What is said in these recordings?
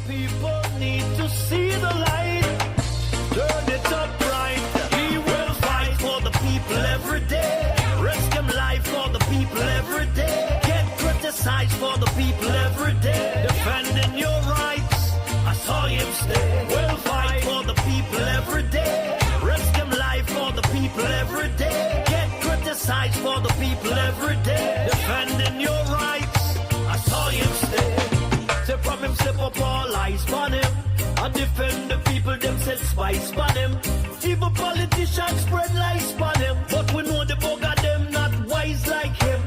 people need to see the light. Turn it up right. We will fight for the people every day. Risk them life for the people every day. Get criticized for the people every day. Defending your rights, I saw him stay. We'll fight for the people every day. Risk them life for the people every day. Get criticized for the people every day. Defending your rights, I saw him stay. Say from him slip up all eyes on him. I defend the people, them set spice for them. Even politicians spread lies for them. But we know the bugger them not wise like him.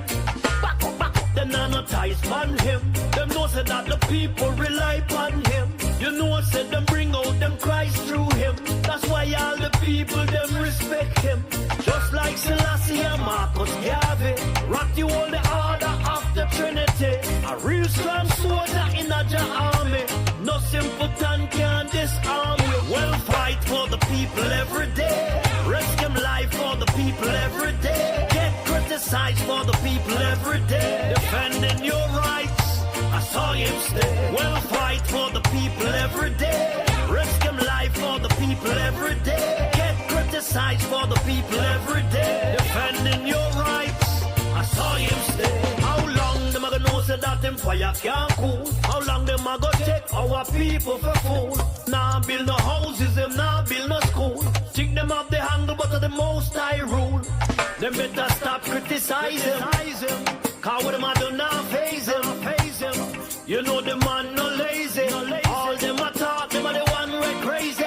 Back up, them not ties on him. Them know say that the people rely upon him. You know said them bring out them cries through him. That's why all the people them respect him. Just like Selassie and Marcus Garvey, rock you all the order of the Trinity. A real strong soldier in a army. No simpleton can disarm you. Well, fight for the people every day. Risk him life for the people every day. Get criticized for the people every day. Defending your rights, I saw him stay. Well, fight for the people every day. Risk him life for the people every day. Get criticized for the people every day. Defending your rights, I saw him stay. How long them a gonna know say that them fire can't cool? How long them a gonna take our people for fool? Nah build no houses, them nah build no school. Think them up the handle but of the most I rule. Them better stop criticizing. Cause what them a do now phase him. You know the man no lazy. All them a talk, them a the one way crazy.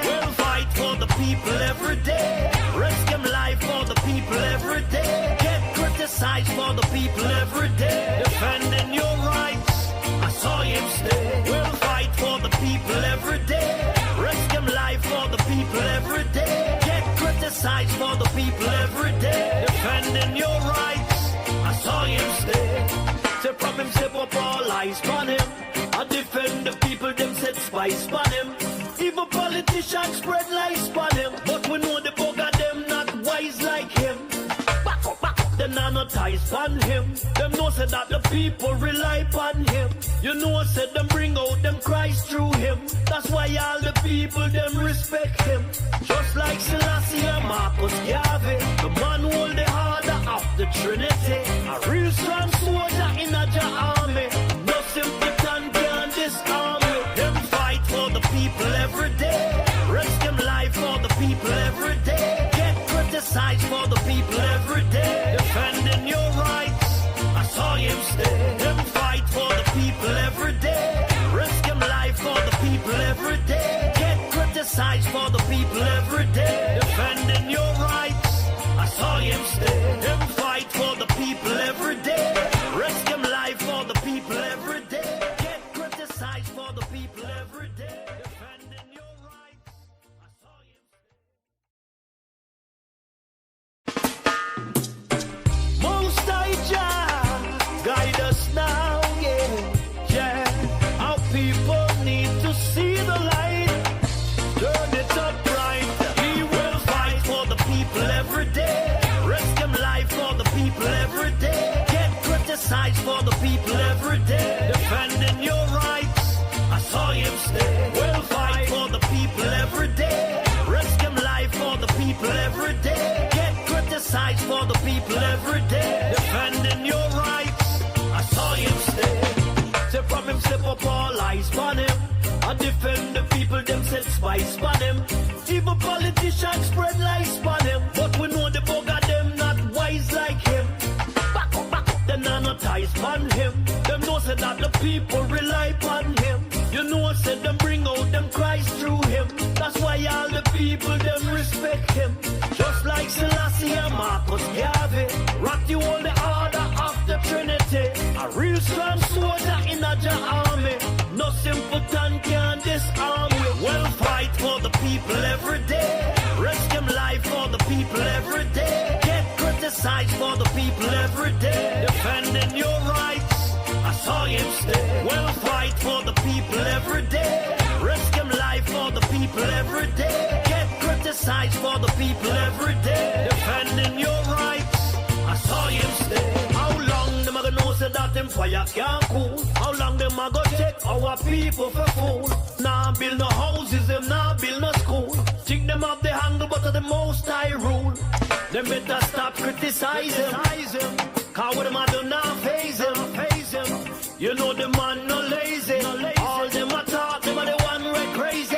We'll fight for the people every day. Risk him life for the people every day. Get criticized for the people every day. Defending your rights, I saw him stay. We'll fight for the people every day. Risk him life for the people every day. Get criticized for the people every day. Defending your rights, I saw him stay. Say from him step up all eyes on him. I defend the people, them set spice on him. Even politicians spread lies on him. But we know the bugger them not wise like him. Back up, them not ties on him. Them know say that the people rely upon him. You know said them bring out them cries through him. That's why all the people them respect him. Just like Selassie and Marcus Garvey, the man who hold the order of the Trinity. A real strong soldier in a army. No simpleton can disarm you. Them fight for the people every day. Risk him life for the people every day. Get criticized for the people every day. Defending your rights, I saw him stay. Them fight for the people every day. Risk him life for the people every day. Get criticized for the people every day. Defending your rights, I saw him stay. Them fight for the people every day. Risk him life for the people every day. Get criticized for the people every day. Defending your rights, I saw him stay. Most High Jah, guide us now, yeah. Our people need to see the light. Turn it up right. We will fight for the people every day. Risk him life for the people every day. Get criticized for the people every day. Defending your rights, I saw him stay. We'll fight for the people every day. Risk him life for the people every day. Get criticized for the people every day. Defending your rights, I saw him stay. Say from him step up all eyes on him. I defend the people, them set spice on him. Even politicians spread lies on him. But we know the bugger them not wise like him. Back up, them not ties on him. Them know said that the people rely upon him. You know said them bring out them cries through him. That's why all the people them respect him. Just like Selassie and Marcus Garvey, rock you all the order of the Trinity. A real strong soldier in a army. No simpleton can disarm you. Well, fight for the people every day. Risk him life for the people every day. Get criticized for the people every day. Defending your rights, I saw him stay. Well, fight for the people every day. Risk him life for the people every day. Get criticized for the people every day. Defending your rights, I saw him stay. How long them a gonna know say that them fire can't cool? How long them a gonna take our people for fool? Nah build no houses, them nah build no school. Think them up the handle but of the most I rule. Them better stop criticizing. Cause what them a do now phase him. You know the man no lazy. All them a talk, them a the one way crazy.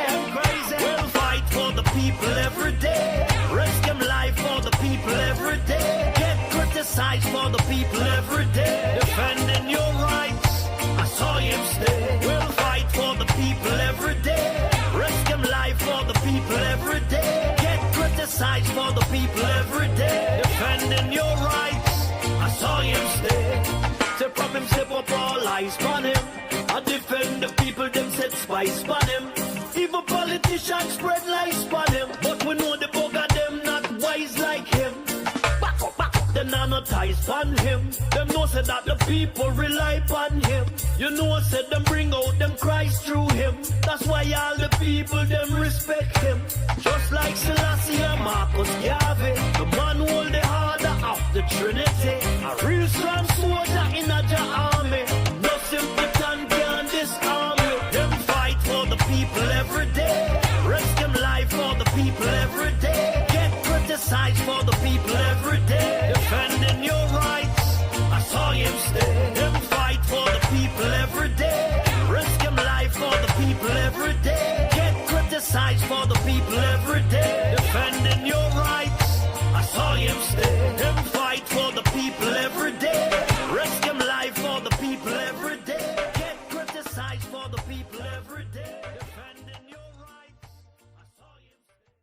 We'll fight for the people every day. Risk him life for the people every day. Get criticized for the people every day. Defending your rights, I saw him stay. We'll fight for the people every day. every day. Risk them life for the people every day. Get criticized for the people every day. Defending your rights, I saw him stay. Say from him step up all eyes on him. I defend the people, them set spice on him. Even politicians spread lies on him. But we know the bugger them not wise like him. Back up, them not no ties on him. Them know say that the people rely on him. You know said them bring out them cries through him. That's why all the people them respect him. Just like Selassie and Marcus Garvey, the man hold the harder of the Trinity. A real strong soldier in a army. No simpleton can disarm me. Them fight for the people every day. Risk them life for the people every day. Get criticized for the people every day. Defending your rights, I saw him stay. Them fight for the people every day. Risk them life for the people every day. Get criticized for the people every day. Defending your rights, I saw him stay. Them fight for the people every day. Risk them life for the people every day. Get criticized for the people every day. Defending your rights, I saw him stay.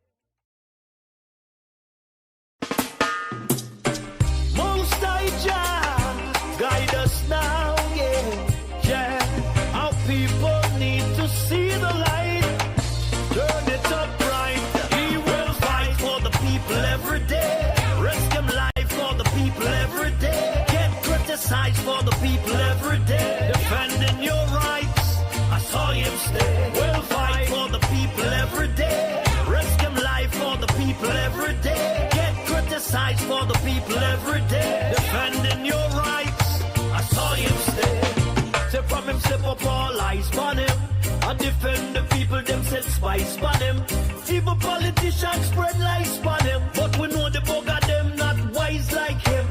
Most High Jah, guide us now, yeah. Our people need to see the light. Turn it up right. He will fight for the people every day. Risk him life for the people every day. Get criticized for the people every day. Defending your rights, I saw him stay. Will fight for the people every day. Risk him life for the people every day. Get criticized for the people every day. Defending your rights, I saw him stay. Say from him step up all eyes on him. I defend the people, them set spice on him. Even politicians spread lies on him. But we know the bugger them not wise like him.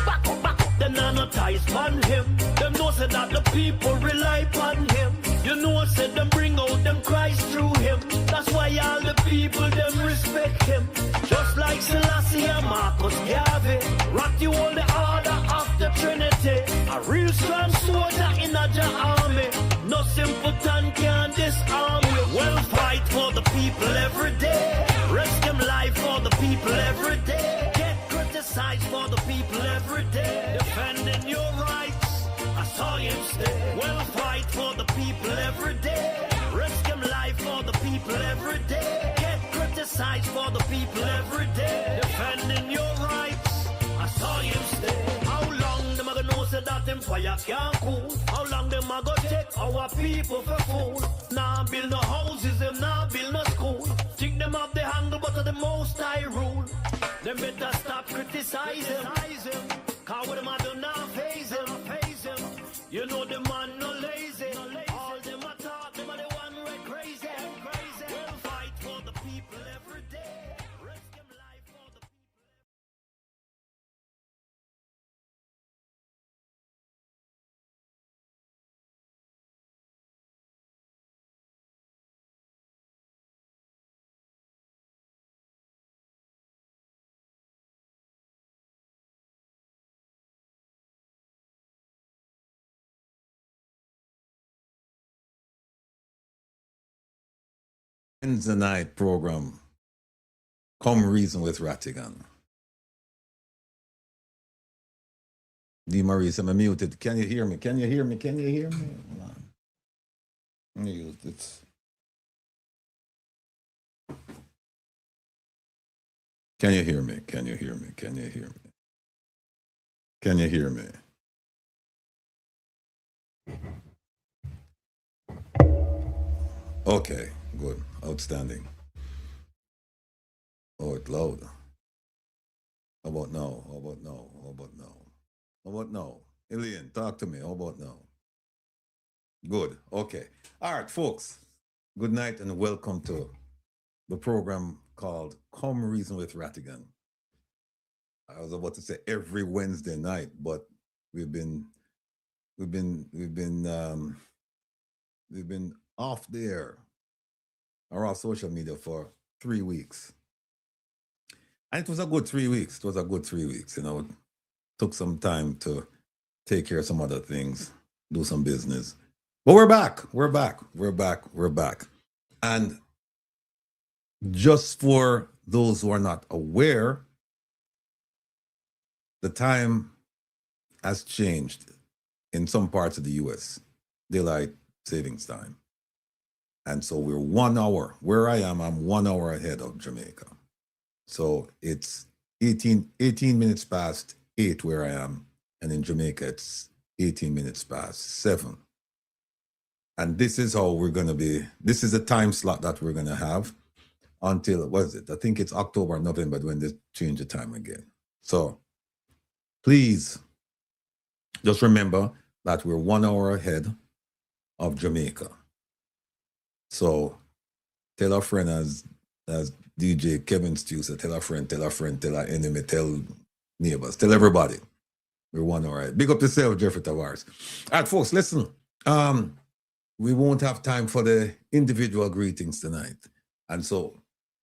Back up, them not no ties on him. Them know say that the people rely on him. You know said them bring out them cries through him. That's why all the people them respect him. Just like Selassie and Marcus Garvey, Ratty hold the order of the Trinity. A real strong soldier in a army. No simpleton can disarm you. Well fight for the people every day. Risk them life for the people every day. Get criticized for the people every day. Defending your rights, I saw him stay. Well fight for the people every day. Risk them life for the people every day. Get criticized for the people every day. Defending your rights, I saw him stay. How long them a gonna know say that them fire can't cool? How long them a gonna take our people for fool? Nah build no houses, them nah build no school. Think them have the handle but of the most high rule. Them better stop criticizing. Cause what them a do now phase him. You know the man no lazy. All them a talk, them a the one right crazy. We'll fight for the people every day. Risk them life for the people. Wednesday night program, Come Reason with Rattigan. D. Maurice, I'm muted. Can you hear me? Hold on. Let me use this. Can you hear me? Okay, good. Outstanding. Oh, it's loud. How about now? Ilian, talk to me. How about now? Good. Okay. All right, folks. Good night and welcome to the program called Come Reason with Rattigan. I was about to say every Wednesday night, but we've been off the air or off social media for 3 weeks. And it was a good 3 weeks. You know, took some time to take care of some other things, do some business. But we're back. We're back. We're back. We're back. And just for those who are not aware, the time has changed in some parts of the US, daylight savings time. And so we're 1 hour. Where I am, I'm 1 hour ahead of Jamaica. So it's 18 minutes past 8 where I am. And in Jamaica, it's 18 minutes past 7. And this is how we're going to be. This is a time slot that we're going to have until, what is it? I think it's October, November when they change the time again. So please just remember that we're 1 hour ahead of Jamaica. So tell a friend, as DJ Kevin Stew said, tell a friend, tell our enemy, tell neighbors, tell everybody. We're 1 hour ahead. Big up yourself, Jeffrey Tavares. All right, folks, listen. We won't have time for the individual greetings tonight. And so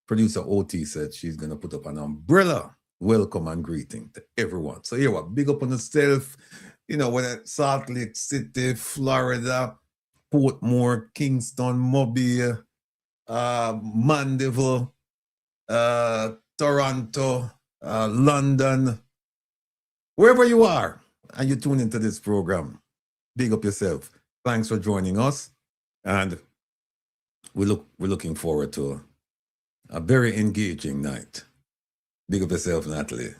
producer OT said she's going to put up an umbrella welcome and greeting to everyone. So here what, big up on yourself, whether Salt Lake City, Florida, Portmore, Kingston, Mobile, Mandeville, Toronto, London, wherever you are, and you tune into this program, big up yourself. Thanks for joining us, and we're looking forward to a very engaging night. Big up yourself, Natalie.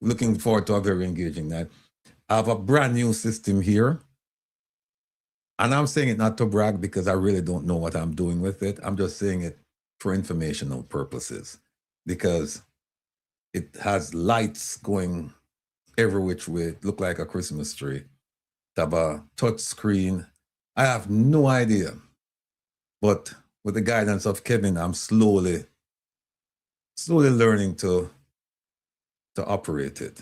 Looking forward to a very engaging night. I have a brand new system here, and I'm saying it not to brag because I really don't know what I'm doing with it. I'm just saying it for informational purposes because it has lights going every which way. It look like a Christmas tree. Have a touch screen. I have no idea, but with the guidance of Kevin, I'm slowly learning to operate it.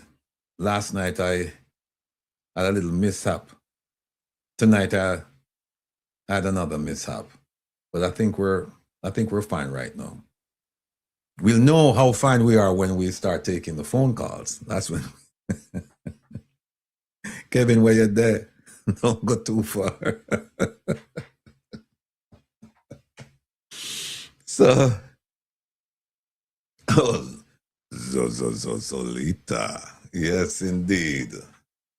Last night I had a little mishap. Tonight I had another mishap, but I think we're fine right now. We'll know how fine we are when we start taking the phone calls. That's when. Kevin, where you there? Don't go too far. So, Solita. Yes, indeed.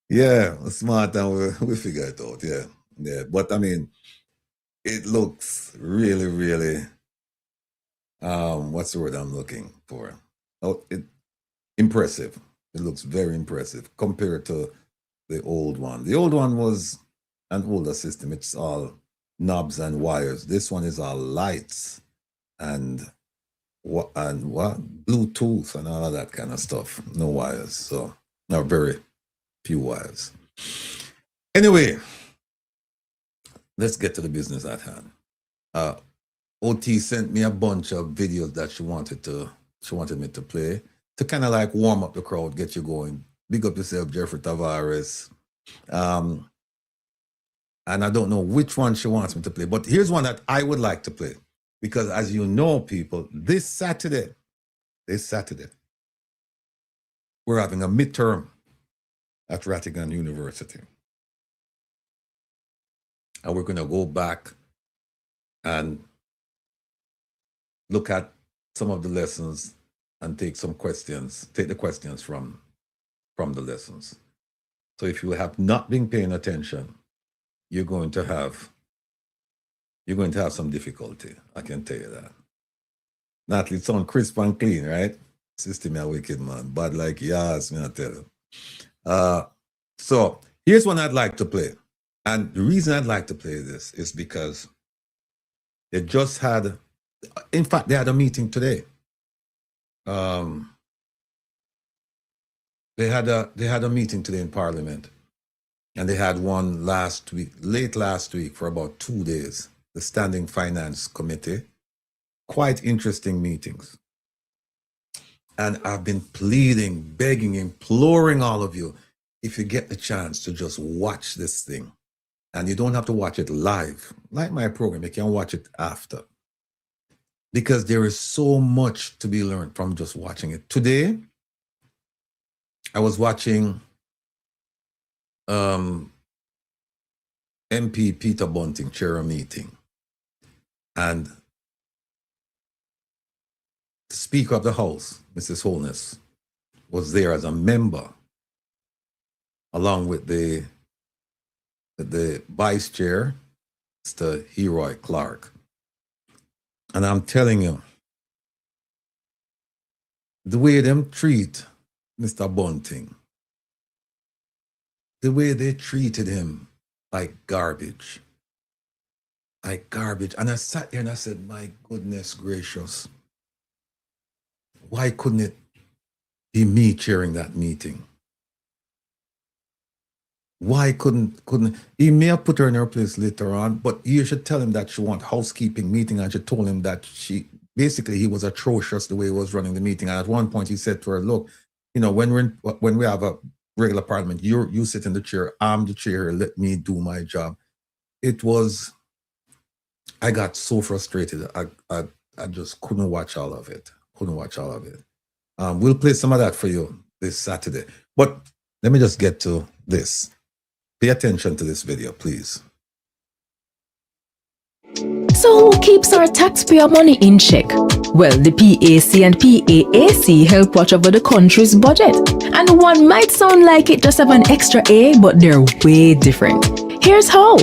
Yeah, smart, and we figure it out. Yeah. But I mean, it looks really, really. What's the word I'm looking for? Oh, impressive. It looks very impressive compared to the old one. The old one was an older system. It's all knobs and wires. This one is all lights and what Bluetooth and all of that kind of stuff. No wires. So not very few wires. Anyway, let's get to the business at hand. OT sent me a bunch of videos that she wanted me to play to kind of like warm up the crowd, get you going. Big up yourself, Jeffrey Tavares. And I don't know which one she wants me to play, but here's one that I would like to play. Because as you know, people, this Saturday, we're having a midterm at Rattigan University. And we're going to go back and look at some of the lessons and take the questions from the lessons. So if you have not been paying attention, you're going to have some difficulty. I can tell you that. Natalie, it sounds crisp and clean, right? System a wicked man. Bad like yes, me I tell you. So here's one I'd like to play. And the reason I'd like to play this is because they just had, in fact, they had a meeting today. They had a meeting today in Parliament, and they had one late last week for about 2 days, the Standing Finance Committee. Quite interesting meetings. And I've been pleading, begging, imploring all of you, if you get the chance to just watch this thing, and you don't have to watch it live, like my program, you can watch it after. Because there is so much to be learned from just watching it. Today, I was watching MP Peter Bunting chair a meeting, and the Speaker of the House, Mrs. Holness, was there as a member, along with the Vice Chair, Mr. Heroy Clark. And I'm telling you, the way them treat Mr. Bunting, the way they treated him like garbage. Like garbage. And I sat there and I said, my goodness gracious, why couldn't it be me chairing that meeting? Why couldn't he may have put her in her place later on, but you should tell him that she want housekeeping meeting, and she told him that he was atrocious the way he was running the meeting. And at one point he said to her, look, you know, when we have a regular parliament, you sit in the chair, I'm the chair, let me do my job. It was, I got so frustrated. I just couldn't watch all of it. We'll play some of that for you this Saturday. But let me just get to this. Pay attention to this video, please. So who keeps our taxpayer money in check? Well, the PAC and PAAC help watch over the country's budget. And one might sound like it just have an extra A, but they're way different. Here's how.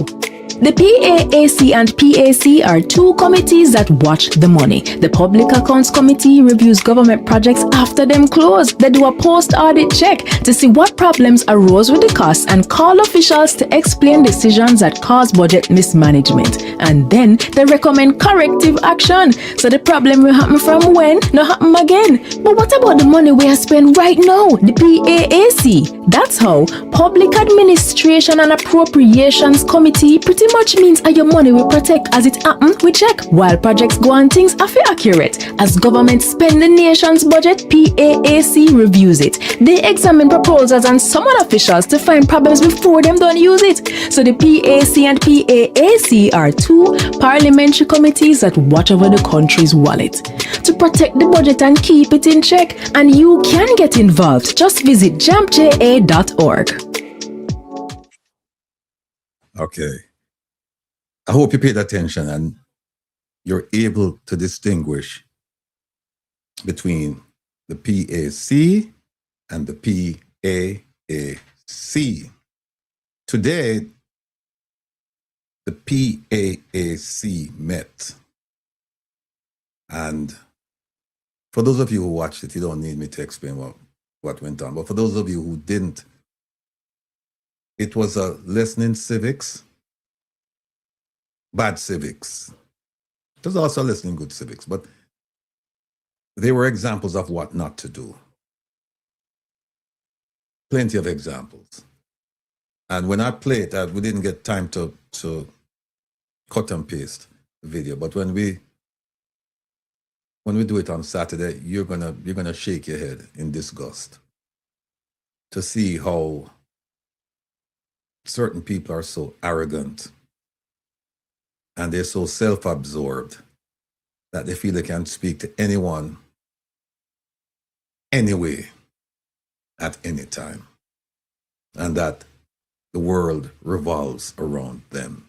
The PAAC and PAC are two committees that watch the money. The Public Accounts Committee reviews government projects after them close. They do a post-audit check to see what problems arose with the costs and call officials to explain decisions that cause budget mismanagement. And then they recommend corrective action, so the problem will happen from when, not happen again. But what about the money we are spending right now, the PAAC? That's how Public Administration and Appropriations Committee pretty much means your money will protect as it happen, we check. While projects go on, things are accurate. As government spend the nation's budget, PAAC reviews it. They examine proposals and summon officials to find problems before them don't use it. So the PAC and PAAC are two parliamentary committees that watch over the country's wallet to protect the budget and keep it in check. And you can get involved. Just visit jampja.org. Okay. I hope you paid attention and you're able to distinguish between the PAC and the PAAC. Today, the PAAC met. And for those of you who watched it, you don't need me to explain what went on. But for those of you who didn't, it was a lesson in civics. Bad civics. There's also a lesson in good civics, but they were examples of what not to do. Plenty of examples. And when I play it, we didn't get time to cut and paste the video. But when we do it on Saturday, you're gonna shake your head in disgust to see how certain people are so arrogant and they're so self-absorbed that they feel they can speak to anyone, anyway, at any time, and that the world revolves around them.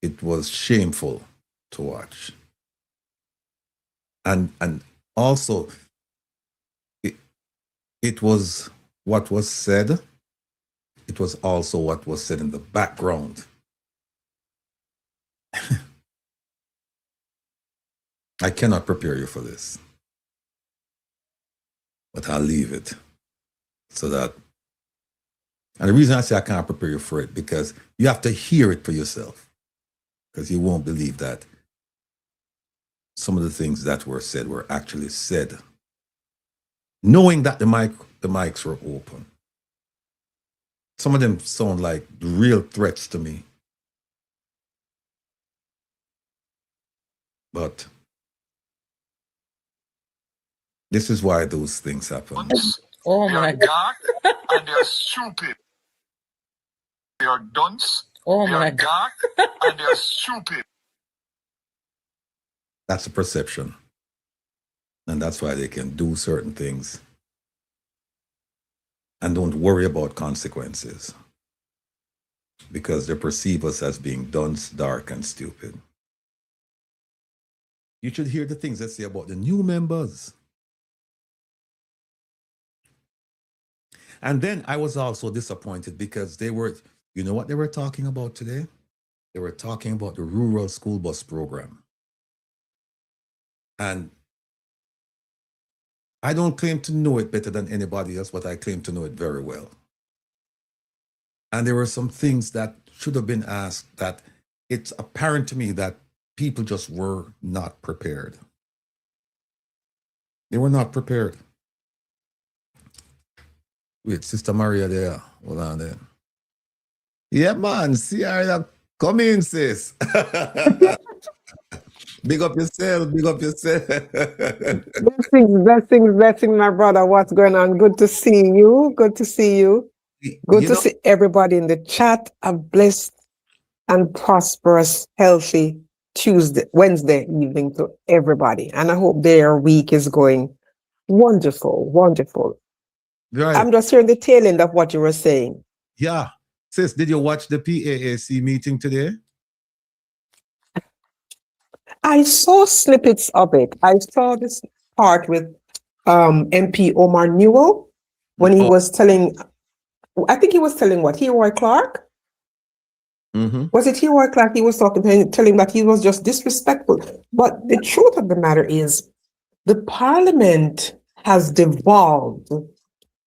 It was shameful to watch. And also, it was what was said. It was also what was said in the background. I cannot prepare you for this, but I'll leave it so that, and the reason I say I can't prepare you for it, because you have to hear it for yourself, because you won't believe that some of the things that were said were actually said, knowing that the mics were open. Some of them sound like real threats to me. But this is why those things happen. Oh my God. Dark and they're stupid. They are dunce. Oh they my are dark and they're stupid. That's a perception. And that's why they can do certain things and don't worry about consequences. because they perceive us as being dunce, dark, and stupid. You should hear the things they say about the new members. And then I was also disappointed because they were, you know what they were talking about today? They were talking about the rural school bus program. And I don't claim to know it better than anybody else, but I claim to know it very well. And there were some things that should have been asked that it's apparent to me that people just were not prepared. They were not prepared. Wait, Sister Maria there. Hold on there. Yeah, man. See her. Come in, sis. Big up yourself. Big up yourself. Blessings, my brother. What's going on? Good to see you. Good to see you. Good to see everybody in the chat. A blessed and prosperous, healthy Wednesday evening to everybody. And I hope their week is going wonderful, wonderful. Right. I'm just hearing the tail end of what you were saying. Yeah. Sis, did you watch the PAAC meeting today? I saw snippets of it. I saw this part with MP Omar Newell when he was telling, I think he was telling what, Leroy Clark? Mm-hmm. Was it Leroy Clark? He was talking to him, telling that he was just disrespectful. But the truth of the matter is, the parliament has devolved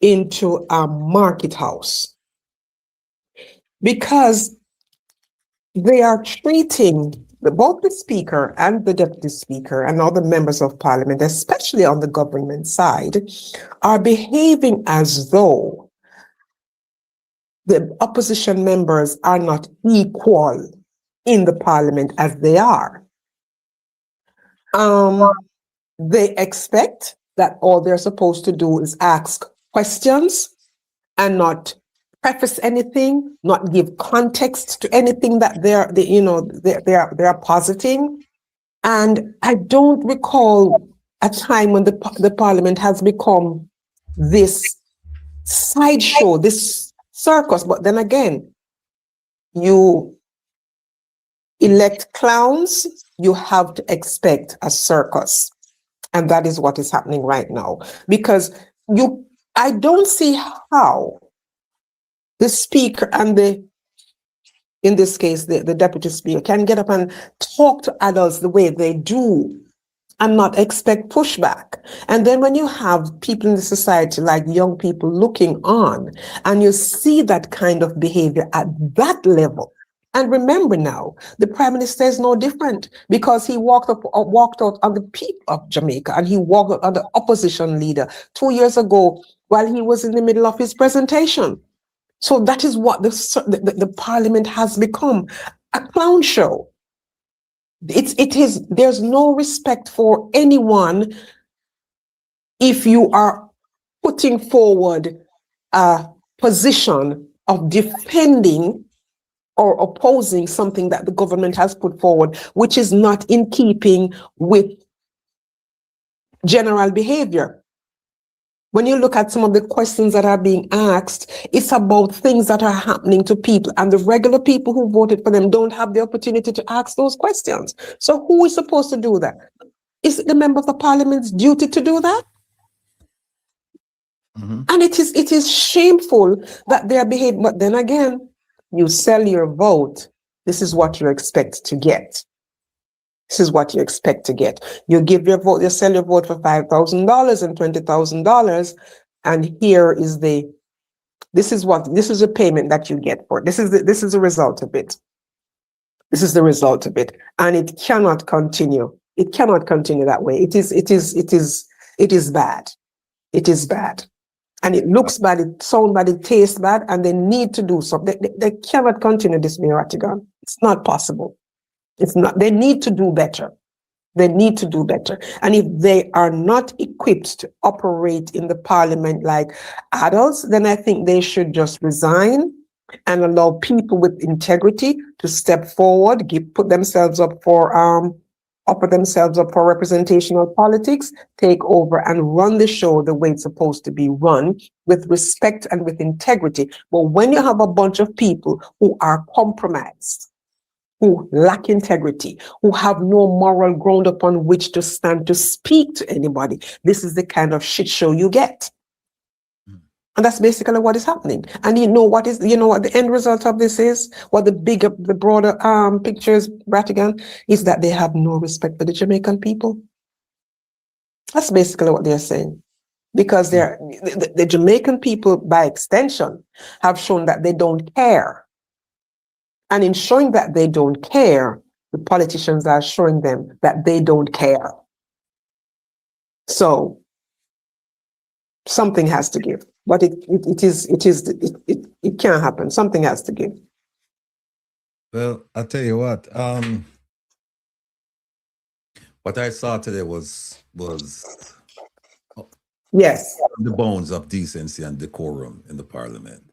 into a market house because they are treating both the speaker and the deputy speaker and all the members of parliament, especially on the government side, are behaving as though the opposition members are not equal in the parliament as they are. They expect that all they're supposed to do is ask questions and not preface anything, not give context to anything that they're positing. And I don't recall a time when the parliament has become this sideshow, this circus. But then again, you elect clowns, you have to expect a circus. And that is what is happening right now. Because I don't see how the speaker and in this case, the deputy speaker can get up and talk to adults the way they do and not expect pushback. And then when you have people in the society, like young people looking on, and you see that kind of behavior at that level, and remember now, the Prime Minister is no different because he walked out on the people of Jamaica and he walked out on the opposition leader 2 years ago while he was in the middle of his presentation. So that is what the parliament has become, a clown show. There's no respect for anyone if you are putting forward a position of defending or opposing something that the government has put forward, which is not in keeping with general behavior. When you look at some of the questions that are being asked, it's about things that are happening to people, and the regular people who voted for them don't have the opportunity to ask those questions. So who is supposed to do that? Is it the member of the parliament's duty to do that? Mm-hmm. And it is shameful that they are behaving. But then again, you sell your vote. This is what you expect to get. This is what you expect to get. You give your vote, you sell your vote for $5,000 and $20,000, and here is this is a payment that you get for it. This is the result of it. This is the result of it, and it cannot continue. It cannot continue that way. It is bad. It is bad, and it looks bad. It sounds bad. It tastes bad, and they need to do something. They cannot continue this way, Rattigan. It's not possible. It's not. They need to do better. They need to do better. And if they are not equipped to operate in the parliament like adults, then I think they should just resign and allow people with integrity to step forward, put themselves up for offer themselves up for representational politics, take over and run the show the way it's supposed to be run, with respect and with integrity. But when you have a bunch of people who are compromised, who lack integrity, who have no moral ground upon which to stand to speak to anybody, this is the kind of shit show you get. And that's basically what is happening. And you know what the end result of this is? What the broader picture is, Rattigan, is that they have no respect for the Jamaican people. That's basically what they're saying. Because the Jamaican people, by extension, have shown that they don't care. And in showing that they don't care, the politicians are showing them that they don't care. So something has to give. But it can't happen. Something has to give. Well, I'll tell you what I saw today was Yes. the bones of decency and decorum in the parliament.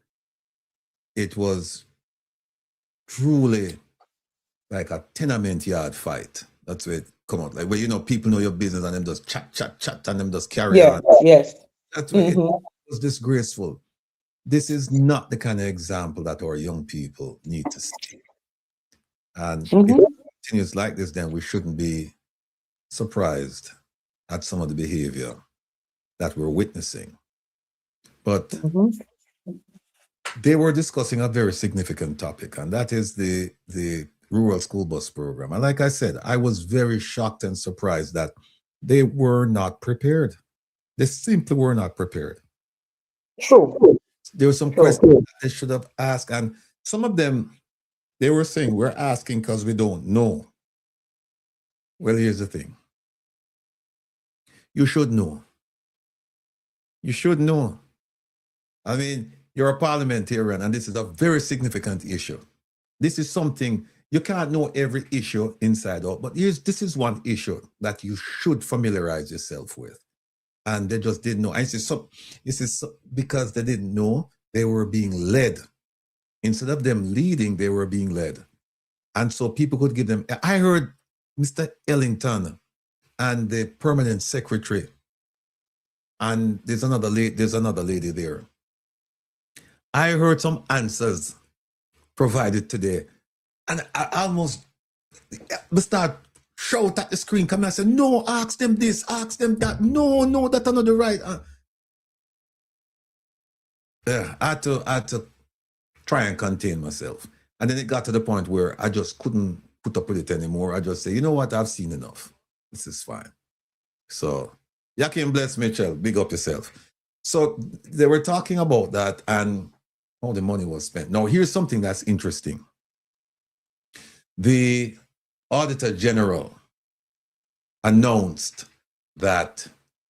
It was truly like a tenement yard fight. That's where it come out. Like where people know your business and them just chat and them just carry on. Yes. That's where it was disgraceful. This is not the kind of example that our young people need to see. And if it continues like this, then we shouldn't be surprised at some of the behavior that we're witnessing. But they were discussing a very significant topic, and that is the rural school bus program. And like I said, I was very shocked and surprised that they were not prepared. They simply were not prepared. True. There were some questions that they should have asked, and some of them, they were saying, we're asking because we don't know. Well, here's the thing. You should know. You should know. I mean, you're a parliamentarian, and this is a very significant issue. This is something, you can't know every issue inside out, but this is one issue that you should familiarize yourself with. And they just didn't know. And this is because they didn't know, they were being led. Instead of them leading, they were being led. And so people could give them, I heard Mr. Ellington and the permanent secretary, and there's another lady there. I heard some answers provided today, and I almost start shout at the screen, come and say, no, ask them this, ask them that, no, that's not the right. I had to try and contain myself. And then it got to the point where I just couldn't put up with it anymore. I just say, you know what, I've seen enough. This is fine. So, Yakin bless Mitchell, big up yourself. So they were talking about that and all the money was spent. Now, here's something that's interesting. The Auditor General announced that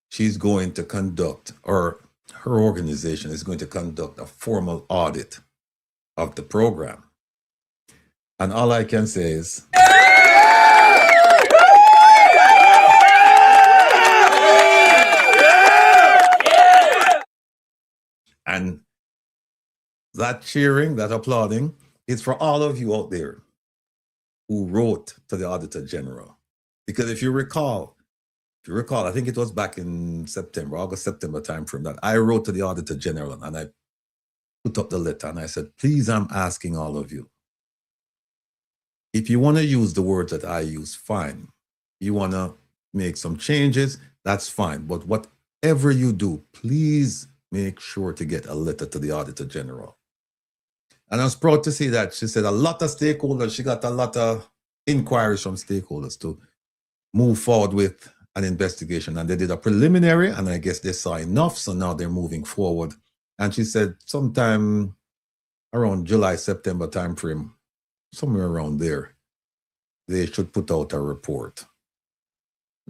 she's going to conduct, or her organization is going to conduct, a formal audit of the program. And all I can say is, and that cheering, that applauding, is for all of you out there who wrote to the Auditor General. Because if you recall, I think it was back in August, September timeframe, that I wrote to the Auditor General and I put up the letter and I said, please, I'm asking all of you, if you want to use the words that I use, fine. You want to make some changes, that's fine. But whatever you do, please make sure to get a letter to the Auditor General. And I was proud to see that she said a lot of stakeholders, she got a lot of inquiries from stakeholders to move forward with an investigation. And they did a preliminary, and I guess they saw enough, so now they're moving forward. And she said sometime around July, September timeframe, somewhere around there, they should put out a report.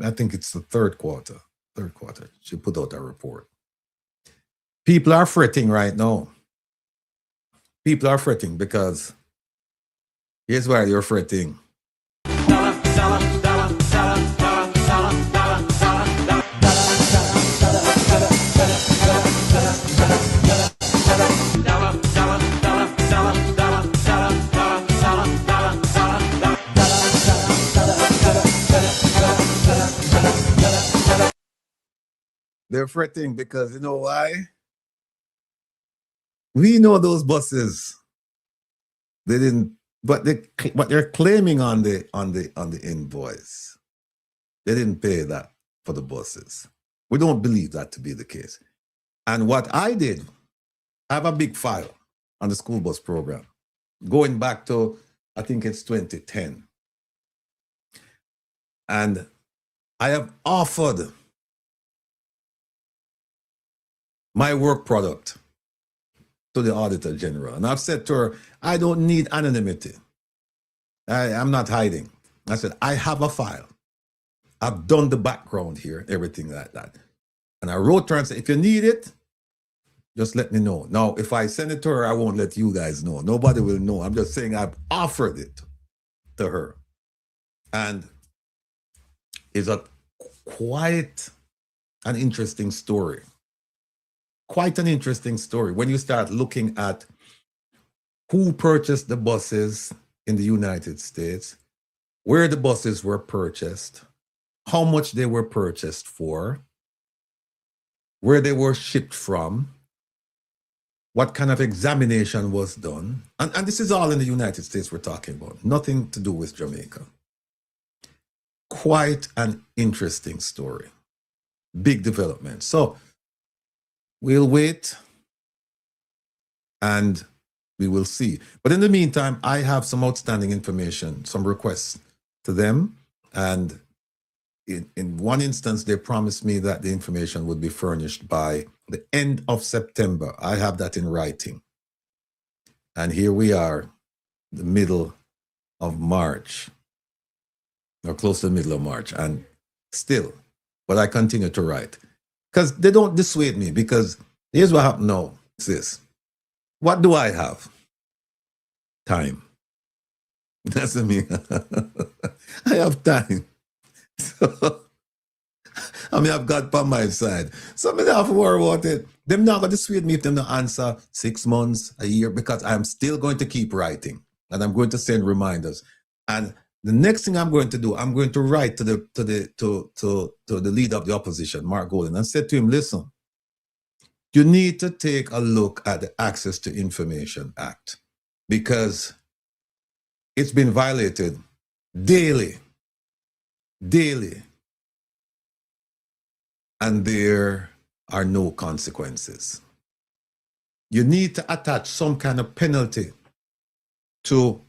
I think it's the third quarter, she put out a report. People are fretting right now. People are fretting because here's why you're fretting. They're fretting because you know why? We know those buses. They didn't, but they're claiming on the invoice. They didn't pay that for the buses. We don't believe that to be the case. And what I did, I have a big file on the school bus program, going back to, I think it's 2010. And I have offered my work product to the Auditor General. And I've said to her, I don't need anonymity. I'm not hiding. I said, I have a file. I've done the background here, everything like that. And I wrote to her and said, if you need it, just let me know. Now, if I send it to her, I won't let you guys know. Nobody will know. I'm just saying I've offered it to her. And it's quite an interesting story. Quite an interesting story when you start looking at who purchased the buses in the United States, where the buses were purchased, how much they were purchased for, where they were shipped from, what kind of examination was done. And this is all in the United States we're talking about, nothing to do with Jamaica. Quite an interesting story. Big development. So we'll wait and we will see. But in the meantime, I have some outstanding information, some requests to them. And in one instance, they promised me that the information would be furnished by the end of September. I have that in writing. And here we are, the middle of March, or close to the middle of March, and still, but I continue to write. Because they don't dissuade me, because here's what happened now, sis. What do I have? Time. That's what I mean. I have time. So, I mean, I've got by my side. So I don't have to worry about it. Them not going to dissuade me if them not answer 6 months, a year, because I'm still going to keep writing. And I'm going to send reminders. And the next thing I'm going to do, I'm going to write to the leader of the opposition, Mark Golden, and said to him, listen, you need to take a look at the Access to Information Act, because it's been violated daily, and there are no consequences. You need to attach some kind of penalty to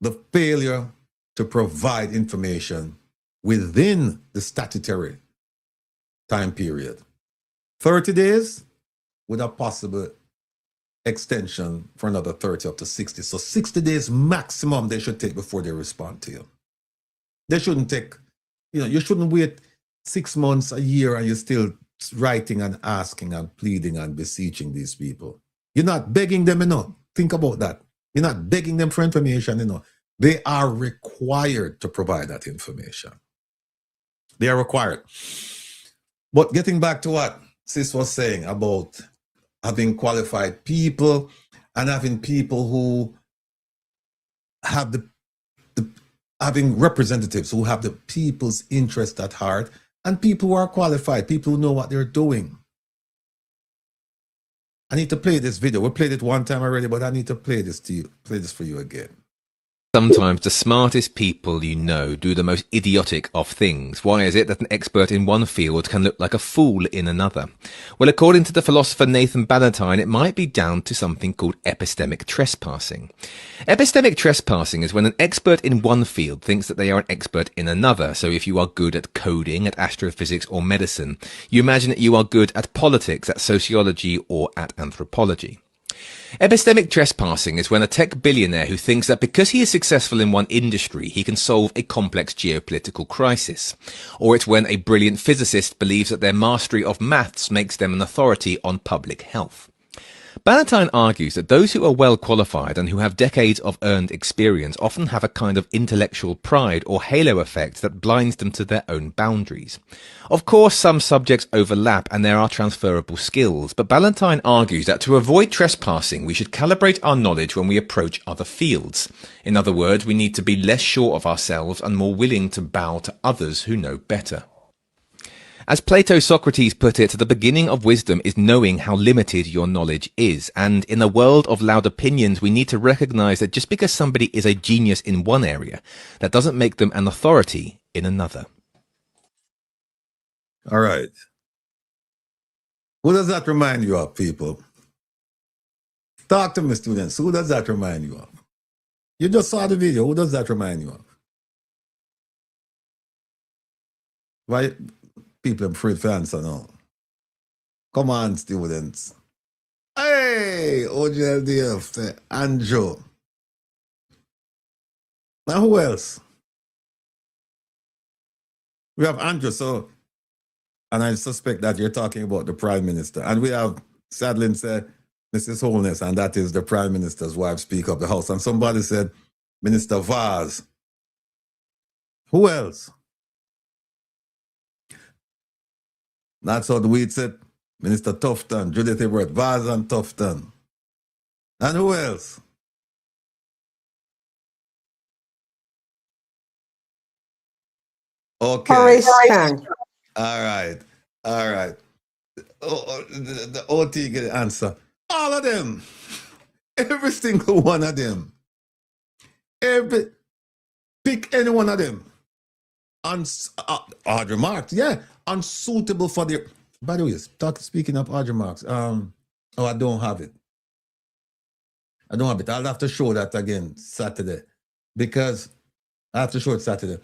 the failure to provide information within the statutory time period. 30 days with a possible extension for another 30 up to 60. So 60 days maximum they should take before they respond to you. They shouldn't take, you shouldn't wait 6 months, a year, and you're still writing and asking and pleading and beseeching these people. You're not begging them enough. Think about that. You're not begging them for information enough. They are required to provide that information. They are required. But getting back to what Sis was saying about having qualified people and having people who have having representatives who have the people's interest at heart, and people who are qualified, people who know what they're doing. I need to play this video. We played it one time already, but I need to play this for you again. Sometimes the smartest people you know do the most idiotic of things. Why is it that an expert in one field can look like a fool in another? Well, according to the philosopher Nathan Ballantyne, it might be down to something called epistemic trespassing. Epistemic trespassing is when an expert in one field thinks that they are an expert in another. So if you are good at coding, at astrophysics or medicine, you imagine that you are good at politics, at sociology or at anthropology. Epistemic trespassing is when a tech billionaire who thinks that because he is successful in one industry, he can solve a complex geopolitical crisis. Or it's when a brilliant physicist believes that their mastery of maths makes them an authority on public health. Ballantyne argues that those who are well qualified and who have decades of earned experience often have a kind of intellectual pride or halo effect that blinds them to their own boundaries. Of course, some subjects overlap and there are transferable skills, but Ballantyne argues that to avoid trespassing, we should calibrate our knowledge when we approach other fields. In other words, we need to be less sure of ourselves and more willing to bow to others who know better. As Plato Socrates put it, the beginning of wisdom is knowing how limited your knowledge is. And in a world of loud opinions, we need to recognize that just because somebody is a genius in one area, that doesn't make them an authority in another. All right. Who does that remind you of, people? Talk to me, students. Who does that remind you of? You just saw the video. Who does that remind you of? Why people are afraid to answer now? Come on, students. Hey, OJLDF, Andrew. Now who else? We have Andrew, so, and I suspect that you're talking about the Prime Minister. And we have Sadlin said, Mrs. Holness, and that is the Prime Minister's wife, Speaker of the House. And somebody said, Minister Vaz. Who else? That's how the weed said, Minister Tufton, Judith Everett, Vaz and Tufton. And who else? Okay. Horace Tang. All right. All right. The OT get the answer. All of them. Every single one of them. Pick any one of them. Audrey Marks, yeah. Unsuitable for the. By the way, speaking of Audrey Marks, I don't have it. I'll have to show that again Saturday. Because I have to show it Saturday.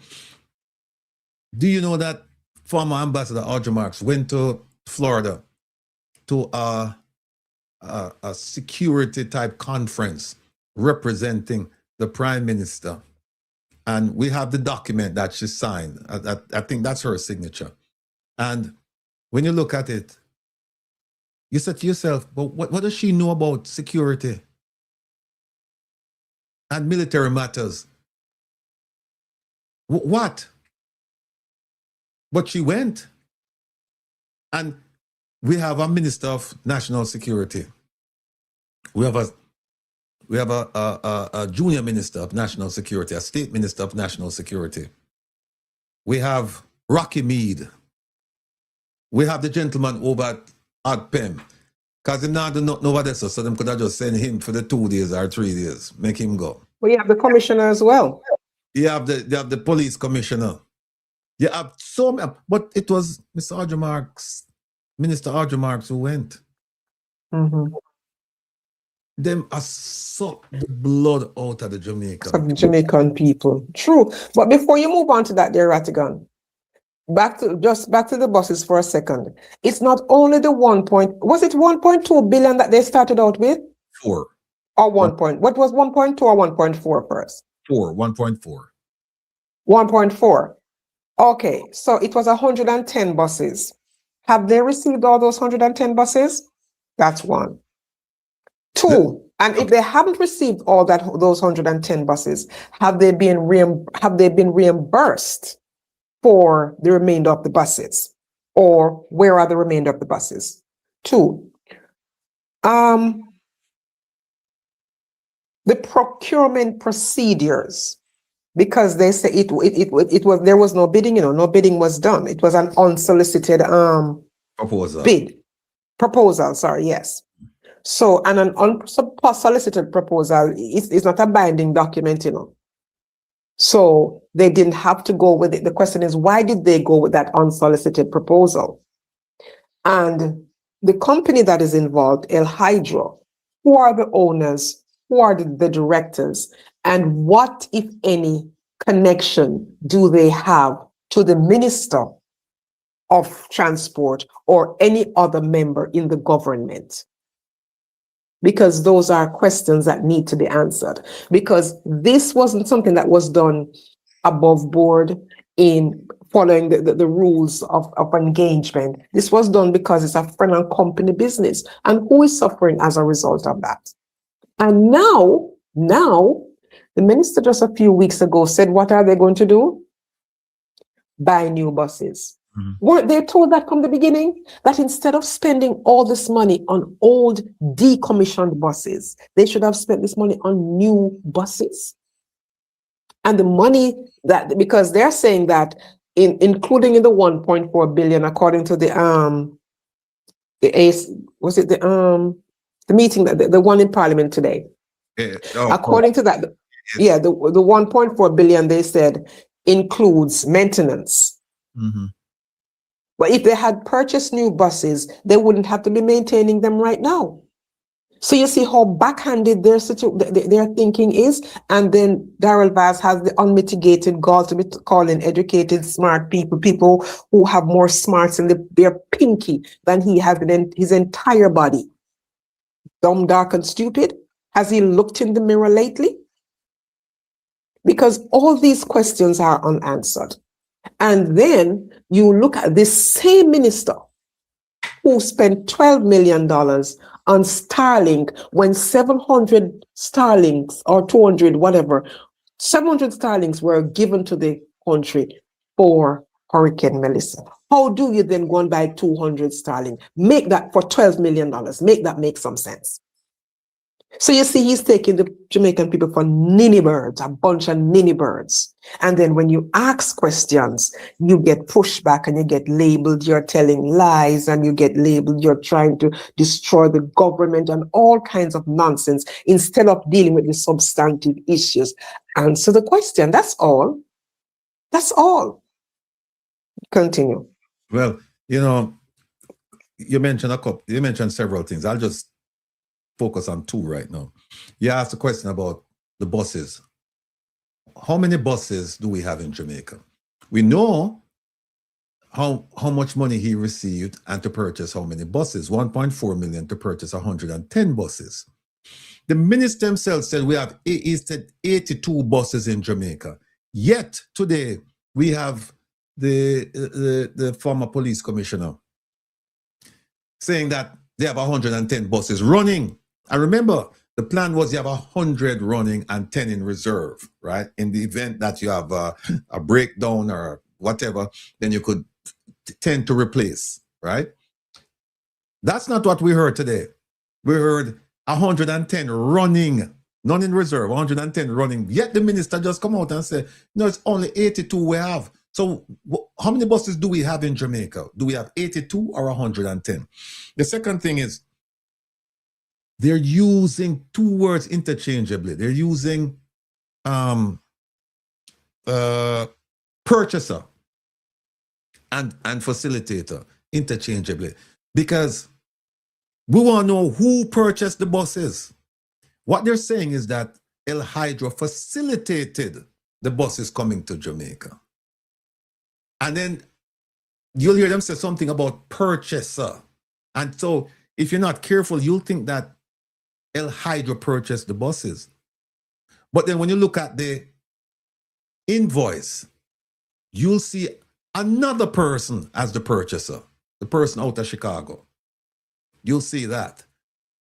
Do you know that former Ambassador Audrey Marks went to Florida to a security type conference representing the Prime Minister? And we have the document that she signed. I think that's her signature. And when you look at it, you said to yourself, but what does she know about security and military matters? What? But she went. And we have a Minister of National Security. We have a junior Minister of National Security, a State Minister of National Security. We have Rocky Mead. We have the gentleman over at AgPem. Because him not do nothing over there, so them could have just send him for the 2 days or 3 days, make him go. We have the commissioner as well. You have the police commissioner. You have so many, but it was Mr. Audrey Marks, Minister Audrey Marks who went. Mm-hmm. Them are sucked the blood out of the Jamaican people. True. But before you move on to that, dear Rattigan, back to the buses for a second. It's not only the was it 1.2 billion that they started out with? 4. Or 1 point. What was 1.2 or 1.4 first? 1.4. 1.4. Okay, so it was 110 buses. Have they received all those 110 buses? That's one. 2, and if they haven't received all those 110 buses, have they been reimbursed for the remainder of the buses? Or where are the remainder of the buses? 2. The procurement procedures, because they say it was, there was no bidding, no bidding was done. It was an unsolicited proposal, sorry, yes. So, and an unsolicited proposal is not a binding document, So they didn't have to go with it. The question is, why did they go with that unsolicited proposal? And the company that is involved, El Hydro, who are the owners? Who are the directors? And what, if any, connection do they have to the Minister of Transport or any other member in the government? Because those are questions that need to be answered. Because this wasn't something that was done above board in following the rules of engagement. This was done because it's a friend and company business. And who is suffering as a result of that? And now, the minister just a few weeks ago said, what are they going to do? Buy new buses. Mm-hmm. Weren't they told that from the beginning? That instead of spending all this money on old decommissioned buses, they should have spent this money on new buses. And the money because they're saying that including in the 1.4 billion, according to the meeting, the one in Parliament today. According to that, yeah, the 1.4 billion, they said, includes maintenance. But if they had purchased new buses, they wouldn't have to be maintaining them right now. So you see how backhanded their thinking is. And then Darrell Vaz has the unmitigated gall to be calling educated, smart people who have more smarts in their pinky than he has in his entire body. Dumb, dark, and stupid. Has he looked in the mirror lately? Because all these questions are unanswered. And then you look at this same minister who spent $12 million on Starlink when 700 Starlinks or 200, whatever, 700 Starlinks were given to the country for Hurricane Melissa. How do you then go and buy 200 Starlink? Make that for $12 million. Make that make some sense. So you see, he's taking the Jamaican people for ninny birds, a bunch of ninny birds. And then when you ask questions, you get pushback and you get labeled, you're telling lies, and you get labeled, you're trying to destroy the government and all kinds of nonsense instead of dealing with the substantive issues. Answer the question. That's all. That's all. Continue. Well, you mentioned several things. I'll just focus on two right now. You asked a question about the buses. How many buses do we have in Jamaica? We know how much money he received and to purchase how many buses, 1.4 million to purchase 110 buses. The minister himself said we have 82 buses in Jamaica. Yet today we have the former police commissioner saying that they have 110 buses running. I remember the plan was you have 100 running and 10 in reserve, right? In the event that you have a breakdown or whatever, then you could tend to replace, right? That's not what we heard today. We heard 110 running, none in reserve, 110 running. Yet the minister just come out and say, no, it's only 82 we have. So how many buses do we have in Jamaica? Do we have 82 or 110? The second thing is, they're using two words interchangeably. They're using purchaser and facilitator interchangeably, because we want to know who purchased the buses. What they're saying is that El Hydro facilitated the buses coming to Jamaica. And then you'll hear them say something about purchaser. And so if you're not careful, you'll think that El Hydro purchased the buses. But then when you look at the invoice, you'll see another person as the purchaser, the person out of Chicago. You'll see that.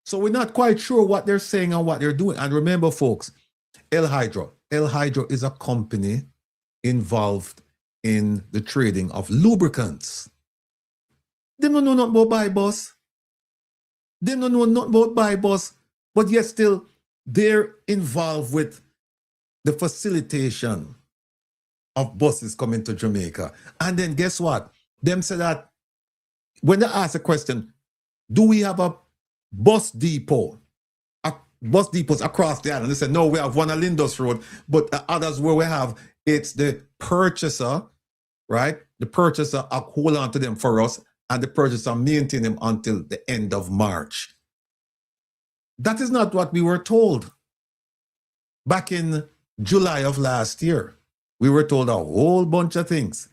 So we're not quite sure what they're saying and what they're doing. And remember, folks, El Hydro is a company involved in the trading of lubricants. They don't know nothing about buy bus. They don't know nothing about buy bus. But yet still, they're involved with the facilitation of buses coming to Jamaica. And then guess what? Them say that when they ask a question, do we have a bus depot? Bus depots across the island. They said, no, we have one on Lindus Road, but others where we have, it's the purchaser, right? The purchaser hold on to them for us, and the purchaser maintain them until the end of March. That is not what we were told. Back in July of last year, we were told a whole bunch of things.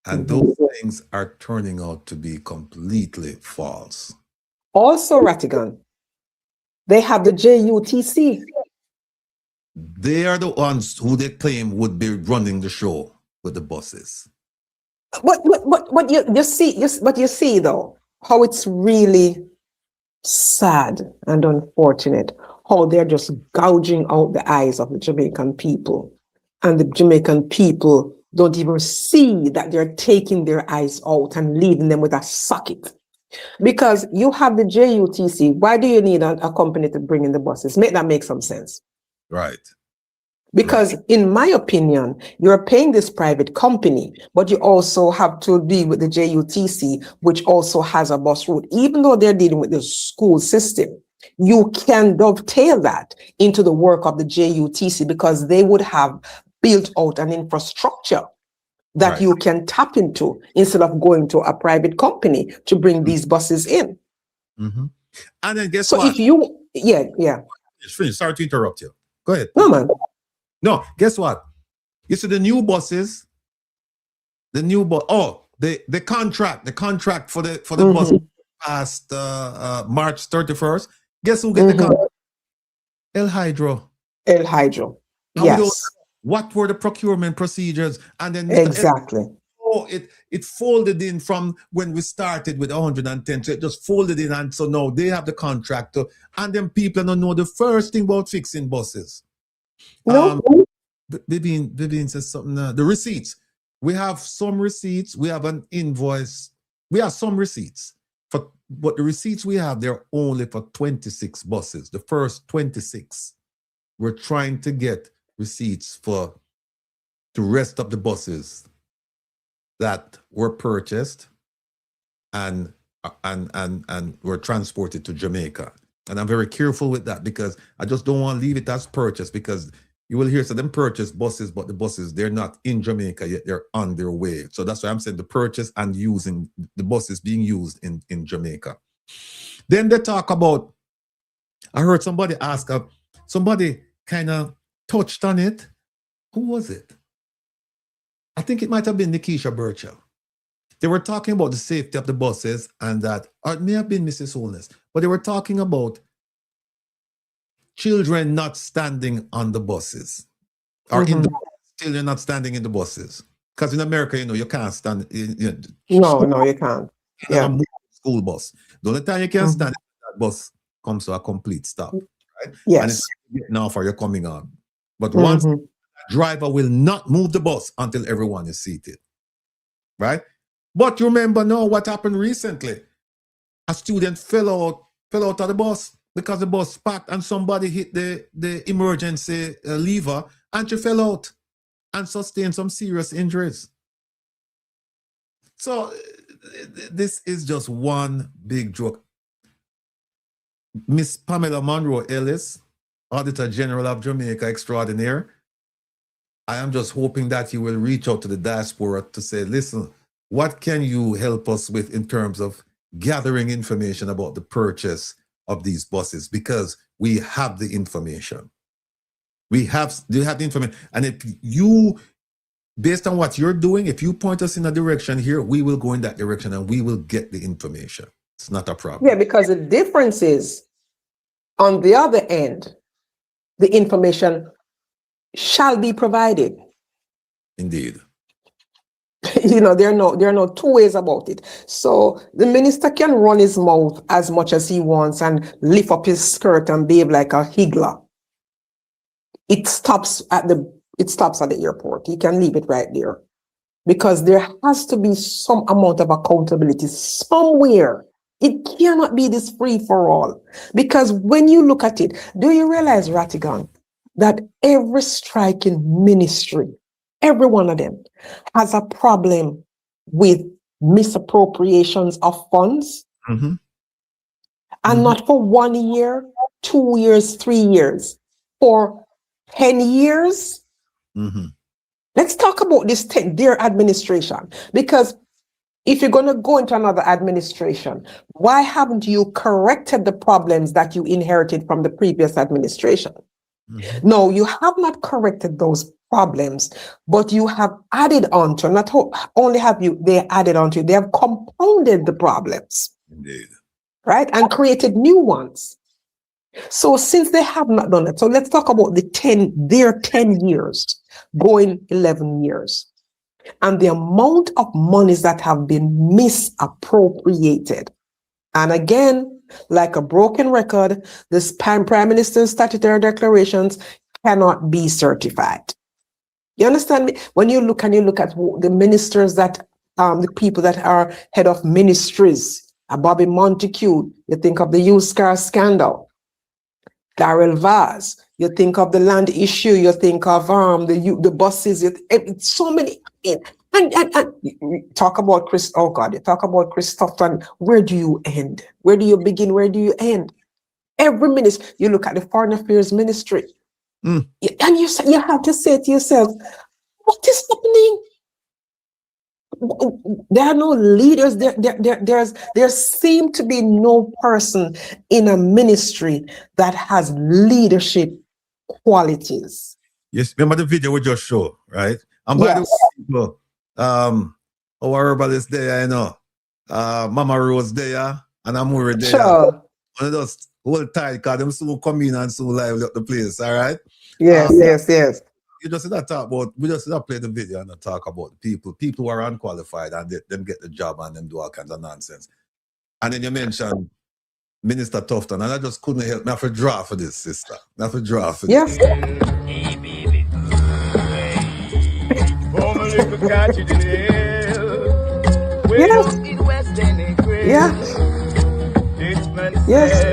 And those things are turning out to be completely false. Also, Rattigan, they have the JUTC. They are the ones who they claim would be running the show with the buses. What you see though, how it's really sad and unfortunate how they're just gouging out the eyes of the Jamaican people, and the Jamaican people don't even see that they're taking their eyes out and leaving them with a socket. Because you have the JUTC, why do you need a company to bring in the buses? Make some sense. Right. Because in my opinion, you're paying this private company, but you also have to deal with the JUTC, which also has a bus route. Even though they're dealing with the school system, you can dovetail that into the work of the JUTC because they would have built out an infrastructure that Right. you can tap into instead of going to a private company to bring these buses in. And then guess So what? if you, yeah. Finish. Sorry to interrupt you. Go ahead. No, man. No, guess what? You see the new buses, the contract for the bus past March 31st. Guess who get the contract? El Hydro. El Hydro. And we don't Yes, know what were the procurement procedures? And then exactly. it folded in from when we started with 110. So it just folded in, and so now they have the contractor, and then people don't know the first thing about fixing buses. No. Vivian says something. The receipts. We have some receipts. We have an invoice. We have some receipts. But the receipts we have, they're only for 26 buses. The first 26. We're trying to get receipts for the rest of the buses that were purchased and were transported to Jamaica. And I'm very careful with that because I just don't want to leave it as purchased, because you will hear so them purchase buses, but the buses, they're not in Jamaica yet, they're on their way. So that's why I'm saying the purchase and using the buses being used in Jamaica. Then they talk about, I heard somebody ask, somebody kind of touched on it. Who was it? I think it might have been Nikisha Burchell. They were talking about the safety of the buses and that, or it may have been Mrs. Holness, but they were talking about children not standing on the buses, or in the children not standing in the buses. Because in America, you can't stand. No, you can't. Yeah. School bus. The only time you can stand, that bus comes to a complete stop, right? Yes. And it's getting off or you're coming on. But once the driver will not move the bus until everyone is seated, right? But you remember now what happened recently? A student fell out of the bus because the bus packed and somebody hit the emergency lever and she fell out and sustained some serious injuries. So this is just one big joke. Miss Pamela Monroe Ellis, Auditor General of Jamaica Extraordinaire, I am just hoping that you will reach out to the diaspora to say, listen, what can you help us with in terms of gathering information about the purchase of these buses? Because we have the information. Do you have the information? And if you, based on what you're doing, if you point us in a direction here, we will go in that direction and we will get the information. It's not a problem. Yeah, because the difference is, on the other end, the information shall be provided. Indeed. There are no two ways about it. So the minister can run his mouth as much as he wants and lift up his skirt and behave like a higgler. It stops at the airport. He can leave it right there, because there has to be some amount of accountability somewhere. It cannot be this free for all, because when you look at it, do you realize, Rattigan, that every striking ministry, every one of them, has a problem with misappropriations of funds? And not for 1 year, 2 years, 3 years, for 10 years? Let's talk about this their administration, because if you're going to go into another administration, why haven't you corrected the problems that you inherited from the previous administration? No, you have not corrected those problems, but you have added on to, not only have they added on to, they have compounded the problems. Indeed. Right? And created new ones. So since they have not done it, so let's talk about their 10 years, going 11 years. And the amount of monies that have been misappropriated. And again, like a broken record, this Prime Minister's statutory declarations cannot be certified. You understand me? When you look at the ministers that, the people that are head of ministries, Bobby Montague, you think of the used car scandal, Darrell Vaz, You think of the land issue. You think of the buses. It's so many. And you talk about Chris. Oh God, you talk about Christoph. And where do you end? Where do you begin? Where do you end? Every ministry. You look at the Foreign Affairs Ministry, and you have to say to yourself, what is happening? There are no leaders. There seem to be no person in a ministry that has leadership qualities. Yes, remember the video we just showed, right? And by the way, people, our Herbal is there, you know. Mama Rose there, and Amore there. Sure. And just hold tight, because them soon come in and soon live up the place, all right? Yes. You just not talk about, we just not play the video and not talk about people who are unqualified and them get the job and them do all kinds of nonsense. And then you mentioned Minister Tufton, and I just couldn't help me. I have to draw for this, sister. I have to draw for Yes. this. Yes.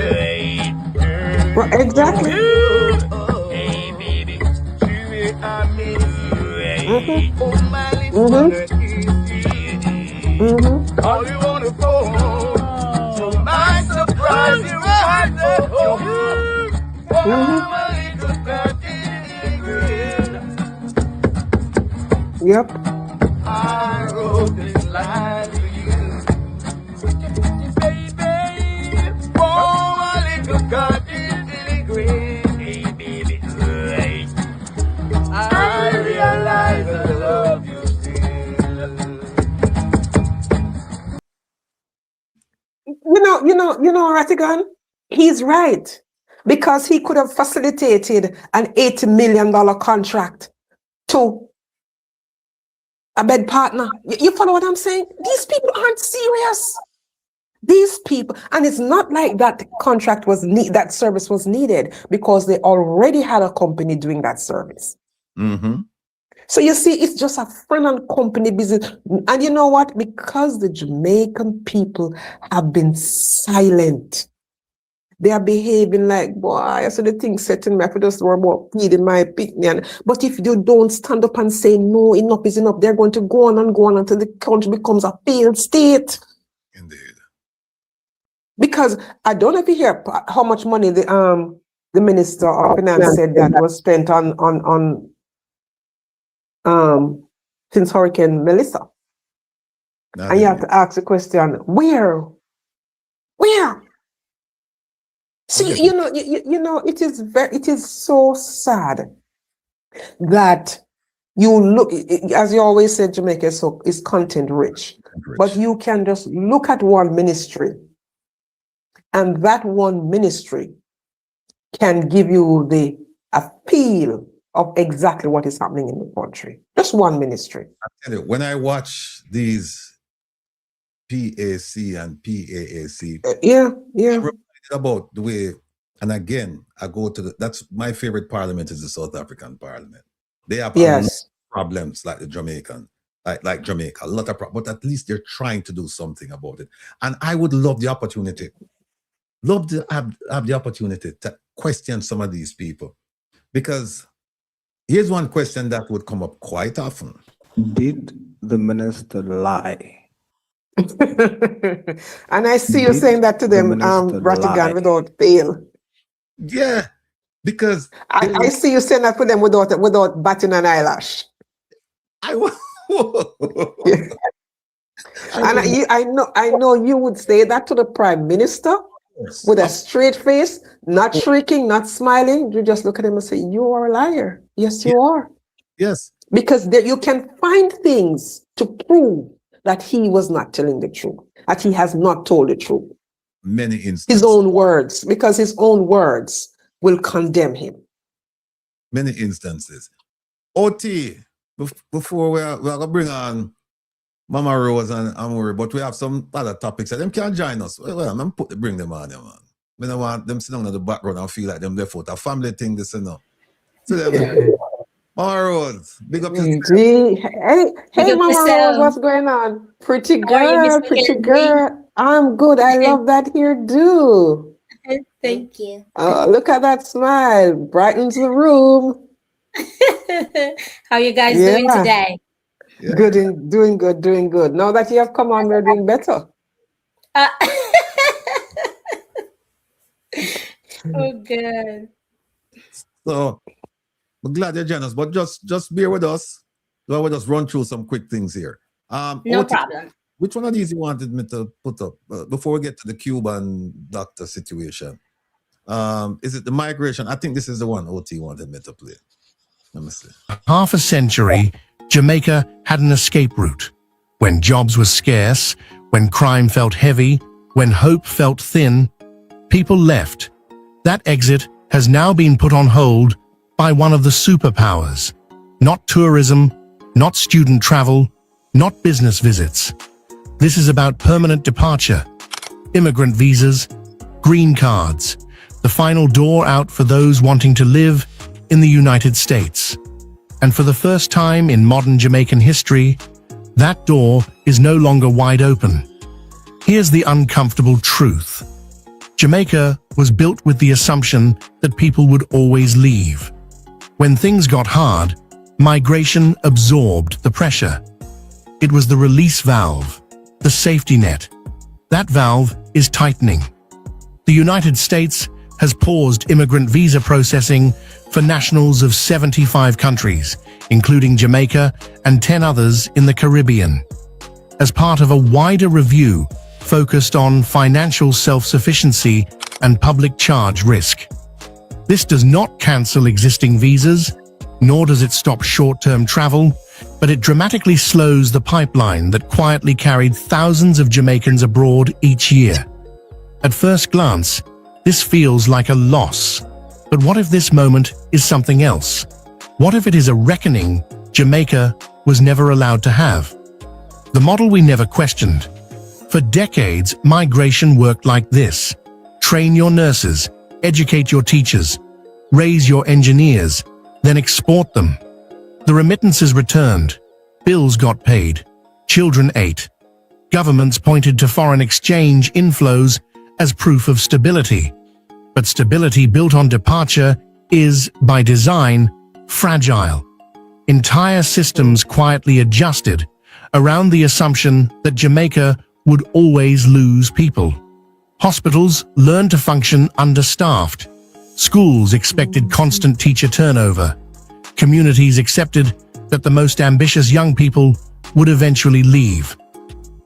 Well, exactly. All you wanna go, to my surprise, you are Yep. I wrote this line for you, baby. Oh, my little cottage in the green, hey, baby. I realize I love you still. You know, Rattigan, he's right. Because he could have facilitated an $80 million contract to a bed partner. You follow what I'm saying? These people aren't serious. These people, and it's not like that contract was that service was needed, because they already had a company doing that service. So you see, it's just a friend and company business. And you know what? Because the Jamaican people have been silent, they are behaving like, boy, I saw the thing setting me, I just worry about feeding my opinion. But if you don't stand up and say, no, enough is enough, they're going to go on and go on until the country becomes a failed state. Indeed. Because I don't know if you hear how much money the Minister of Finance said that was spent on since Hurricane Melissa. And you have to ask the question, where? See, you know, it is so sad that you look, as you always said, Jamaica is content rich. But you can just look at one ministry, and that one ministry can give you a feel of exactly what is happening in the country. Just one ministry. I tell you, when I watch these PAC and PAAC, I'm reminded about the way, and again, I go to that's my favorite parliament is the South African Parliament. They have a lot of problems like the Jamaican, like Jamaica, a lot of problems, but at least they're trying to do something about it. And I would love the opportunity, have the opportunity to question some of these people, because here's one question that would come up quite often. Did the minister lie? And I see you saying that to them, Rattigan, without fail. Yeah, because I see you saying that to them without batting an eyelash. And I know you would say that to the Prime Minister with a straight face, not shrieking, not smiling. You just look at him and say, "You are a liar." Yes, you are. Yes, because you can find things to prove that he was not telling the truth, that he has not told the truth. Many instances. His own words, because his own words will condemn him. Many instances. OT, before we're going to bring on Mama Rose and Amore, but we have some other topics that them can't join us. Well, I'm bring them on, man. I don't want them sitting on the background and feel like them left out. A family thing, this and that. So them, Mama Rose, big up yourself. Hey, Mama Rose, what's going on? Pretty girl. I'm good. I love that hairdo. Thank you. Oh, look at that smile. Brightens the room. How you guys doing Yeah. today? Yeah. Doing good, doing good. Now that you have come on, we're doing better. Uh, oh, good. So we're glad you're joining us, but just bear with us. So we'll just run through some quick things here. No OT, problem. which one of these you wanted me to put up before we get to the Cuban doctor situation? Is it the migration? I think this is the one OT wanted me to play. Let me see. Half a century, Jamaica had an escape route. When jobs were scarce, when crime felt heavy, when hope felt thin, people left. That exit has now been put on hold by one of the superpowers. Not tourism, not student travel, not business visits. This is about permanent departure, immigrant visas, green cards, the final door out for those wanting to live in the United States. And for the first time in modern Jamaican history, that door is no longer wide open. Here's the uncomfortable truth. Jamaica was built with the assumption that people would always leave. When things got hard, migration absorbed the pressure. It was the release valve, the safety net. That valve is tightening. The United States has paused immigrant visa processing for nationals of 75 countries, including Jamaica and 10 others in the Caribbean, as part of a wider review focused on financial self-sufficiency and public charge risk. This does not cancel existing visas, nor does it stop short-term travel, but it dramatically slows the pipeline that quietly carried thousands of Jamaicans abroad each year. At first glance, this feels like a loss. But what if this moment is something else? What if it is a reckoning Jamaica was never allowed to have? The model we never questioned. For decades, migration worked like this. Train your nurses, educate your teachers, raise your engineers, then export them. The remittances returned, bills got paid, children ate. Governments pointed to foreign exchange inflows as proof of stability. But stability built on departure is, by design, fragile. Entire systems quietly adjusted around the assumption that Jamaica would always lose people. Hospitals learned to function understaffed. Schools expected constant teacher turnover. Communities accepted that the most ambitious young people would eventually leave.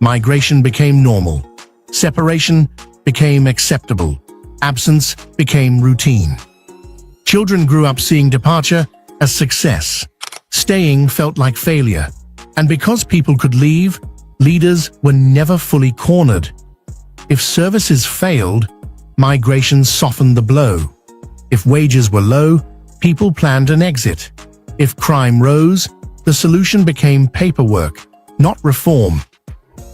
Migration became normal. Separation became acceptable. Absence became routine. Children grew up seeing departure as success. Staying felt like failure. And because people could leave, leaders were never fully cornered. If services failed, migration softened the blow. If wages were low, people planned an exit. If crime rose, the solution became paperwork, not reform.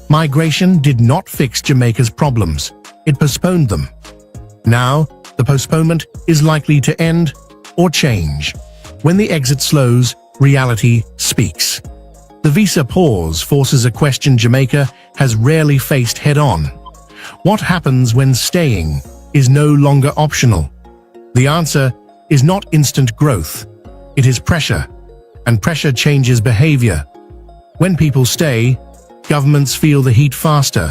Migration did not fix Jamaica's problems. It postponed them. Now, the postponement is likely to end or change. When the exit slows, reality speaks. The visa pause forces a question Jamaica has rarely faced head-on. What happens when staying is no longer optional? The answer is not instant growth. It is pressure, and pressure changes behavior. When people stay, governments feel the heat faster.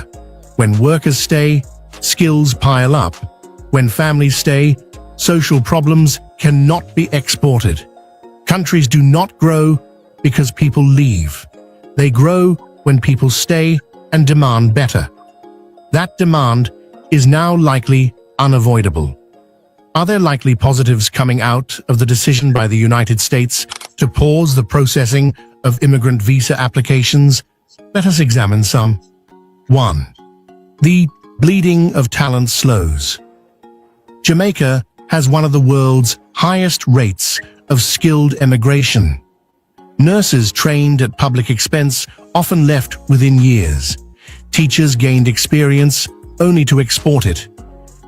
When workers stay, skills pile up. When families stay, social problems cannot be exported. Countries do not grow because people leave. They grow when people stay and demand better. That demand is now likely unavoidable. Are there likely positives coming out of the decision by the United States to pause the processing of immigrant visa applications? Let us examine some. 1. The bleeding of talent slows. Jamaica has one of the world's highest rates of skilled emigration. Nurses trained at public expense often left within years. Teachers gained experience only to export it.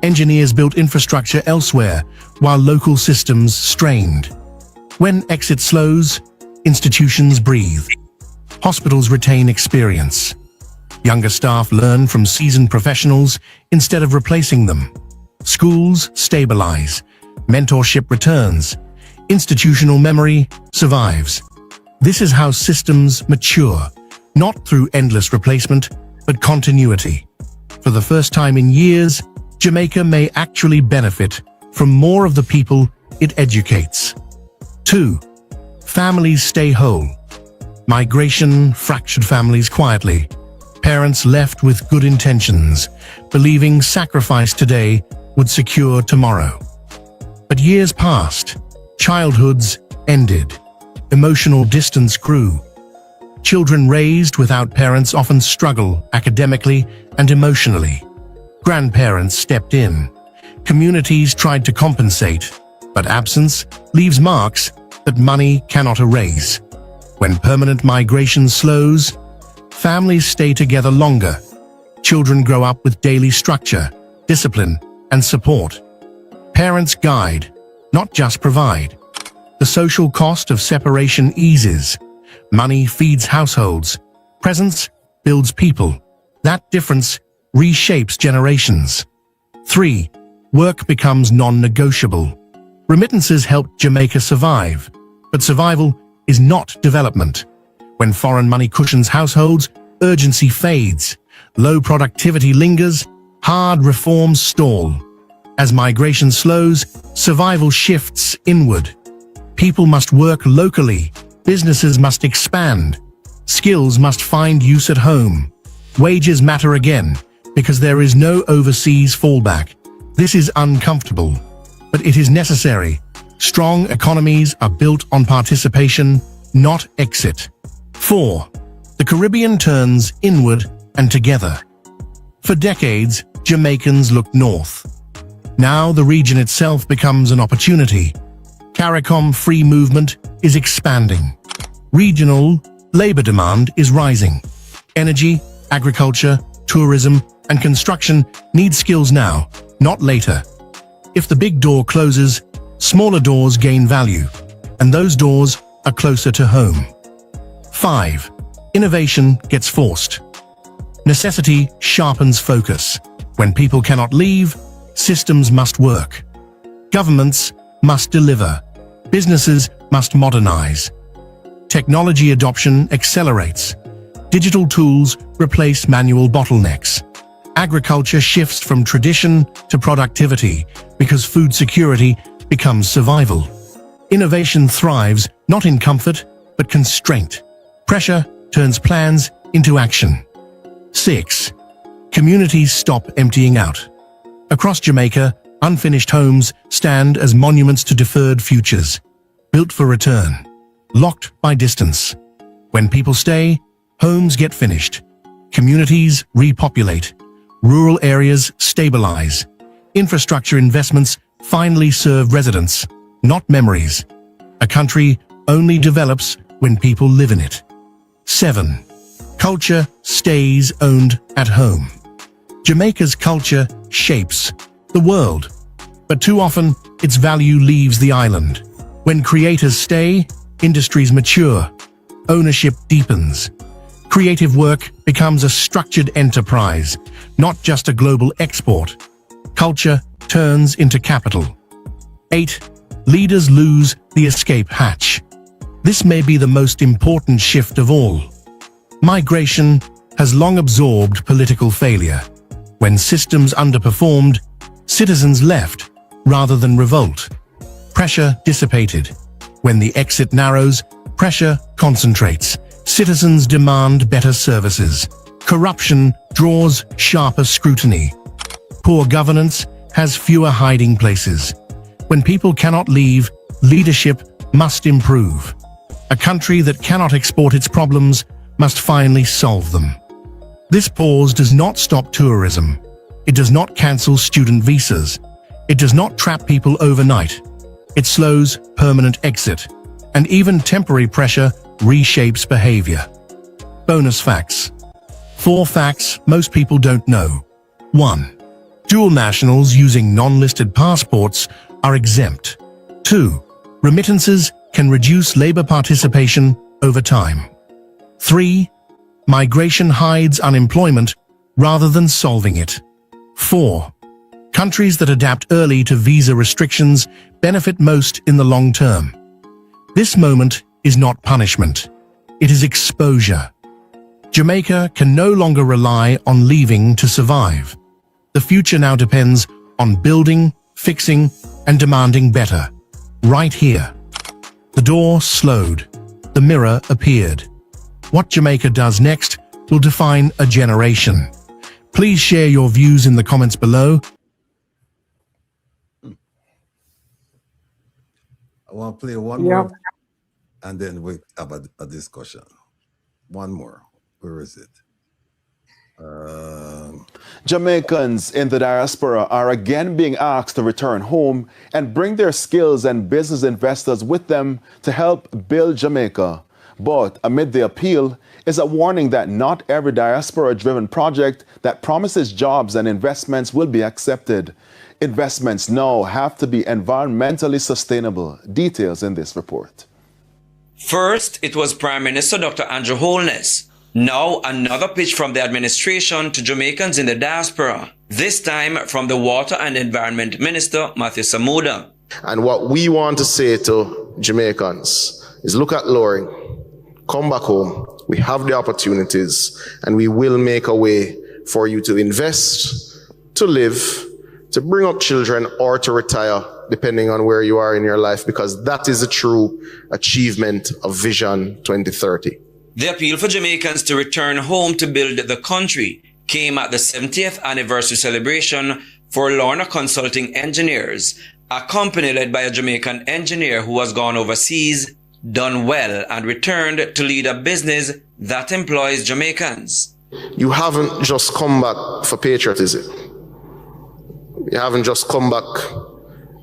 Engineers built infrastructure elsewhere while local systems strained. When exit slows, institutions breathe. Hospitals retain experience. Younger staff learn from seasoned professionals instead of replacing them. Schools stabilize. Mentorship returns. Institutional memory survives. This is how systems mature, not through endless replacement, but continuity. For the first time in years, Jamaica may actually benefit from more of the people it educates. 2. Families stay whole. Migration fractured families quietly. Parents left with good intentions, believing sacrifice today would secure tomorrow. But years passed. Childhoods ended. Emotional distance grew. Children raised without parents often struggle academically and emotionally. Grandparents stepped in. Communities tried to compensate, but absence leaves marks that money cannot erase. When permanent migration slows, families stay together longer. Children grow up with daily structure, discipline, and support. Parents guide, not just provide. The social cost of separation eases. Money feeds households. Presence builds people. That difference reshapes generations. 3. Work becomes non-negotiable. Remittances help Jamaica survive, but survival is not development. When foreign money cushions households, urgency fades. Low productivity lingers. Hard reforms stall. As migration slows, survival shifts inward. People must work locally. Businesses must expand. Skills must find use at home. Wages matter again, because there is no overseas fallback. This is uncomfortable, but it is necessary. Strong economies are built on participation, not exit. 4. The Caribbean turns inward and together. For decades, Jamaicans looked north. Now the region itself becomes an opportunity. CARICOM free movement is expanding. Regional labor demand is rising. Energy, agriculture, tourism, and construction need skills now, not later. If the big door closes, smaller doors gain value, and those doors are closer to home. 5. Innovation gets forced. Necessity sharpens focus. When people cannot leave, systems must work. Governments must deliver. Businesses must modernize. Technology adoption accelerates. Digital tools replace manual bottlenecks. Agriculture shifts from tradition to productivity because food security becomes survival. Innovation thrives not in comfort, but constraint. Pressure turns plans into action. 6. Communities stop emptying out. Across Jamaica, unfinished homes stand as monuments to deferred futures, built for return, locked by distance. When people stay, homes get finished. Communities repopulate. Rural areas stabilize. Infrastructure investments finally serve residents, not memories. A country only develops when people live in it. 7. Culture stays owned at home. Jamaica's culture shapes the world, but too often its value leaves the island. When creators stay, industries mature, ownership deepens. Creative work becomes a structured enterprise, not just a global export. Culture turns into capital. 8. Leaders lose the escape hatch. This may be the most important shift of all. Migration has long absorbed political failure. When systems underperformed, citizens left rather than revolt. Pressure dissipated. When the exit narrows, pressure concentrates. Citizens demand better services. Corruption draws sharper scrutiny. Poor governance has fewer hiding places. When people cannot leave, leadership must improve. A country that cannot export its problems must finally solve them. This pause does not stop tourism. It does not cancel student visas. It does not trap people overnight. It slows permanent exit, and even temporary pressure reshapes behavior. Bonus facts. 4 facts most people don't know. 1. Dual nationals using non-listed passports are exempt. 2. Remittances can reduce labor participation over time. 3. Migration hides unemployment rather than solving it. 4. Countries that adapt early to visa restrictions benefit most in the long term. This moment is not punishment. It is exposure. Jamaica can no longer rely on leaving to survive. The future now depends on building, fixing, and demanding better. Right here. The door slowed. The mirror appeared. What Jamaica does next will define a generation. Please share your views in the comments below. I want to play one Yeah. more, and then we have a discussion. One more. Where is it? Jamaicans in the diaspora are again being asked to return home and bring their skills and business investors with them to help build Jamaica. But amid the appeal is a warning that not every diaspora-driven project that promises jobs and investments will be accepted. Investments now have to be environmentally sustainable. Details in this report. First, it was Prime Minister Dr. Andrew Holness. Now, another pitch from the administration to Jamaicans in the diaspora, this time from the Water and Environment Minister, Matthew Samuda. And what we want to say to Jamaicans is look at Loring, come back home, we have the opportunities, and we will make a way for you to invest, to live, to bring up children, or to retire, depending on where you are in your life, because that is a true achievement of Vision 2030. The appeal for Jamaicans to return home to build the country came at the 70th anniversary celebration for Lorna Consulting Engineers, a company led by a Jamaican engineer who has gone overseas, done well, and returned to lead a business that employs Jamaicans. You haven't just come back for patriotism. You haven't just come back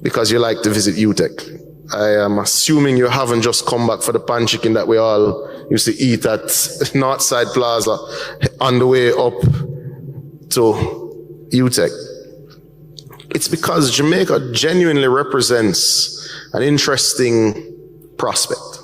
because you like to visit UTEC. I am assuming you haven't just come back for the pan chicken that we all used to eat at Northside Plaza on the way up to UTEC. It's because Jamaica genuinely represents an interesting prospect,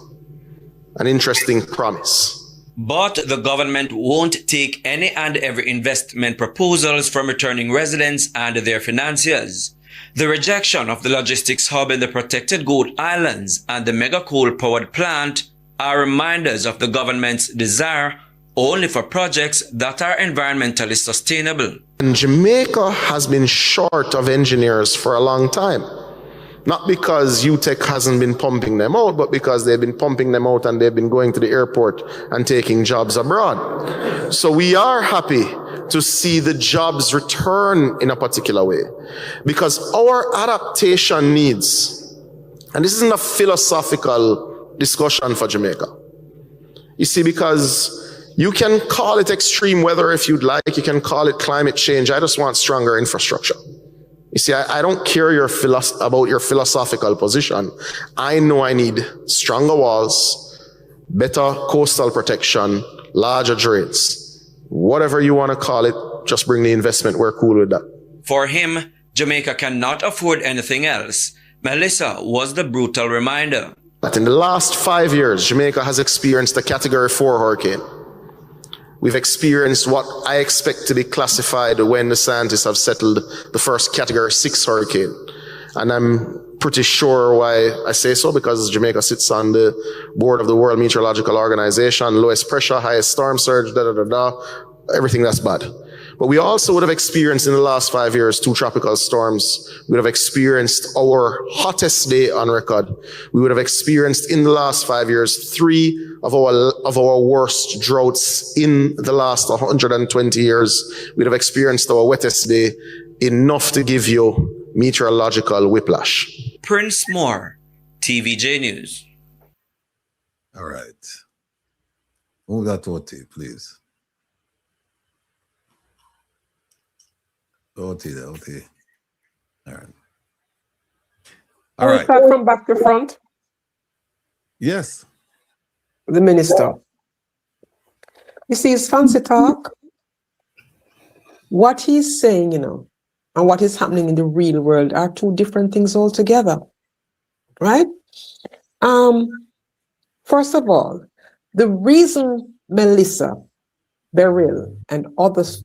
an interesting promise. But the government won't take any and every investment proposals from returning residents and their financiers. The rejection of the logistics hub in the protected Goat Islands and the mega coal-powered plant are reminders of the government's desire only for projects that are environmentally sustainable. And Jamaica has been short of engineers for a long time. Not because UTEC hasn't been pumping them out, but because they've been pumping them out and they've been going to the airport and taking jobs abroad. So we are happy to see the jobs return in a particular way, because our adaptation needs, and this isn't a philosophical discussion for Jamaica. You see, because you can call it extreme weather if you'd like, you can call it climate change. I just want stronger infrastructure. You see, I don't care about your philosophical position. I know I need stronger walls, better coastal protection, larger drains. Whatever you want to call it, just bring the investment. We're cool with that. For him, Jamaica cannot afford anything else. Melissa was the brutal reminder. That in the last 5 years, Jamaica has experienced a Category 4 hurricane. We've experienced what I expect to be classified when the scientists have settled the first Category 6 hurricane. And I'm pretty sure why I say so, because Jamaica sits on the board of the World Meteorological Organization, lowest pressure, highest storm surge, everything that's bad. But we also would have experienced in the last 5 years 2 tropical storms. We would have experienced our hottest day on record. We would have experienced in the last 5 years 3 of our worst droughts in the last 120 years. We'd have experienced our wettest day, enough to give you meteorological whiplash. Prince Moore, TVJ News. All right. Move that OT, please. OT, the OT. All right. All We'll right. start from back to front. Yes. The minister. You see, it's fancy talk. What he's saying, and what is happening in the real world are 2 different things altogether, right? First of all, the reason Melissa, Beryl, and others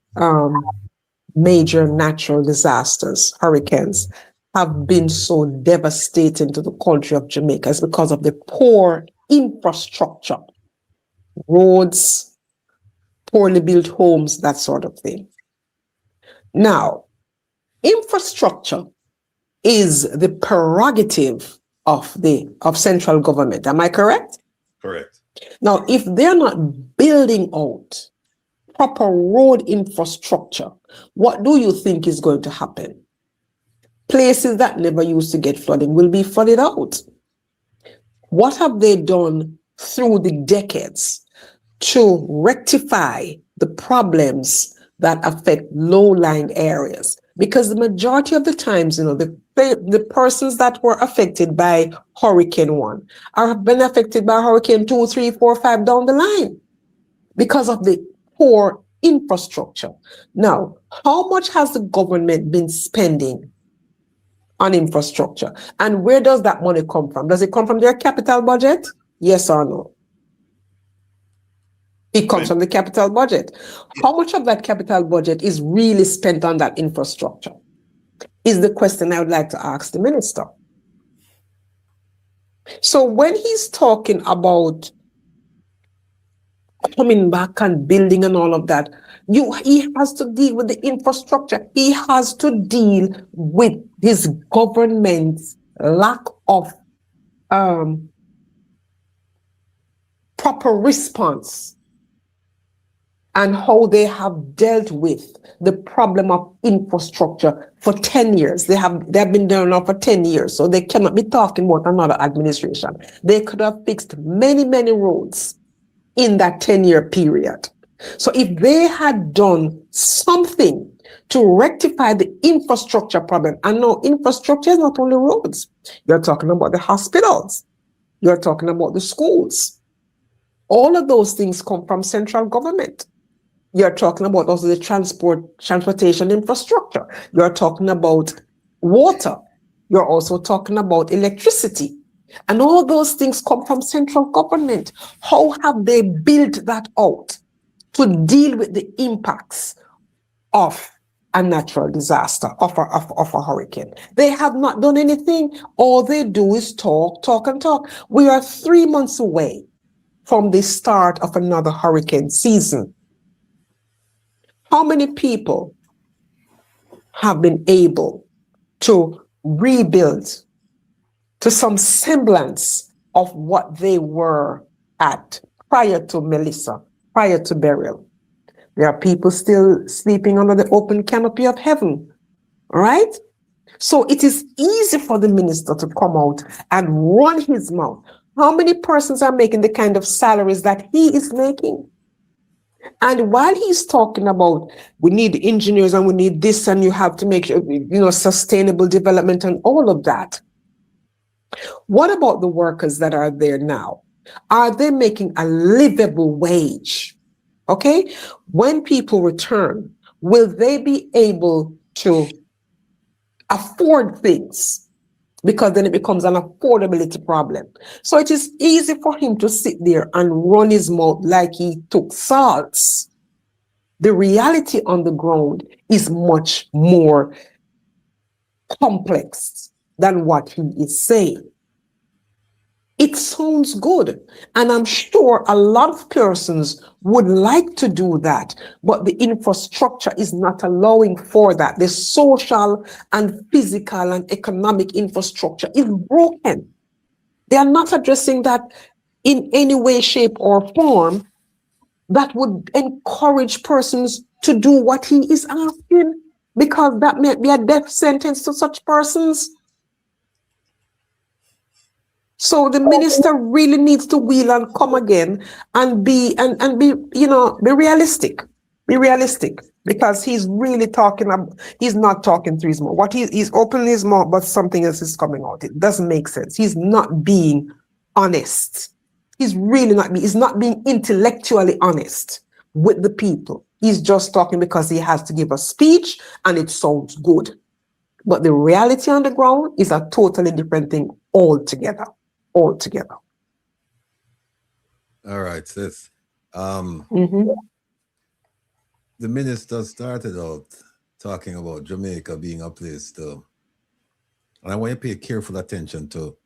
major natural disasters, hurricanes, have been so devastating to the country of Jamaica is because of the poor infrastructure, roads, poorly built homes, that sort of thing. Now, infrastructure is the prerogative of central government. Am I correct? Correct. Now, if they're not building out proper road infrastructure, what do you think is going to happen? Places that never used to get flooding will be flooded out. What have they done through the decades to rectify the problems that affect low-lying areas? Because the majority of the times, the persons that were affected by Hurricane 1 have been affected by Hurricane 2, 3, 4, 5 down the line because of the poor infrastructure. Now, how much has the government been spending on infrastructure? And where does that money come from? Does it come from their capital budget? Yes or no? It comes from the capital budget. How much of that capital budget is really spent on that infrastructure? Is the question I would like to ask the minister. So when he's talking about coming back and building and all of that, he has to deal with the infrastructure. He has to deal with his government's lack of proper response and how they have dealt with the problem of infrastructure for 10 years. They have been there now for 10 years, so they cannot be talking about another administration. They could have fixed many, many roads in that 10-year period. So if they had done something to rectify the infrastructure problem, and no, infrastructure is not only roads. You're talking about the hospitals. You're talking about the schools. All of those things come from central government. You're talking about also the transportation infrastructure. You're talking about water. You're also talking about electricity. And all those things come from central government. How have they built that out to deal with the impacts of a natural disaster, of a hurricane? They have not done anything. All they do is talk, talk, and talk. We are 3 months away from the start of another hurricane season. How many people have been able to rebuild to some semblance of what they were at prior to Melissa, prior to Beryl? There are people still sleeping under the open canopy of heaven, all right? So it is easy for the minister to come out and run his mouth. How many persons are making the kind of salaries that he is making? And while he's talking about we need engineers and we need this and you have to make sure, sustainable development and all of that, what about the workers that are there now? Are they making a livable wage? Okay? When people return, will they be able to afford things? Because then it becomes an affordability problem. So it is easy for him to sit there and run his mouth like he took salts. The reality on the ground is much more complex than what he is saying. It sounds good, and I'm sure a lot of persons would like to do that, but the infrastructure is not allowing for that. The social and physical and economic infrastructure is broken. They are not addressing that in any way, shape, or form that would encourage persons to do what he is asking, because that may be a death sentence to such persons. So the minister really needs to wheel and come again and be realistic. Be realistic, because he's really he's not talking through his mouth. He's opening his mouth, but something else is coming out. It doesn't make sense. He's not being honest. He's really not he's not being intellectually honest with the people. He's just talking because he has to give a speech and it sounds good. But the reality on the ground is a totally different thing altogether. Altogether. All right, sis. The minister started out talking about Jamaica being a place to, and I want you to pay careful attention to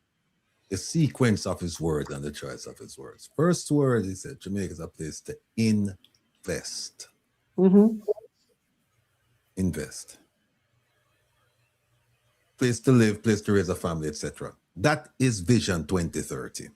the sequence of his words and the choice of his words. First word, he said, Jamaica is a place to invest. Mm-hmm. Invest. Place to live, place to raise a family, etc. That is Vision 2030.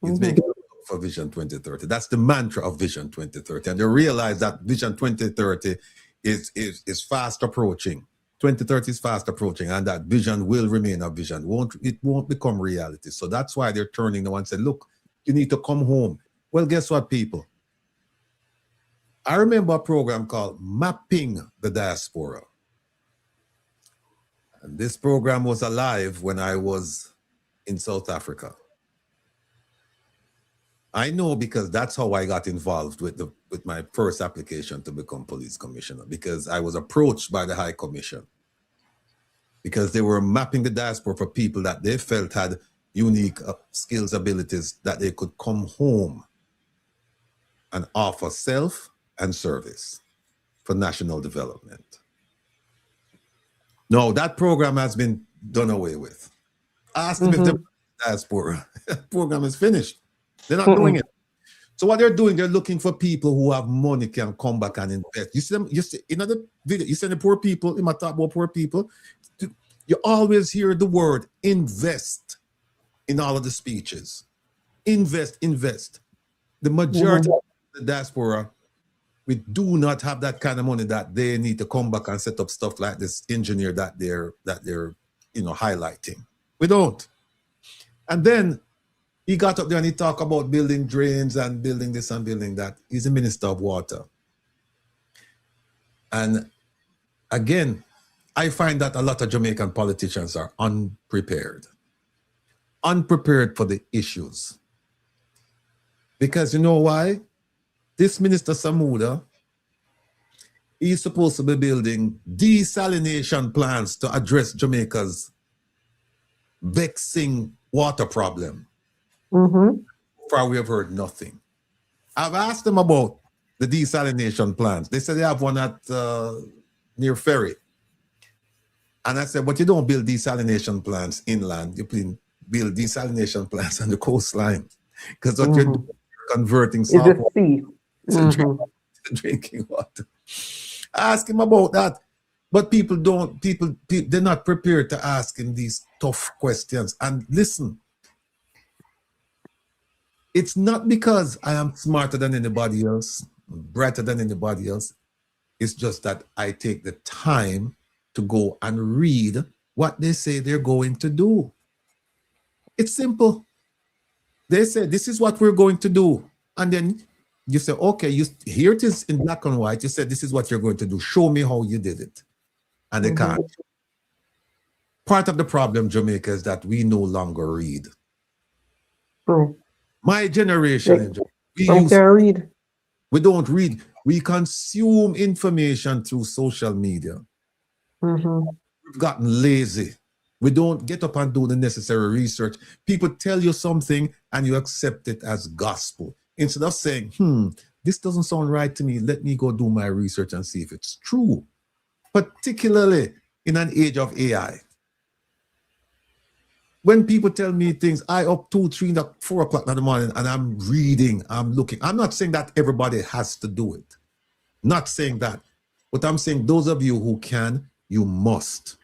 He's making for Vision 2030. That's the mantra of Vision 2030. And you realize that Vision 2030 is fast approaching. 2030 is fast approaching, and that vision will remain a vision. It won't become reality. So that's why they're turning now and say, look, you need to come home. Well, guess what, people? I remember a program called Mapping the Diaspora. And this program was alive when I was in South Africa. I know because that's how I got involved with my first application to become police commissioner, because I was approached by the High Commission because they were mapping the diaspora for people that they felt had unique skills, abilities that they could come home and offer self and service for national development. No, that program has been done away with. Ask them if the diaspora program is finished. They're not doing it. So what they're doing, they're looking for people who have money, can come back and invest. You see them, you see in other video, you see the poor people, in my talk about poor people, you always hear the word invest in all of the speeches. Invest, invest. The majority of the diaspora, we do not have that kind of money that they need to come back and set up stuff like this engineer that they're highlighting. We don't. And then he got up there and he talked about building drains and building this and building that. He's the Minister of Water. And again, I find that a lot of Jamaican politicians are unprepared. Unprepared for the issues. Because you know why? This Minister Samuda, he's supposed to be building desalination plants to address Jamaica's vexing water problem. Far we have heard nothing. I've asked them about the desalination plants. They said they have one at near Ferry. And I said, but you don't build desalination plants inland. You build desalination plants on the coastline. Because what you're doing, you're converting salt water to drinking water. Ask him about that. But people they're not prepared to ask him these tough questions. And listen, it's not because I am smarter than anybody else, brighter than anybody else. It's just that I take the time to go and read what they say they're going to do. It's simple. They say, this is what we're going to do. And then you say, okay, here it is in black and white. You said, this is what you're going to do. Show me how you did it. And they can't. Part of the problem, Jamaica, is that we no longer read. My generation, we don't read. We consume information through social media. We've gotten lazy. We don't get up and do the necessary research. People tell you something and you accept it as gospel. Instead of saying, this doesn't sound right to me, let me go do my research and see if it's true. Particularly in an age of AI. When people tell me things, I up 2, 3, 4 o'clock in the morning and I'm reading, I'm looking. I'm not saying that everybody has to do it. Not saying that. But I'm saying those of you who can, you must.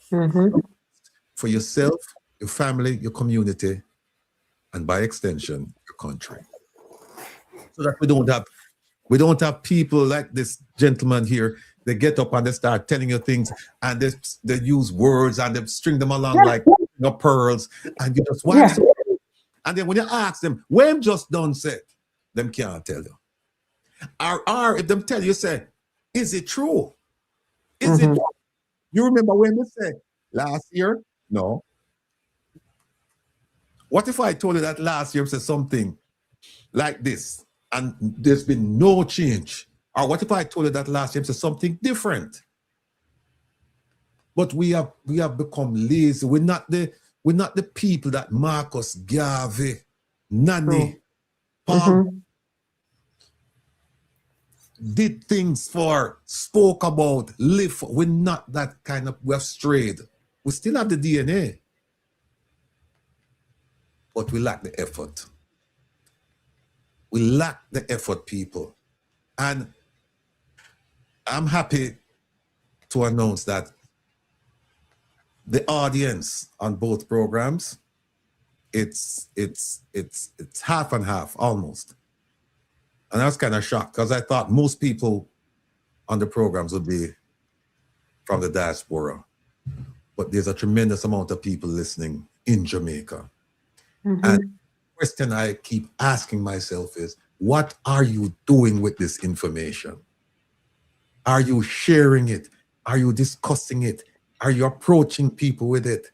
For yourself, your family, your community, and by extension, your country. So that we don't have people like this gentleman here. They get up and they start telling you things and they use words and they string them along like pearls and you just watch them. And then when you ask them, when just done said, them can't tell you. Or if them tell you, say, is it true? Is it true? You remember when they said last year? No. What if I told you that last year said something like this and there's been no change? Or what if I told you that last year said something different? But we have become lazy. We're not the people that Marcus Garvey, Nani, Palm. did things for, spoke about, live for. We're not that kind of, we've strayed. We still have the DNA, but we lack the effort. We lack the effort, people. And I'm happy to announce that the audience on both programs, it's half and half almost. And I was kind of shocked because I thought most people on the programs would be from the diaspora. But there's a tremendous amount of people listening in Jamaica. And the question I keep asking myself is, what are you doing with this information? Are you sharing it? Are you discussing it? Are you approaching people with it?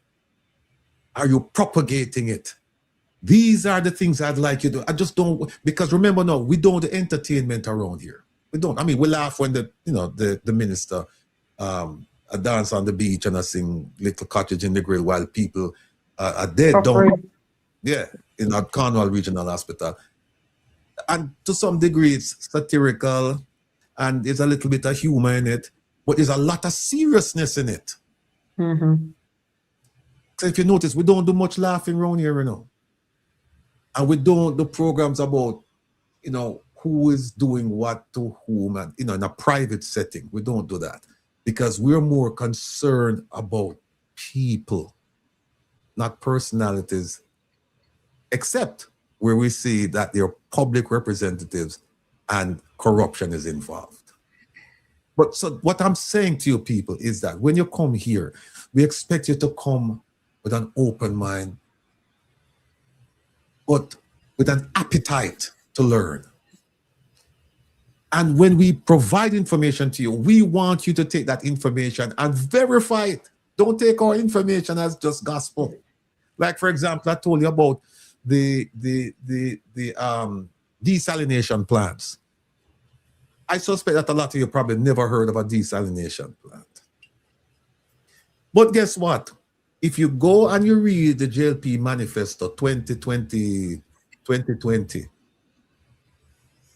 Are you propagating it? These are the things I'd like you to. I just don't, because remember now, we don't do entertainment around here. We don't. I mean, we laugh when the minister a dance on the beach and I sing Little Cottage in the Grill while people are dead down. Yeah, in our Cornwall Regional Hospital. And to some degree, it's satirical and there's a little bit of humor in it, but there's a lot of seriousness in it. So if you notice, we don't do much laughing around here, you know. And we don't do programs about, who is doing what to whom and, in a private setting. We don't do that because we're more concerned about people, not personalities, except where we see that there are public representatives and corruption is involved. But so what I'm saying to you people is that when you come here, we expect you to come with an open mind, but with an appetite to learn. And when we provide information to you, we want you to take that information and verify it. Don't take our information as just gospel. Like, for example, I told you about the desalination plants. I suspect that a lot of you probably never heard of a desalination plant. But guess what? If you go and you read the JLP Manifesto 2020,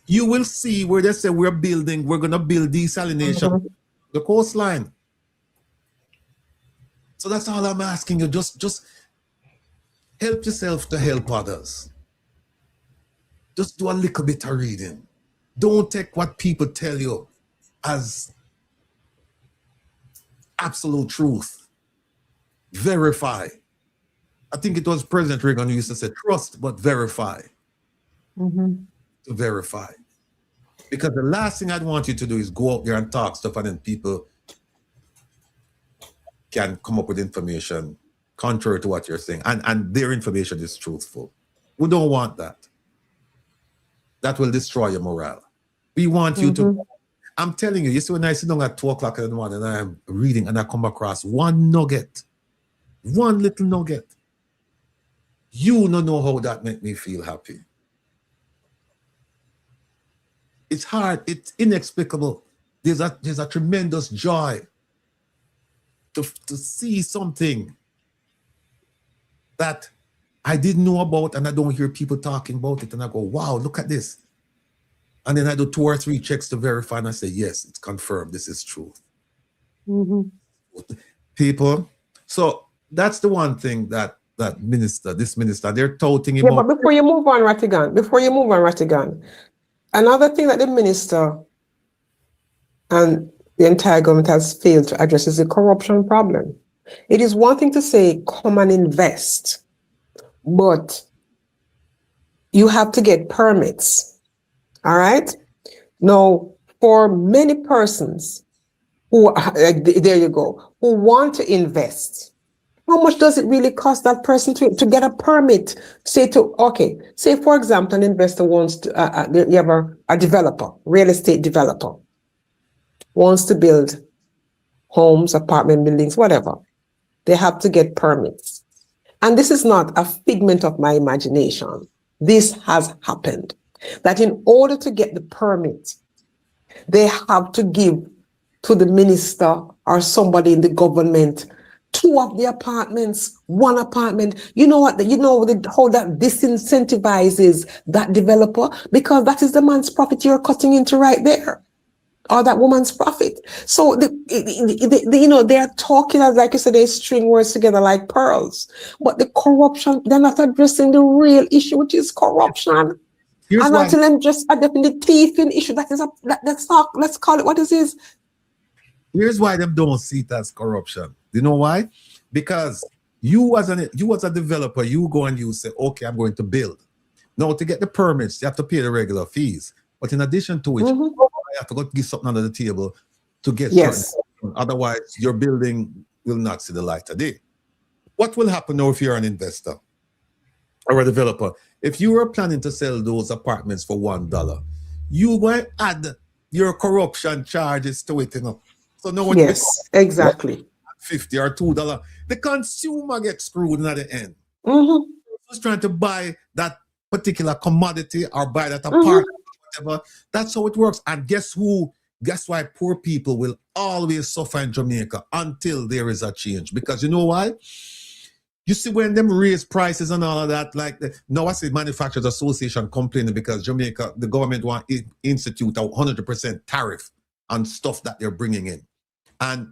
you will see where they say we're going to build desalination the coastline. So that's all I'm asking you. Just help yourself to help others. Just do a little bit of reading. Don't take what people tell you as absolute truth. Verify. I think it was President Reagan who used to say, trust, but verify. To verify. Because the last thing I'd want you to do is go out there and talk stuff and then people can come up with information contrary to what you're saying. And their information is truthful. We don't want that. That will destroy your morale. We want you to, I'm telling you, you see when I sit down at 2 o'clock in the morning and I'm reading and I come across one nugget, one little nugget, you don't know how that make me feel happy. It's hard, it's inexplicable. There's a tremendous joy to see something that I didn't know about and I don't hear people talking about it and I go, wow, look at this. And then I do 2 or 3 checks to verify and I say, yes, it's confirmed, this is true. People, so that's the one thing that this minister, they're touting him. Yeah, but before you move on, Rattigan, another thing that the minister and the entire government has failed to address is the corruption problem. It is one thing to say, come and invest, but you have to get permits. All right. Now, for many persons who, there you go, who want to invest, how much does it really cost that person to get a permit? Say, for example, an investor wants to, you have a developer, real estate developer, wants to build homes, apartment buildings, whatever. They have to get permits. And this is not a figment of my imagination. This has happened. That in order to get the permit, they have to give to the minister or somebody in the government 2 of the apartments, 1 apartment. You know what? How that disincentivizes that developer, because that is the man's profit you're cutting into right there. or that woman's profit. So they're talking as, like you said, they string words together like pearls. But the corruption, they're not addressing the real issue, which is corruption. Here's And why. until them just addressing the thieving issue, let's call it what it is. Here's why them don't see it as corruption. You know why? Because you as a developer, you go and you say, okay, I'm going to build. Now, to get the permits, you have to pay the regular fees. But in addition to which, you have to go give something under the table to get certain. Otherwise, your building will not see the light of day. What will happen now if you're an investor or a developer? If you were planning to sell those apartments for $1, you will add your corruption charges to it, you know. So no one exactly. $50 or $2, the consumer gets screwed at the end. Who's trying to buy that particular commodity or buy that apartment, whatever. That's how it works. And guess who? Guess why poor people will always suffer in Jamaica until there is a change. Because you know why? You see, when them raise prices and all of that, like now I see Manufacturers Association complaining because Jamaica, the government want to institute a 100% tariff on stuff that they're bringing in. And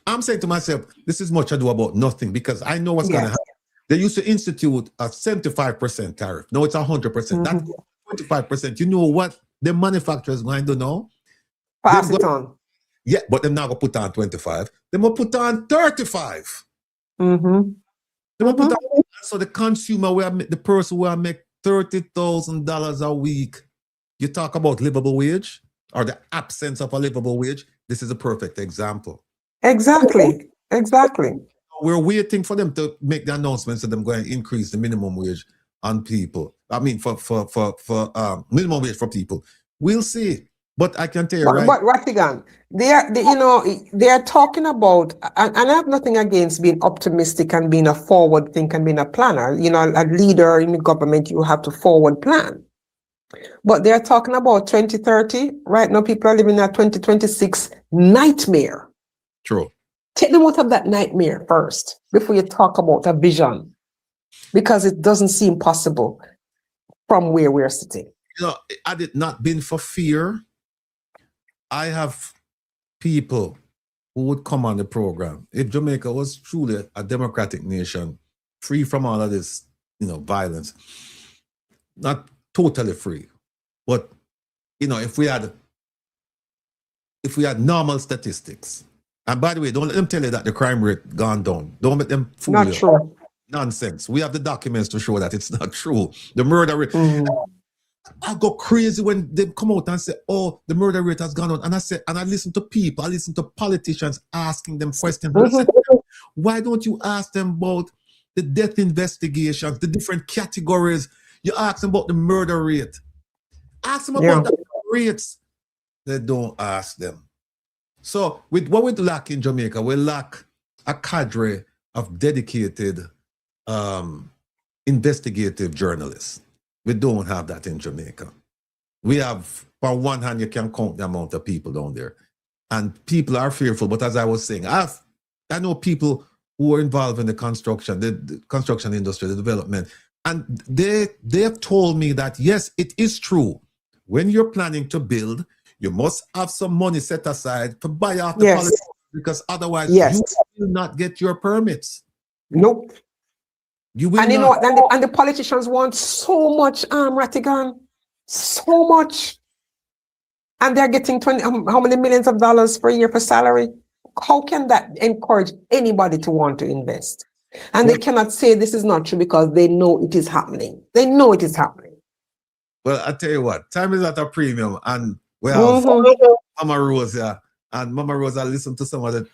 I'm saying to myself, this is much ado about nothing, because I know what's going to happen. They used to institute a 75% tariff. Now it's 100%. That's 25%. You know what the manufacturers going to do now? Pass it on. Yeah, but they're not going to put on 25. They're going to put on 35. So the consumer, the person who will make $30,000 a week, you talk about livable wage or the absence of a livable wage. This is a perfect example. Exactly. We're waiting for them to make the announcements that they're going to increase the minimum wage on people. I mean, for minimum wage for people. We'll see. But I can tell you, But Rattigan, they're talking about, and I have nothing against being optimistic and being a forward thinker and being a planner. You know, a leader in the government, you have to forward plan. But they're talking about 2030. Right now, people are living in a 2026 nightmare. True. Take them out of that nightmare first before you talk about a vision, because it doesn't seem possible from where we're sitting. You know, had it not been for fear, I have people who would come on the program. If Jamaica was truly a democratic nation, free from all of this, violence, not totally free, but if we had normal statistics. And by the way, don't let them tell you that the crime rate gone down. Don't let them fool you. Not true. Nonsense. We have the documents to show that it's not true. The murder rate. I go crazy when they come out and say, "Oh, the murder rate has gone on." And I listen to people, I listen to politicians asking them questions. I said, why don't you ask them about the death investigations, the different categories? You ask them about the murder rate. Ask them about the rates. They don't ask them. So with what we lack in Jamaica, we lack a cadre of dedicated investigative journalists. We don't have that in Jamaica. We have, on one hand, you can count the amount of people down there. And people are fearful. But as I was saying, I know people who are involved in the construction industry, the development. And they have told me that, yes, it is true. When you're planning to build, you must have some money set aside to buy out the politicians, because otherwise you will not get your permits. Nope. You will and you know what? And the politicians want so much, Rattigan, so much, and they're getting how many millions of dollars per year for salary? How can that encourage anybody to want to invest? And they cannot say this is not true because they know it is happening. They know it is happening. Well, I tell you what, time is at a premium, and we have Mama Rosa, and Mama Rosa listen to some of the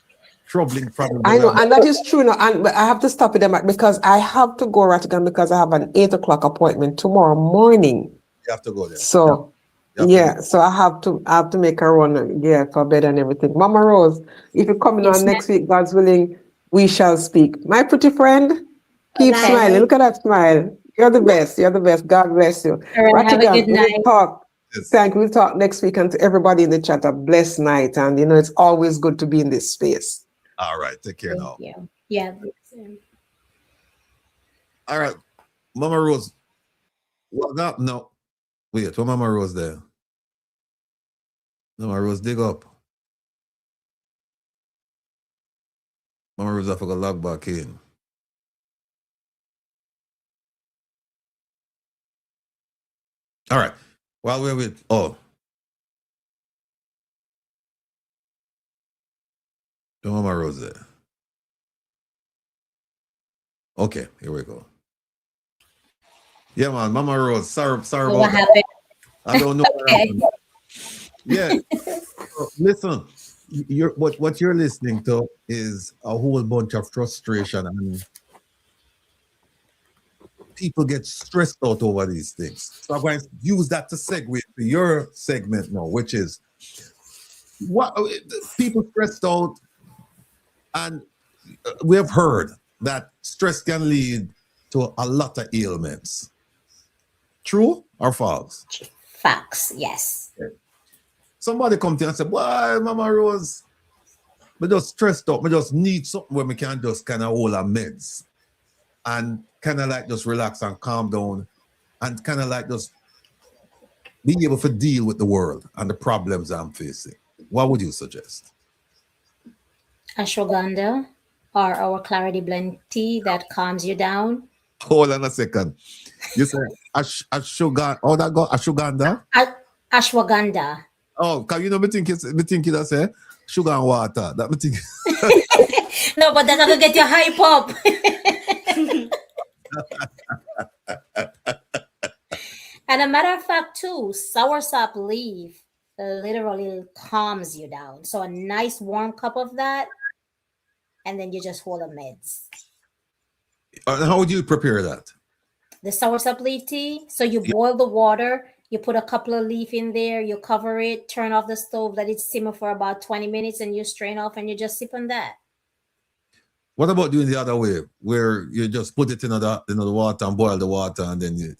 troubling problems. I know, and that is true. But I have to stop with them because I have to go, Rattigan, because I have an 8 o'clock appointment tomorrow morning. You have to go there. So so I have to make a run, for bed and everything. Mama Rose, if you're coming on next week, God's willing, we shall speak. My pretty friend, keep smiling. Look at that smile. You're the best. You're the best. God bless you. All right, have a good night. We'll talk. Thank you. We'll talk next week, and to everybody in the chat, a blessed night. And it's always good to be in this space. All right. Take care now. Thank you. Yeah. All right. Mama Rose. What up? No. Wait, what Mama Rose there? Mama Rose, dig up. Mama Rose, I forgot log back in. All right. While we're with, Mama Rose there. Okay, here we go. Yeah, man, Mama Rose. Sorry about What that. happened? I don't know what Okay. happened. Yeah. Listen, what you're listening to is a whole bunch of frustration, and people get stressed out over these things. So I'm going to use that to segue to your segment now, which is what people stressed out, and we have heard that stress can lead to a lot of ailments. True or false? Facts, yes. Somebody come to you and say, "Why, Mama Rose? Me just stressed out. Me just need something where me can just kind of hold a meds and kind of like just relax and calm down and kind of like just be able to deal with the world and the problems I'm facing." What would you suggest? Ashwagandha or our Clarity Blend tea that calms you down. Hold on a second. You said ashwagandha. Oh, that go ashwagandha. Ashwagandha. Oh, cause you know me think that say sugar and water. That me think. No, but that's not gonna get you hype up. And a matter of fact, too, soursop leaf literally calms you down. So a nice warm cup of that, and then you just hold the meds. How would you prepare that? The soursop leaf tea. So you boil the water, you put a couple of leaf in there, you cover it, turn off the stove, let it simmer for about 20 minutes, and you strain off and you just sip on that. What about doing the other way, where you just put it in the water and boil the water, and then you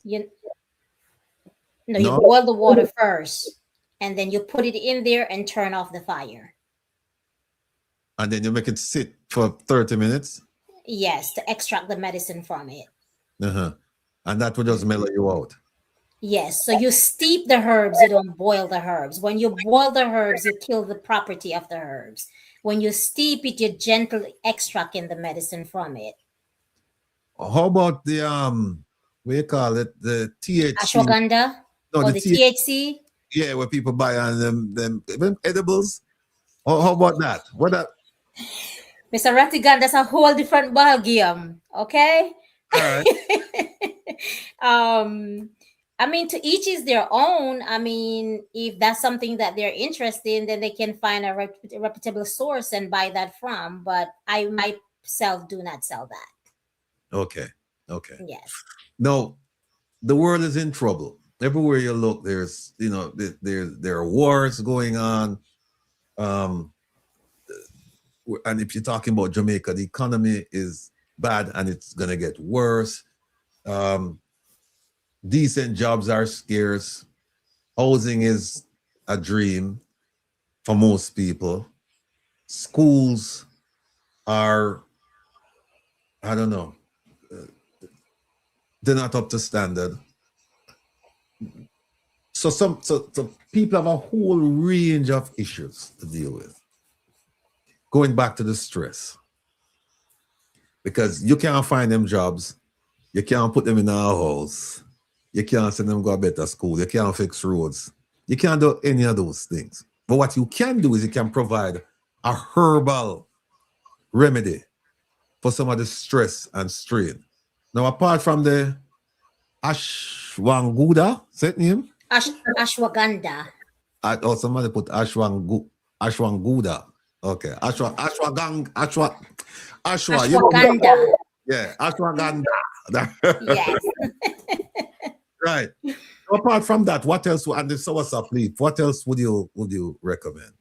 boil the water first, and then you put it in there and turn off the fire. And then you make it sit for 30 minutes? Yes, to extract the medicine from it. And that will just mellow you out. Yes, so you steep the herbs, you don't boil the herbs. When you boil the herbs, you kill the property of the herbs. When you steep it, you gently extract in the medicine from it. How about the what do you call it? The THC? Ashwagandha? No, or the THC? Yeah, where people buy on them edibles. How about that? What that? Mr. Rattigan, that's a whole different ball game. Okay? All right. I mean, to each is their own. I mean, if that's something that they're interested in, then they can find a reputable source and buy that from. But I myself do not sell that. Okay. Yes. No, the world is in trouble. Everywhere you look, there's there are wars going on. And if you're talking about Jamaica, the economy is bad and it's gonna get worse. Decent jobs are scarce. Housing is a dream for most people. Schools are, I don't know, they're not up to standard. So people have a whole range of issues to deal with. Going back to the stress, because you can't find them jobs, you can't put them in our house, you can't send them go a better school, you can't fix roads, you can't do any of those things. But what you can do is you can provide a herbal remedy for some of the stress and strain. Now, apart from the ashwagandha, say it name? Ashwagandha. Oh, somebody put ashwagandha. Okay, ashwagandha. Yeah, ashwagandha. Yes. Right. Apart from that, what else? And the soursop leaf. What else would you recommend?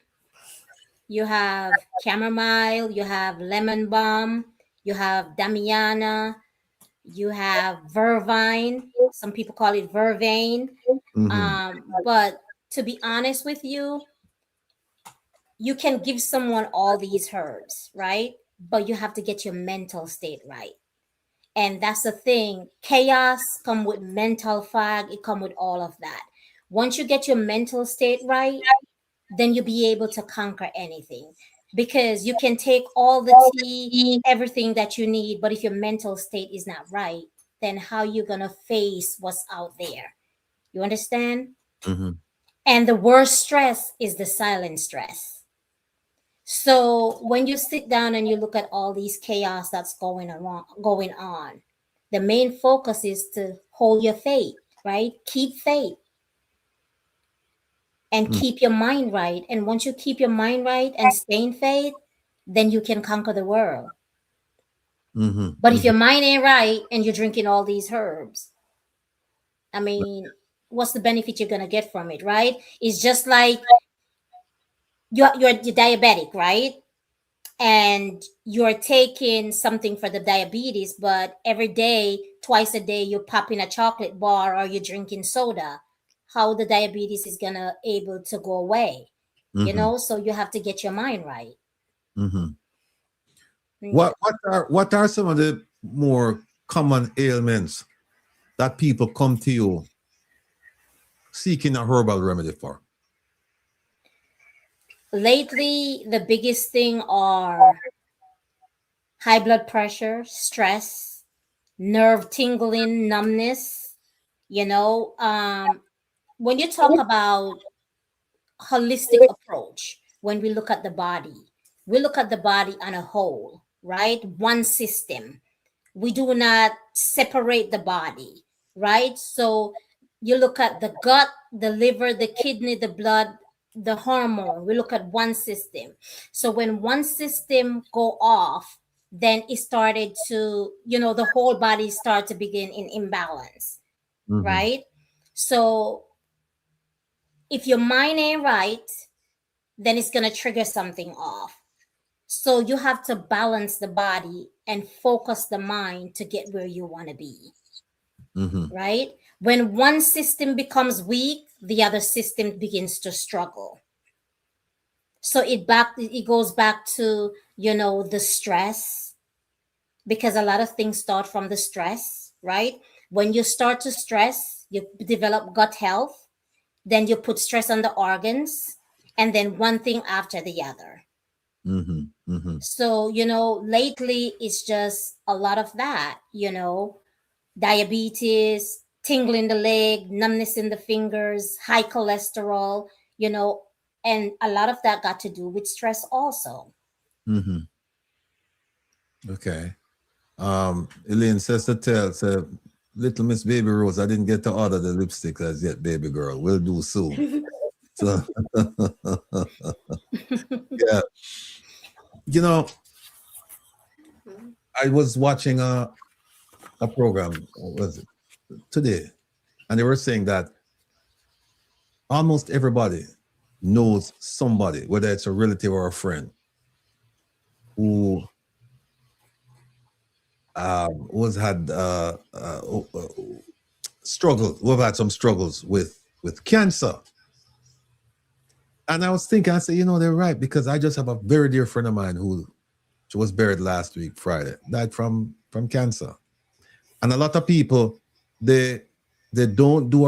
You have chamomile. You have lemon balm. You have damiana. You have vervine. Some people call it vervain. But to be honest with you, you can give someone all these herbs, right? But you have to get your mental state right. And that's the thing. Chaos come with mental fog. It come with all of that. Once you get your mental state right, then you'll be able to conquer anything. Because you can take all the tea, everything that you need, but if your mental state is not right, then how you gonna face what's out there? You understand? Mm-hmm. And the worst stress is the silent stress. So when you sit down and you look at all these chaos that's going on, the main focus is to hold your faith, right? Keep faith and keep your mind right. And once you keep your mind right and stay in faith, then you can conquer the world. Mm-hmm. But if your mind ain't right and you're drinking all these herbs, I mean, what's the benefit you're gonna get from it, right? It's just like you're diabetic, right? And you're taking something for the diabetes, but every day, twice a day, you're popping a chocolate bar or you're drinking soda. How the diabetes is gonna able to go away? You know, so you have to get your mind right. Mm-hmm. Yeah. What are some of the more common ailments that people come to you seeking a herbal remedy for? Lately, the biggest thing are high blood pressure, stress, nerve tingling, numbness. You know, when you talk about holistic approach, when we look at the body, we look at the body on a whole, right? One system. We do not separate the body, right? So you look at the gut, the liver, the kidney, the blood, the hormone. We look at one system. So when one system go off, then it started to, the whole body start to begin in imbalance, right? So if your mind ain't right, then it's going to trigger something off. So you have to balance the body and focus the mind to get where you want to be. Right? When one system becomes weak, the other system begins to struggle. So it goes back to, the stress, because a lot of things start from the stress, right? When you start to stress, you develop gut health, then you put stress on the organs, and then one thing after the other. So, lately it's just a lot of that, diabetes, tingling the leg, numbness in the fingers, high cholesterol, and a lot of that got to do with stress also. Okay. Elaine says to tell, little Miss Baby Rose, I didn't get to order the lipstick as yet, baby girl. We'll do soon. So, yeah. I was watching a program, what was it, today, and they were saying that almost everybody knows somebody, whether it's a relative or a friend, who had struggled, who have had some struggles with cancer. And I was thinking, I said, they're right, because I just have a very dear friend of mine who was buried last week, Friday, died from cancer. And a lot of people, they don't do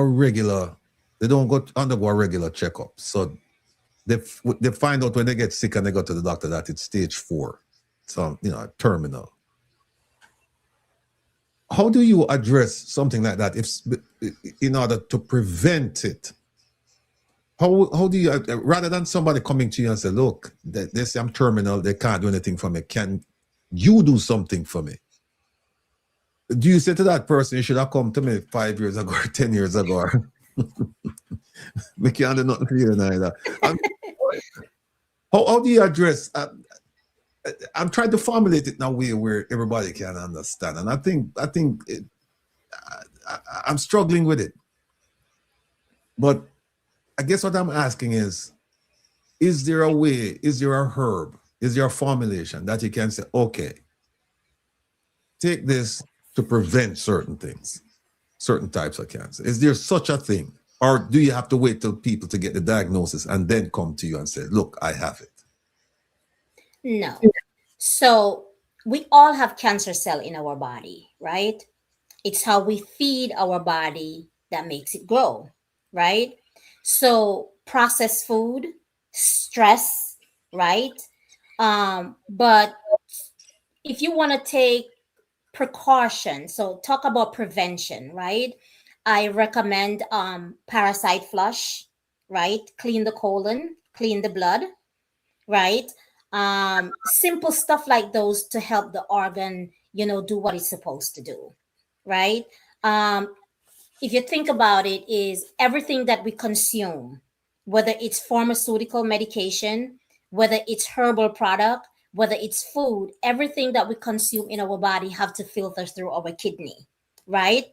they don't undergo a regular checkup. So they find out when they get sick and they go to the doctor that it's stage 4, so terminal. How do you address something like that in order to prevent it? How do you, rather than somebody coming to you and say, look, they say I'm terminal, they can't do anything for me, can you do something for me? Do you say to that person, you should have come to me 5 years ago or 10 years ago? We can't do nothing for you neither. How do you address? I'm trying to formulate it in a way where everybody can understand, and I think I'm struggling with it. But I guess what I'm asking is there a way? Is there a herb? Is there a formulation that you can say, okay, take this to prevent certain things, certain types of cancer? Is there such a thing? Or do you have to wait till people to get the diagnosis and then come to you and say, look, I have it? No. So we all have cancer cell in our body, right? It's how we feed our body that makes it grow, right? So processed food, stress, right? But if you want to take precaution, so talk about prevention, right? I recommend parasite flush, right? Clean the colon, clean the blood, right? Simple stuff like those to help the organ, do what it's supposed to do, right? If you think about it, is everything that we consume, whether it's pharmaceutical medication, whether it's herbal product, whether it's food, everything that we consume in our body have to filter through our kidney, right?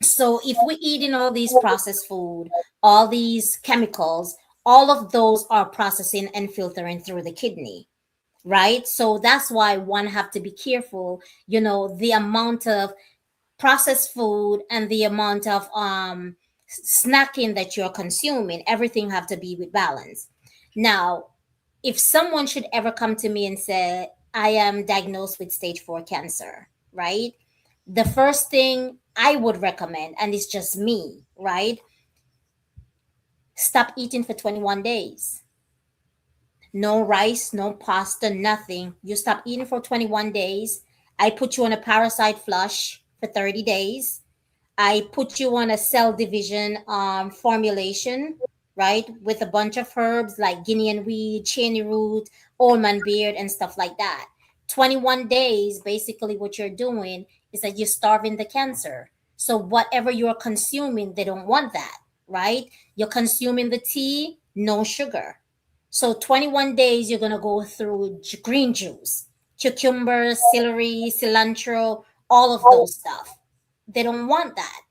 So if we eat in all these processed food, all these chemicals, all of those are processing and filtering through the kidney, right? So that's why one have to be careful, the amount of processed food and the amount of snacking that you're consuming. Everything have to be with balance. Now, if someone should ever come to me and say, I am diagnosed with stage 4 cancer, right? The first thing I would recommend, and it's just me, right? Stop eating for 21 days. No rice, no pasta, nothing. You stop eating for 21 days. I put you on a parasite flush for 30 days. I put you on a cell division formulation, right? With a bunch of herbs like guinean weed, cheney root, almond beard, and stuff like that. 21 days, basically what you're doing is that you're starving the cancer. So whatever you're consuming, they don't want that, right? You're consuming the tea, no sugar. So 21 days, you're going to go through green juice, cucumber, celery, cilantro, all of those stuff. They don't want that.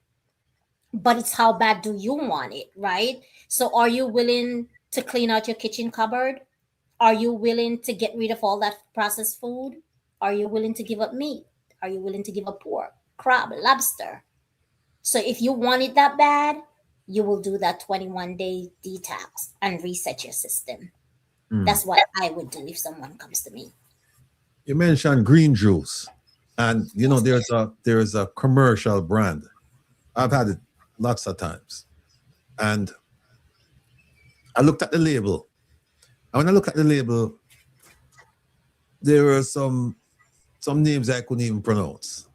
But it's how bad do you want it, right? So are you willing to clean out your kitchen cupboard? Are you willing to get rid of all that processed food? Are you willing to give up meat? Are you willing to give up pork, crab, lobster? So if you want it that bad, you will do that 21-day detox and reset your system. That's what I would do if someone comes to me. You mentioned green juice, and there's a commercial brand. I've had it lots of times, and I looked at the label. And when I look at the label, there were some names I couldn't even pronounce.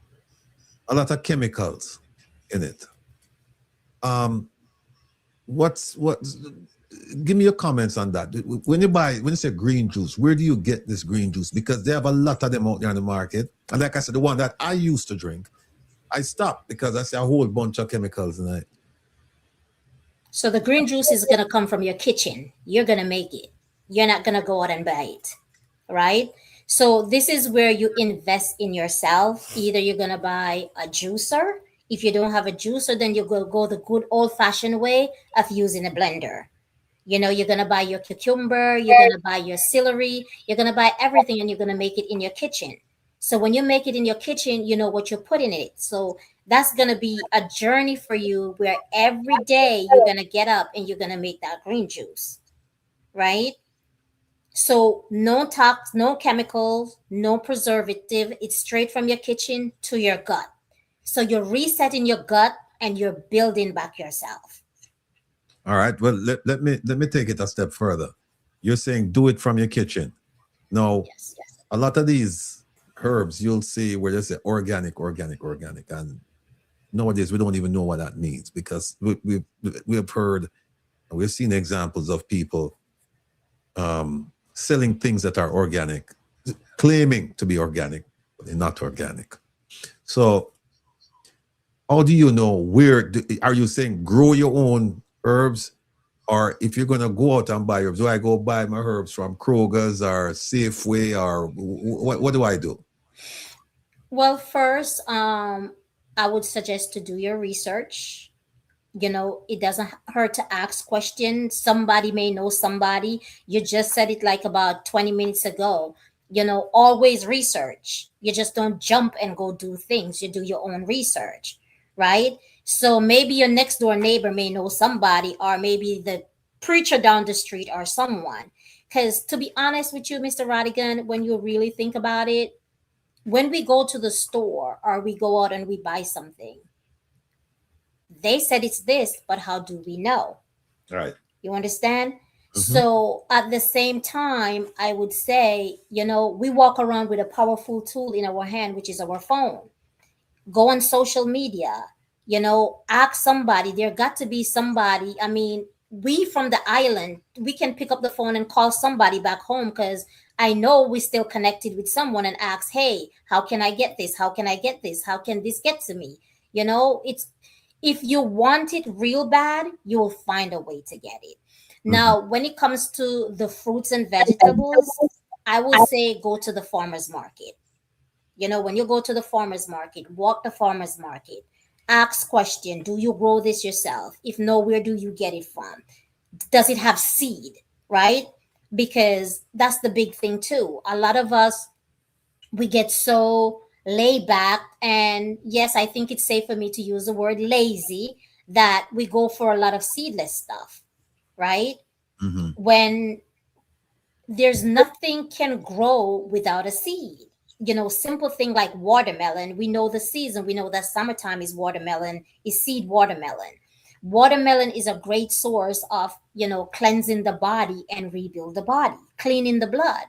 A lot of chemicals in it. Give me your comments on that. When you say green juice, where do you get this green juice? Because they have a lot of them out there in the market. And like I said, the one that I used to drink, I stopped because I see a whole bunch of chemicals in it. So the green juice is going to come from your kitchen. You're going to make it. You're not going to go out and buy it, right? So this is where you invest in yourself. Either you're going to buy a juicer. If you don't have a juicer, then you go the good old-fashioned way of using a blender. You're going to buy your cucumber, you're going to buy your celery, you're going to buy everything, and you're going to make it in your kitchen. So when you make it in your kitchen, you know what you're putting in it. So that's going to be a journey for you where every day you're going to get up and you're going to make that green juice, right? So no tox, no chemicals, no preservative. It's straight from your kitchen to your gut. So you're resetting your gut and you're building back yourself. All right. Well, let me take it a step further. You're saying do it from your kitchen. Now, Yes. a lot of these herbs you'll see where they say organic, and nowadays we don't even know what that means, because we've heard, we've seen examples of people selling things that are organic, claiming to be organic, but they're not organic. So how do you know are you saying grow your own herbs? Or if you're going to go out and buy herbs, do I go buy my herbs from Kroger's or Safeway, or what do I do? Well, first, I would suggest to do your research. It doesn't hurt to ask questions. Somebody may know somebody. You just said it like about 20 minutes ago. Always research. You just don't jump and go do things. You do your own research, right? So maybe your next door neighbor may know somebody, or maybe the preacher down the street or someone. Because to be honest with you, Mr. Rattigan, when you really think about it, when we go to the store or we go out and we buy something, they said it's this, but how do we know? Right. You understand? So at the same time, I would say, we walk around with a powerful tool in our hand, which is our phone. Go on social media, ask somebody. There got to be somebody. I mean, we from the island, we can pick up the phone and call somebody back home, because I know we're still connected with someone, and ask, hey, how can I get this? How can I get this? How can this get to me? It's, if you want it real bad, you will find a way to get it. Now, when it comes to the fruits and vegetables, I will say go to the farmer's market. When you go to the farmer's market, walk the farmer's market, ask question, do you grow this yourself? If no, where do you get it from? Does it have seed, right? Because that's the big thing too. A lot of us, we get so laid back, and yes, I think it's safe for me to use the word lazy, that we go for a lot of seedless stuff, right? When there's nothing can grow without a seed. Simple thing like watermelon, we know the season, we know that summertime is watermelon, is seed watermelon. Watermelon is a great source of, cleansing the body and rebuild the body, cleaning the blood,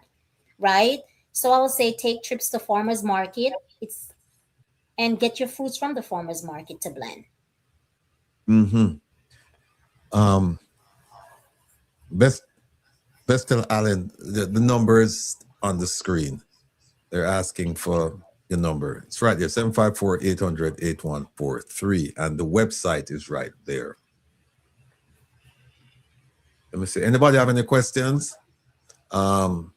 right? So I would say take trips to farmers market, and get your fruits from the farmers market to blend. Best tell Alan the numbers on the screen. They're asking for your number. It's right there, 754-800-8143. And the website is right there. Let me see. Anybody have any questions? You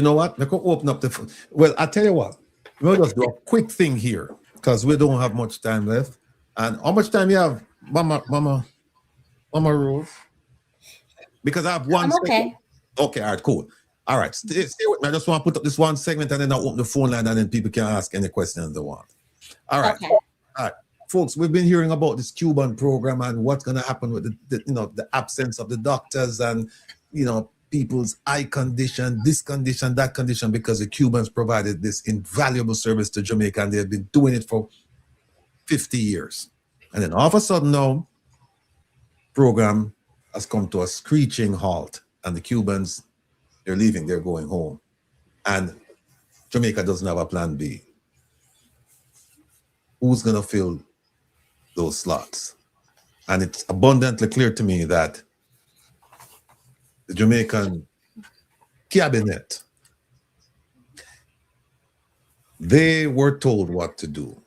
know what? Let me open up the... Well, I'll tell you what. We'll just do a quick thing here, because we don't have much time left. And how much time you have, Mama Rose? Because I have one second. Okay, all right, cool. All right, stay with me. I just want to put up this one segment, and then I'll open the phone line, and then people can ask any questions they want. All right. Okay. All right, folks, we've been hearing about this Cuban program and what's going to happen with the absence of the doctors and, people's eye condition, this condition, that condition, because the Cubans provided this invaluable service to Jamaica, and they've been doing it for 50 years. And then all of a sudden now, program has come to a screeching halt, and the Cubans, they're leaving, they're going home. And Jamaica doesn't have a plan B. Who's going to fill those slots? And it's abundantly clear to me that the Jamaican cabinet, they were told what to do.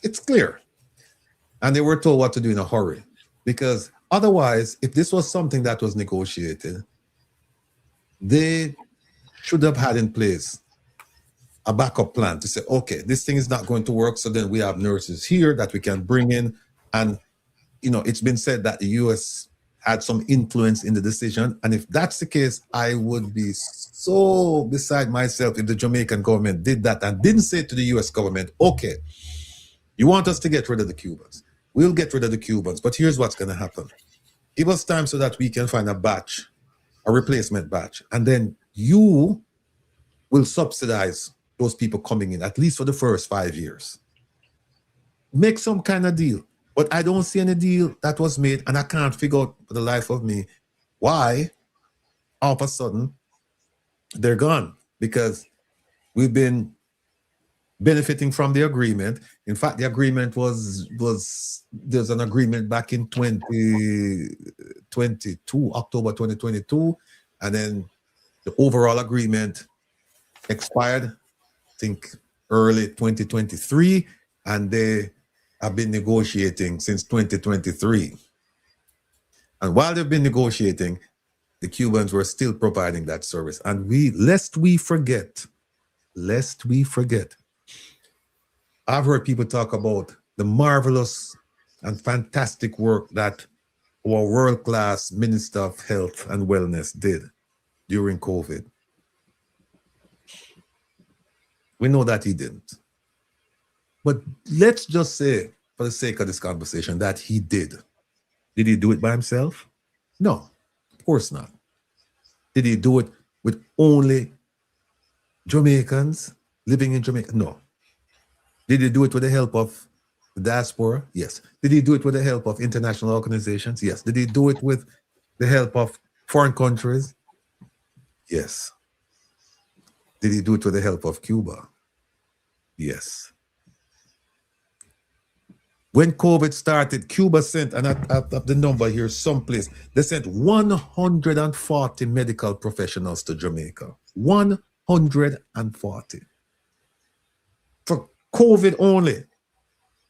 It's clear. And they were told what to do in a hurry. Because otherwise, if this was something that was negotiated, they should have had in place a backup plan to say, okay, this thing is not going to work, so then we have nurses here that we can bring in. And, it's been said that the U.S. had some influence in the decision. And if that's the case, I would be so beside myself if the Jamaican government did that and didn't say to the U.S. government, okay, you want us to get rid of the Cubans. We'll get rid of the Cubans, but here's what's going to happen. Give us time so that we can find a replacement batch, and then you will subsidize those people coming in, at least for the first 5 years. Make some kind of deal. But I don't see any deal that was made, and I can't figure out for the life of me why all of a sudden they're gone, because we've been benefiting from the agreement. In fact, the agreement was there's an agreement back in 2022, October 2022, and then the overall agreement expired, I think, early 2023, and they have been negotiating since 2023. And while they've been negotiating, the Cubans were still providing that service. And lest we forget, I've heard people talk about the marvelous and fantastic work that our world-class Minister of Health and Wellness did during COVID. We know that he didn't. But let's just say, for the sake of this conversation, that he did. Did he do it by himself? No, of course not. Did he do it with only Jamaicans living in Jamaica? No. Did he do it with the help of The diaspora? Yes. Did he do it with the help of international organizations? Yes. Did he do it with the help of foreign countries? Yes. Did he do it with the help of Cuba? Yes. When COVID started, Cuba sent, and I have the number here someplace, they sent 140 medical professionals to Jamaica. 140. For COVID only.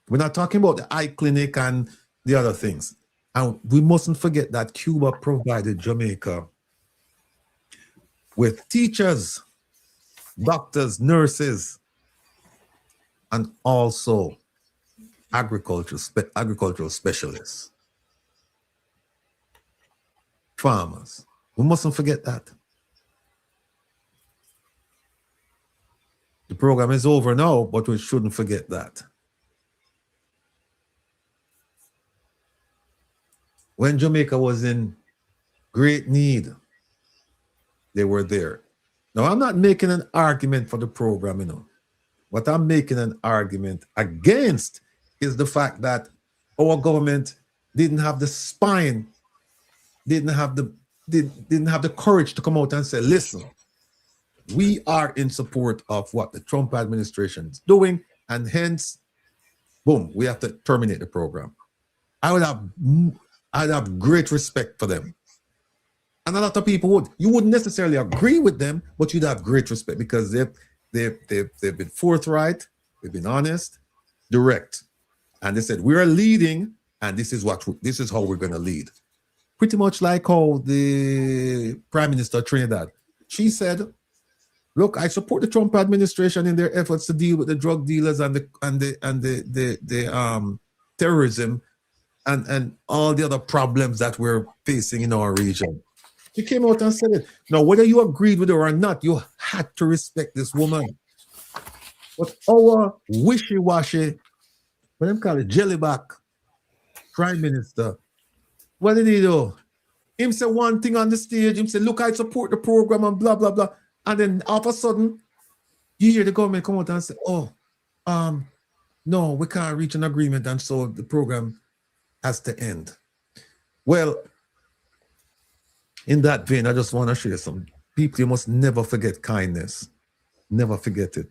We're not talking about the eye clinic and the other things. And we mustn't forget that Cuba provided Jamaica with teachers, doctors, nurses, and also agricultural specialists, farmers. We mustn't forget that. The program is over now, but we shouldn't forget that. When Jamaica was in great need, they were there. Now, I'm not making an argument for the program, you know. What I'm making an argument against is the fact that our government didn't have the spine, didn't have the courage to come out and say, listen, we are in support of what the Trump administration is doing, and hence, boom, we have to terminate the program. I'd have great respect for them. And a lot of people would. You wouldn't necessarily agree with them, but you'd have great respect because they've been forthright, they've been honest, direct. And they said, we're leading, and this is how we're going to lead. Pretty much like how the Prime Minister of Trinidad, she said, look, I support the Trump administration in their efforts to deal with the drug dealers and the terrorism and all the other problems that we're facing in our region. She came out and said it. Now, whether you agreed with her or not, you had to respect this woman. But our wishy-washy, what them call it, jellyback Prime Minister, what did he do? Him say one thing on the stage, him say, look, I support the program and blah, blah, blah. And then all of a sudden, you hear the government come out and say, no, we can't reach an agreement, and so the program has to end. Well, in that vein, I just want to share some people. You must never forget kindness. Never forget it.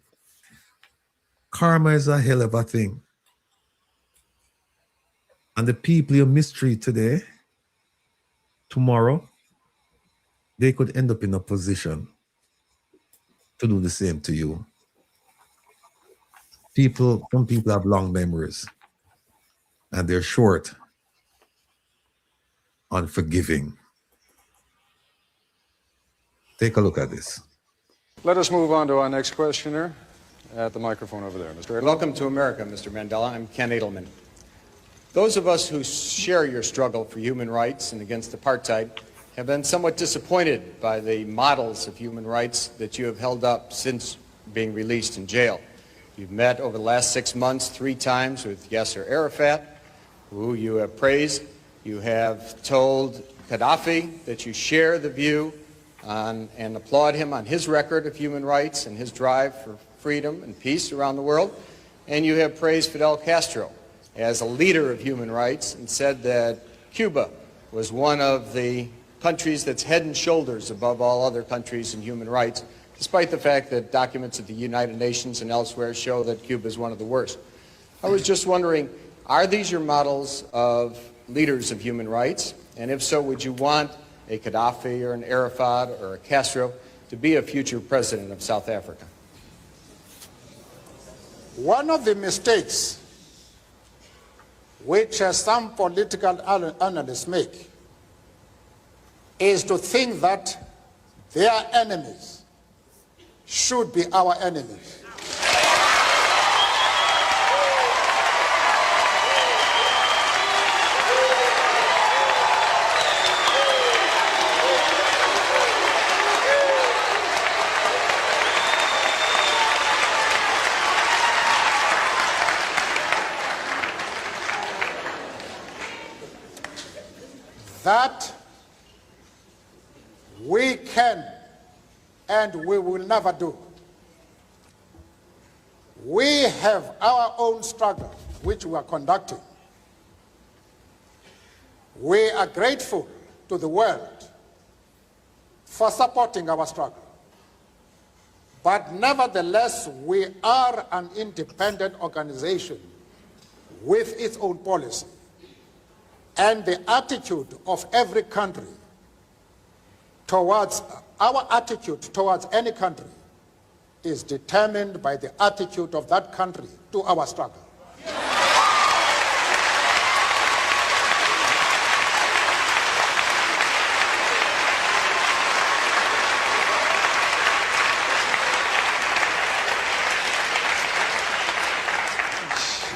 Karma is a hell of a thing. And the people you mistreat today, tomorrow, they could end up in a position to do the same to you. Some people have long memories, and they're short on forgiving. Take a look at this. Let us move on to our next questioner at the microphone over there. Mr. Edelman. Welcome to America, Mr. Mandela. I'm Ken Edelman. Those of us who share your struggle for human rights and against apartheid have been somewhat disappointed by the models of human rights that you have held up since being released in jail. You've met over the last 6 months 3 times with Yasser Arafat, who you have praised. You have told Gaddafi that you share the view and applaud him on his record of human rights and his drive for freedom and peace around the world. And you have praised Fidel Castro as a leader of human rights and said that Cuba was one of the countries that's head and shoulders above all other countries in human rights, despite the fact that documents at the United Nations and elsewhere show that Cuba is one of the worst. I was just wondering, are these your models of leaders of human rights? And if so, would you want a Gaddafi or an Arafat or a Castro to be a future president of South Africa? One of the mistakes which some political analysts make is to think that their enemies should be our enemies. That we can and we will never do. We have our own struggle which we are conducting, we are grateful to the world for supporting our struggle. But nevertheless, we are an independent organization with its own policy. And the attitude of every country towards, our attitude towards any country is determined by the attitude of that country to our struggle.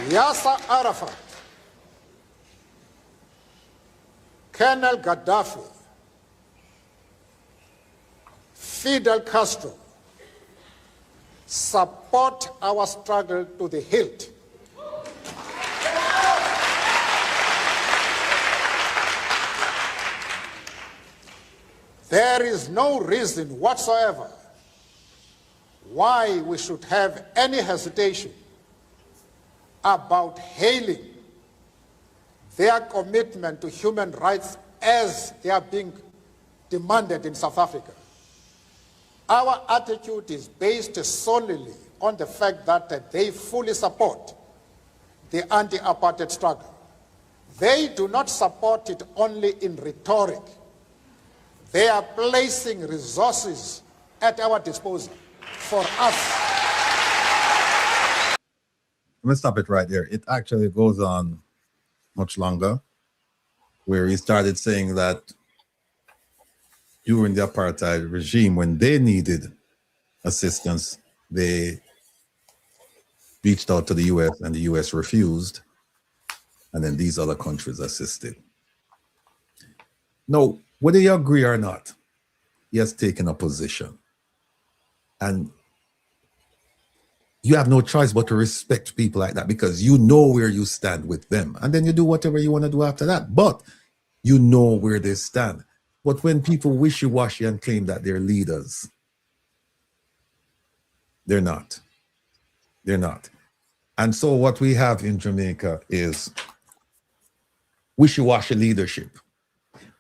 Yasser Arafat, Colonel Gaddafi, Fidel Castro support our struggle to the hilt. There is no reason whatsoever why we should have any hesitation about hailing their commitment to human rights as they are being demanded in South Africa. Our attitude is based solely on the fact that they fully support the anti-apartheid struggle. They do not support it only in rhetoric. They are placing resources at our disposal for us. Let me stop it right there. It actually goes on much longer, where he started saying that during the apartheid regime, when they needed assistance, they reached out to the US and the US refused, and then these other countries assisted. Now, whether you agree or not, he has taken a position. And you have no choice but to respect people like that, because you know where you stand with them. And then you do whatever you want to do after that. But you know where they stand. But when people wishy-washy and claim that they're leaders, they're not. They're not. And so what we have in Jamaica is wishy-washy leadership.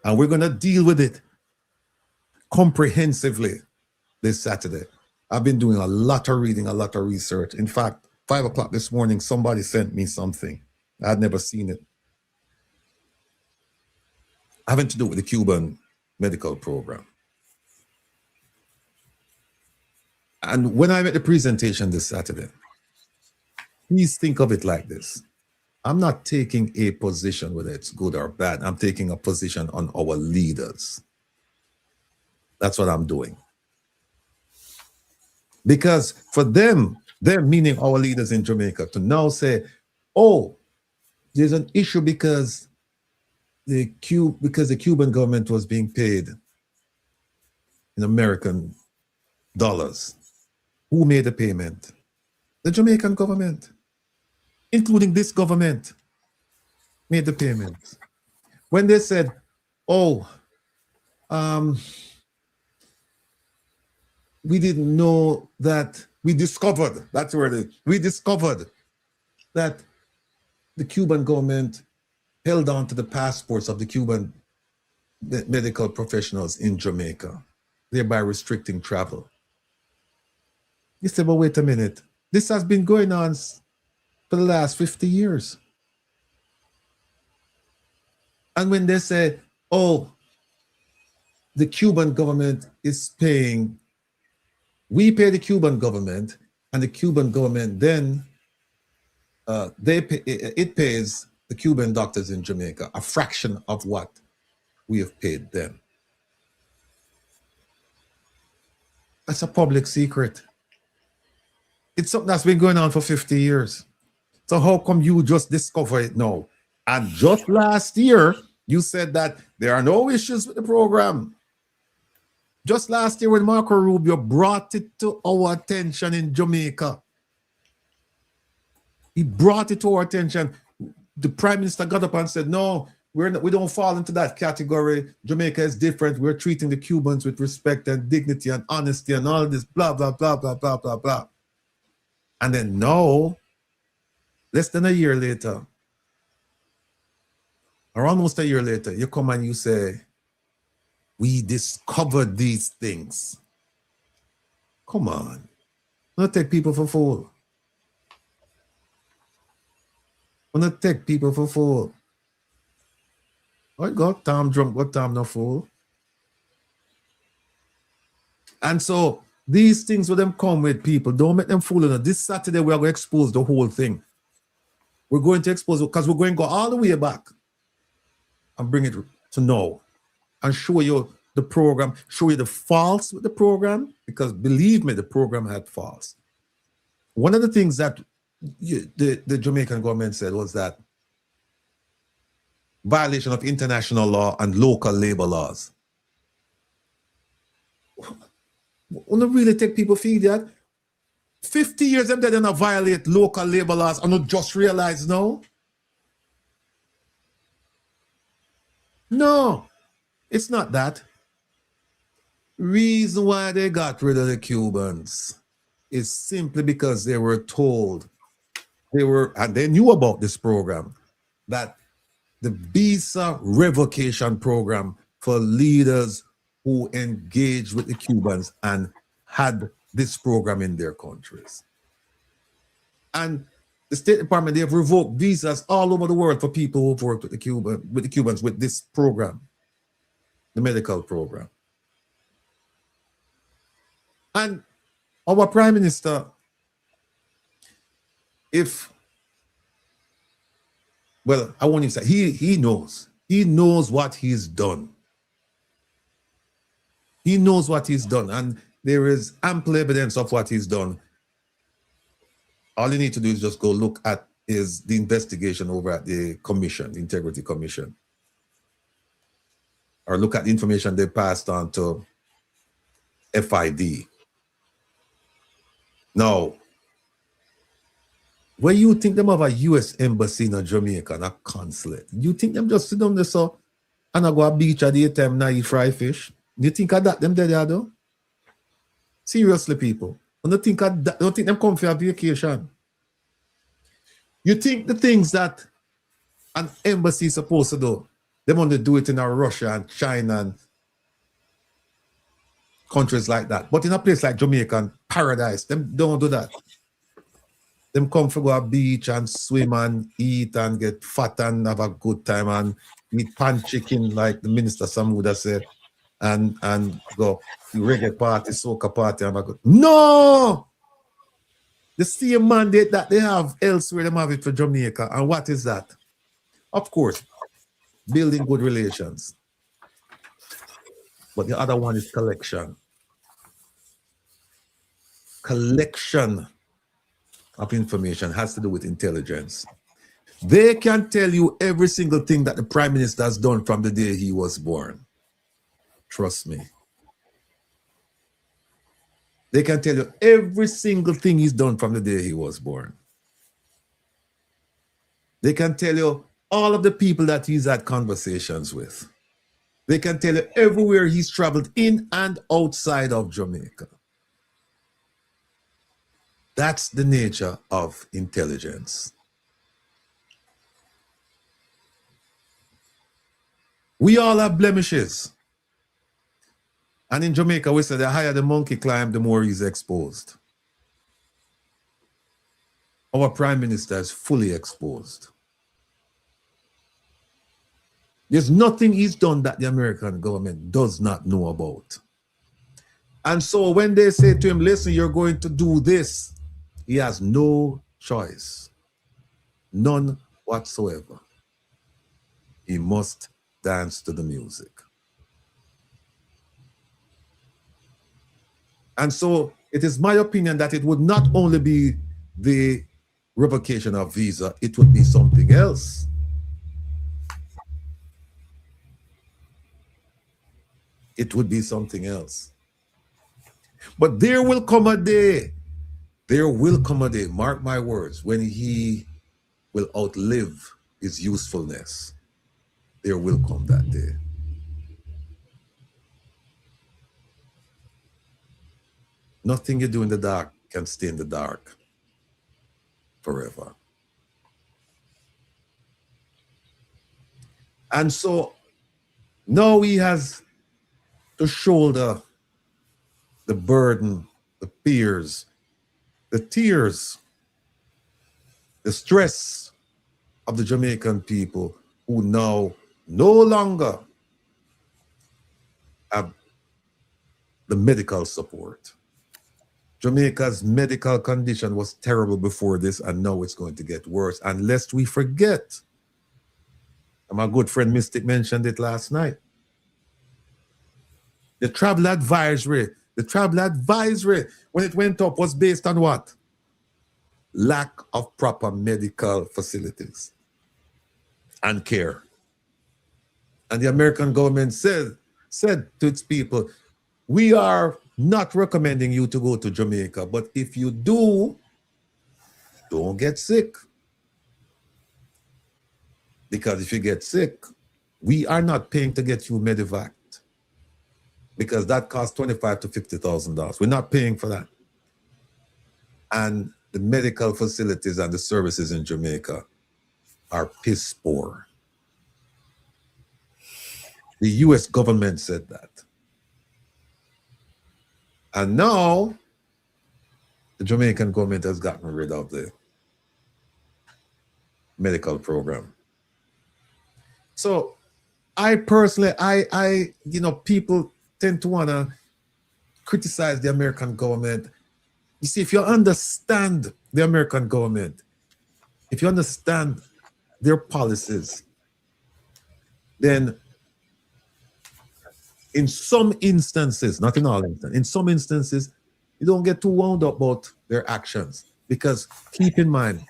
And we're going to deal with it comprehensively this Saturday. I've been doing a lot of reading, a lot of research. In fact, 5 o'clock this morning, somebody sent me something. I had never seen it. Having to do with the Cuban medical program. And when I make the presentation this Saturday, please think of it like this. I'm not taking a position whether it's good or bad. I'm taking a position on our leaders. That's what I'm doing. Because for them, they're meaning our leaders in Jamaica, to now say, oh, there's an issue because the Cuban government was being paid in American dollars. Who made the payment? The Jamaican government, including this government, made the payment. When they said, oh, we didn't know that, we discovered, that's where we discovered that the Cuban government held on to the passports of the Cuban medical professionals in Jamaica, thereby restricting travel. You say, but wait a minute, this has been going on for the last 50 years. And when they say, oh, the Cuban government is paying, we pay the Cuban government, and the Cuban government then, it pays the Cuban doctors in Jamaica a fraction of what we have paid them. That's a public secret. It's something that's been going on for 50 years. So how come you just discover it now? And just last year, you said that there are no issues with the program. Just last year when Marco Rubio brought it to our attention in Jamaica. He brought it to our attention. The Prime Minister got up and said, no, we don't fall into that category. Jamaica is different. We're treating the Cubans with respect and dignity and honesty and all this blah, blah, blah, blah, blah, blah, blah. And then now, less than a year later, or almost a year later, you come and you say, we discovered these things. Come on. Don't take people for fool. Don't take people for fool. I got Tom drunk, got Tom no fool. And so these things with them come with people. Don't make them fool enough. This Saturday, we are going to expose the whole thing. We're going to expose it because we're going to go all the way back and bring it to now and show you the program, show you the faults with the program, because believe me, the program had faults. One of the things that the Jamaican government said was that violation of international law and local labor laws. Want to really take people for that? 50 years them they don't violate local labor laws and not just realize now? No, it's not that. Reason why they got rid of the Cubans is simply because they were told, and they knew about this program, that the visa revocation program for leaders who engaged with the Cubans and had this program in their countries. And the State Department, they have revoked visas all over the world for people who've worked with the Cubans with this program, the medical program. And our Prime Minister, I want to say, he knows what he's done. He knows what he's done, and there is ample evidence of what he's done. All you need to do is just go look at the investigation over at the commission, the Integrity Commission, or look at the information they passed on to FID. Now, where you think them have a U.S. embassy in Jamaica and a consulate, you think them just sit down there so and I go a beach at the time and eat fry fish? You think of that them there though? Seriously, people. Don't think them come for a vacation. You think the things that an embassy is supposed to do, they want to do it in Russia and China and countries like that. But in a place like Jamaica and paradise, them don't do that. Them come for go a beach and swim and eat and get fat and have a good time and eat pan chicken like the minister some would have said and go to reggae party, soca party and have a good. No! The same mandate that they have elsewhere, they have it for Jamaica. And what is that? Of course, building good relations. But the other one is collection. Collection of information has to do with intelligence. They can tell you every single thing that the Prime Minister has done from the day he was born. Trust me. They can tell you every single thing he's done from the day he was born. They can tell you all of the people that he's had conversations with. They can tell you everywhere he's traveled in and outside of Jamaica. That's the nature of intelligence. We all have blemishes. And in Jamaica, we say the higher the monkey climb, the more he's exposed. Our Prime Minister is fully exposed. There's nothing he's done that the American government does not know about. And so when they say to him, listen, you're going to do this, he has no choice. None whatsoever. He must dance to the music. And so it is my opinion that it would not only be the revocation of visa, it would be something else. It would be something else. But there will come a day, mark my words, when he will outlive his usefulness. There will come that day. Nothing you do in the dark can stay in the dark forever. And so now he has to shoulder the burden, the fears, the tears, the stress of the Jamaican people who now no longer have the medical support. Jamaica's medical condition was terrible before this, and now it's going to get worse. And lest we forget, and my good friend Mystic mentioned it last night, the travel advisory, when it went up, was based on what? Lack of proper medical facilities and care. And the American government said to its people, we are not recommending you to go to Jamaica, but if you do, don't get sick. Because if you get sick, we are not paying to get you medevac, because that costs $25,000 to $50,000. We're not paying for that. And the medical facilities and the services in Jamaica are piss poor. The US government said that. And now, the Jamaican government has gotten rid of the medical program. So, I personally, people tend to want to criticize the American government. You see, if you understand the American government, if you understand their policies, then in some instances, not in all instances, in some instances, you don't get too wound up about their actions. Because keep in mind,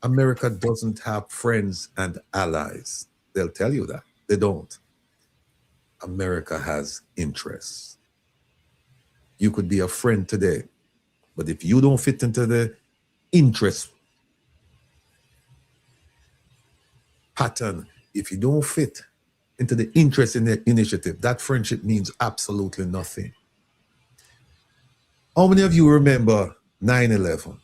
America doesn't have friends and allies. They'll tell you that. They don't. America has interests. You could be a friend today, but if you don't fit into the interest pattern, if you don't fit into the interest in the initiative, that friendship means absolutely nothing. How many of you remember 9/11?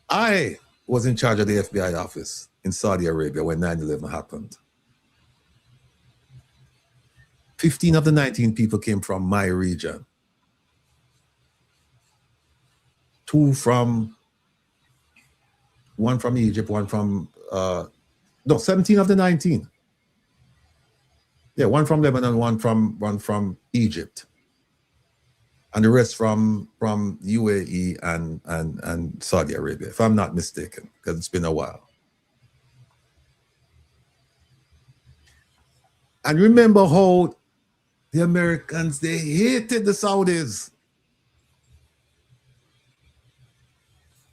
I was in charge of the FBI office in Saudi Arabia when 9/11 happened. 15 of the 19 people came from my region. 1 from Egypt, 17 of the 19. Yeah, 1 from Lebanon, one from Egypt. And the rest from UAE and Saudi Arabia, if I'm not mistaken, because it's been a while. And remember how the Americans, they hated the Saudis.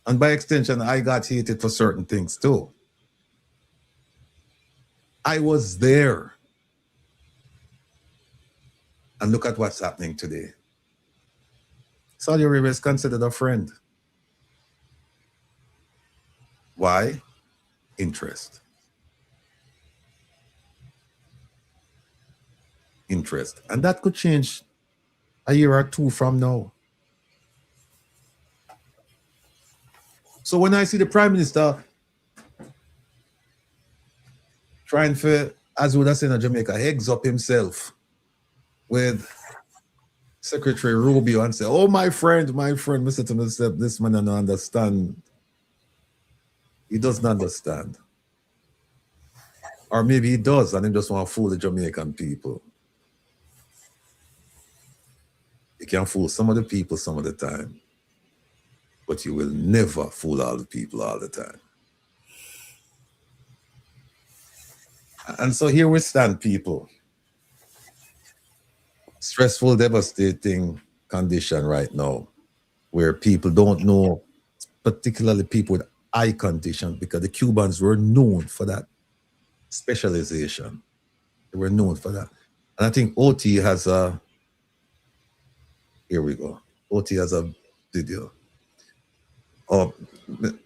And by extension, I got hated for certain things too. I was there. And look at what's happening today. Saudi Arabia is considered a friend. Why? Interest. Interest. And that could change a year or 2 from now. So when I see the Prime Minister trying to, as we would have said in Jamaica, eggs up himself with Secretary Rubio and say, oh, my friend, Mr. to myself, this man doesn't understand. He doesn't understand. Or maybe he does, and he just want to fool the Jamaican people. You can fool some of the people some of the time, but you will never fool all the people all the time. And so here we stand, people. Stressful, devastating condition right now, where people don't know, particularly people with eye conditions, because the Cubans were known for that specialization. They were known for that. And I think OT has a, here we go. OT has a video. Oh,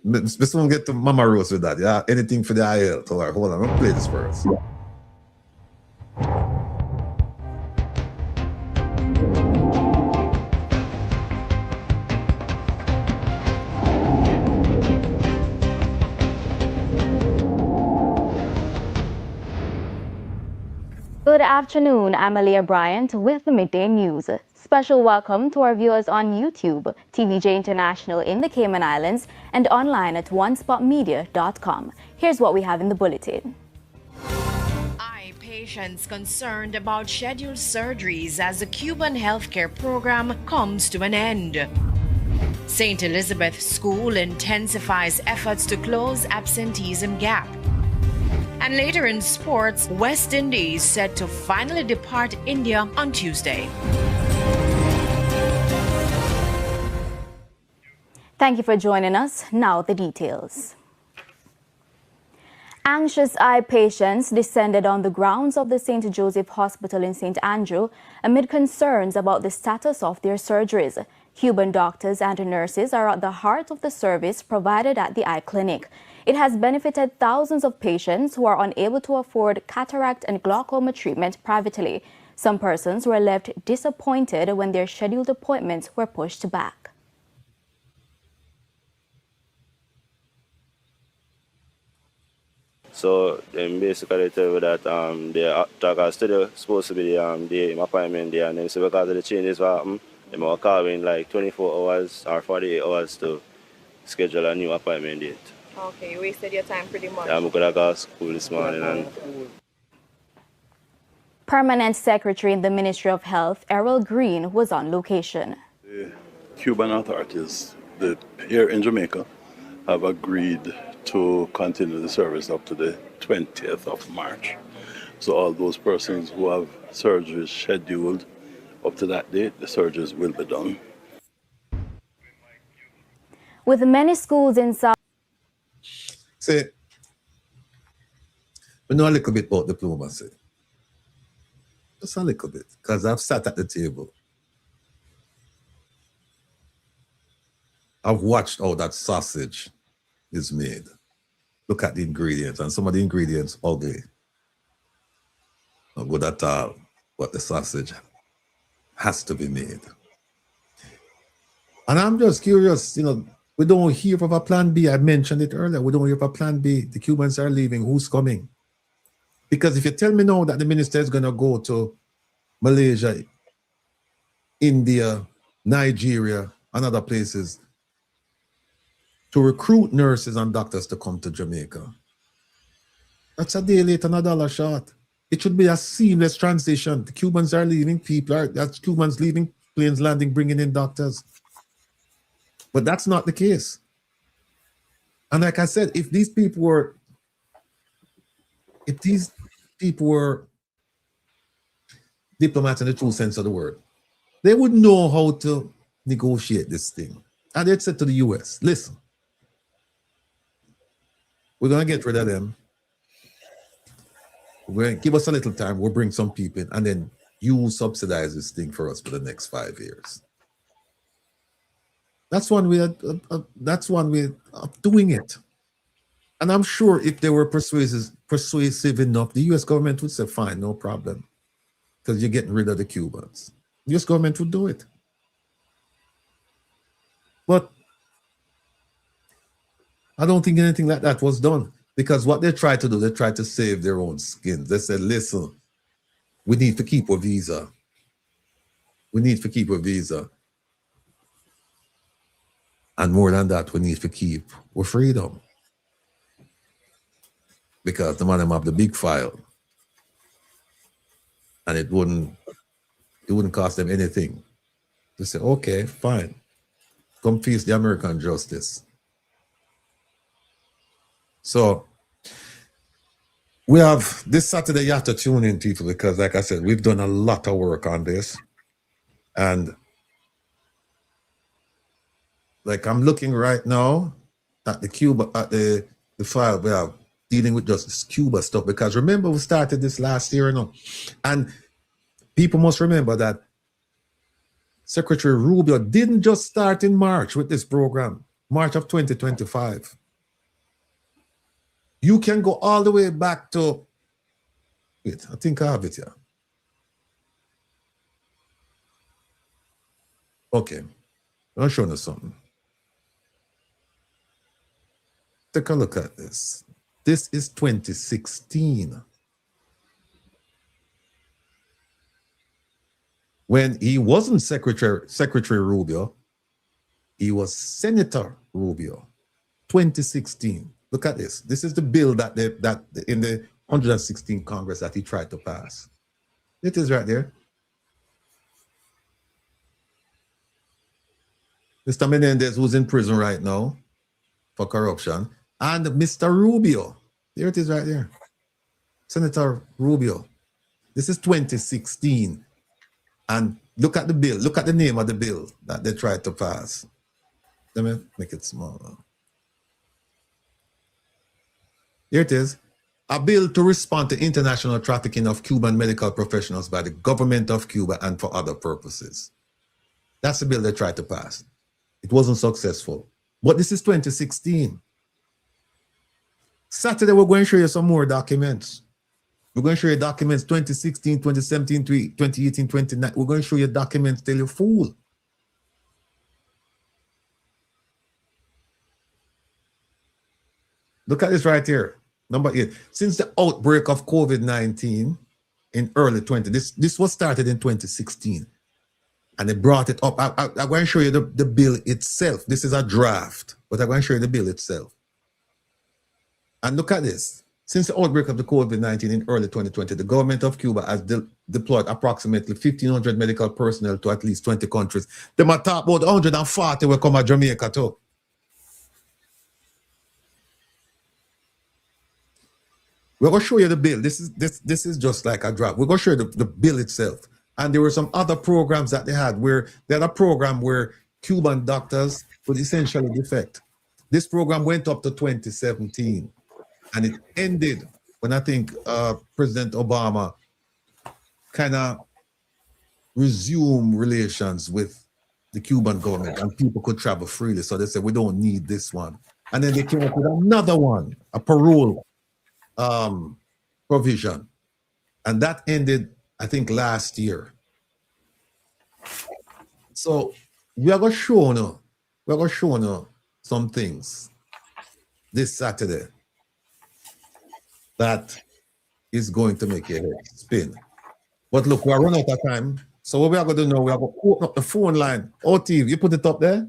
let's not get to Mama Rose with that. Yeah, anything for the IL. Hold on, I'm gonna play this first. Good afternoon. I'm Aliyah Bryant with the Midday News. Special welcome to our viewers on YouTube, TVJ International in the Cayman Islands, and online at onespotmedia.com. Here's what we have in the bulletin. Patients concerned about scheduled surgeries as the Cuban healthcare program comes to an end. St. Elizabeth School intensifies efforts to close absenteeism gap. And later in sports, West Indies set to finally depart India on Tuesday. Thank you for joining us. Now the details. Anxious eye patients descended on the grounds of the St. Joseph Hospital in St. Andrew amid concerns about the status of their surgeries. Cuban doctors and nurses are at the heart of the service provided at the eye clinic. It has benefited thousands of patients who are unable to afford cataract and glaucoma treatment privately. Some persons were left disappointed when their scheduled appointments were pushed back. So basically tell you that the doctor studio supposed to be the appointment there, and then so because of the changes that happen, they will call in like 24 hours or 48 hours to schedule a new appointment date. Okay, you wasted your time pretty much. Yeah, I could have gone to school this morning and Permanent Secretary in the Ministry of Health, Errol Green, was on location. The Cuban authorities here in Jamaica have agreed to continue the service up to the 20th of March. So all those persons who have surgeries scheduled up to that date, the surgeries will be done. With many schools in South... See, we know a little bit about diplomacy. Just a little bit, because I've sat at the table. I've watched how that sausage is made. Look at the ingredients, and some of the ingredients ugly. Not good at all, but the sausage has to be made. And I'm just curious, we don't hear of a plan B. I mentioned it earlier. We don't hear of a plan B. The Cubans are leaving. Who's coming? Because if you tell me now that the minister is going to go to Malaysia, India, Nigeria, and other places to recruit nurses and doctors to come to Jamaica, that's a day late and a dollar short. It should be a seamless transition. The Cubans are leaving, that's Cubans leaving, planes landing, bringing in doctors. But that's not the case. And like I said, if these people were diplomats in the true sense of the word, they would know how to negotiate this thing. And they'd say to the US, listen, we're going to get rid of them. We're going to give us a little time. We'll bring some people in, and then you subsidize this thing for us for the next 5 years. That's one way of doing it. And I'm sure if they were persuasive enough, the US government would say, fine, no problem, because you're getting rid of the Cubans. The US government would do it. But I don't think anything like that was done, because what they tried to do, they tried to save their own skins. They said, listen, we need to keep a visa. We need to keep a visa. And more than that, we need to keep our freedom. Because the man have the big file. And it wouldn't cost them anything. They say, okay, fine. Come face the American justice. So we have this Saturday, you have to tune in, people, because like I said, we've done a lot of work on this. And like I'm looking right now at the file we have dealing with just this Cuba stuff, because remember we started this last year, and people must remember that Secretary Rubio didn't just start in March with this program, March of 2025. You can go all the way back to, wait, I think I have it here. Okay, I'll show you something. Take a look at this. This is 2016. When he wasn't Secretary Rubio, he was Senator Rubio. 2016. Look at this. This is the bill that in the 116 Congress that he tried to pass. It is right there. Mr. Menendez, who's in prison right now for corruption, and Mr. Rubio. There it is right there. Senator Rubio. This is 2016. And look at the bill. Look at the name of the bill that they tried to pass. Let me make it smaller. Here it is. A bill to respond to international trafficking of Cuban medical professionals by the government of Cuba and for other purposes. That's the bill they tried to pass. It wasn't successful. But this is 2016. Saturday, we're going to show you some more documents. We're going to show you documents 2016, 2017, 2018, 2019. We're going to show you documents till you fool. Look at this right here. Number 8. Since the outbreak of COVID-19 in early 20, this was started in 2016. And they brought it up. I'm going to show you the bill itself. This is a draft, but I'm going to show you the bill itself. And look at this. Since the outbreak of the COVID-19 in early 2020, the government of Cuba has deployed approximately 1,500 medical personnel to at least 20 countries. They might talk about 140 will come to Jamaica too. We're going to show you the bill. This is just like a draft. We're going to show you the bill itself. And there were some other programs that they had where they had a program where Cuban doctors would essentially defect. This program went up to 2017 and it ended when I think President Obama kind of resumed relations with the Cuban government and people could travel freely. So they said, we don't need this one. And then they came up with another one, a parole provision. And that ended, I think, last year. So we are going to show you some things this Saturday that is going to make your head spin. But look, we are running out of time. So what we are going to do now, we are going to open up the phone line. OT, you put it up there.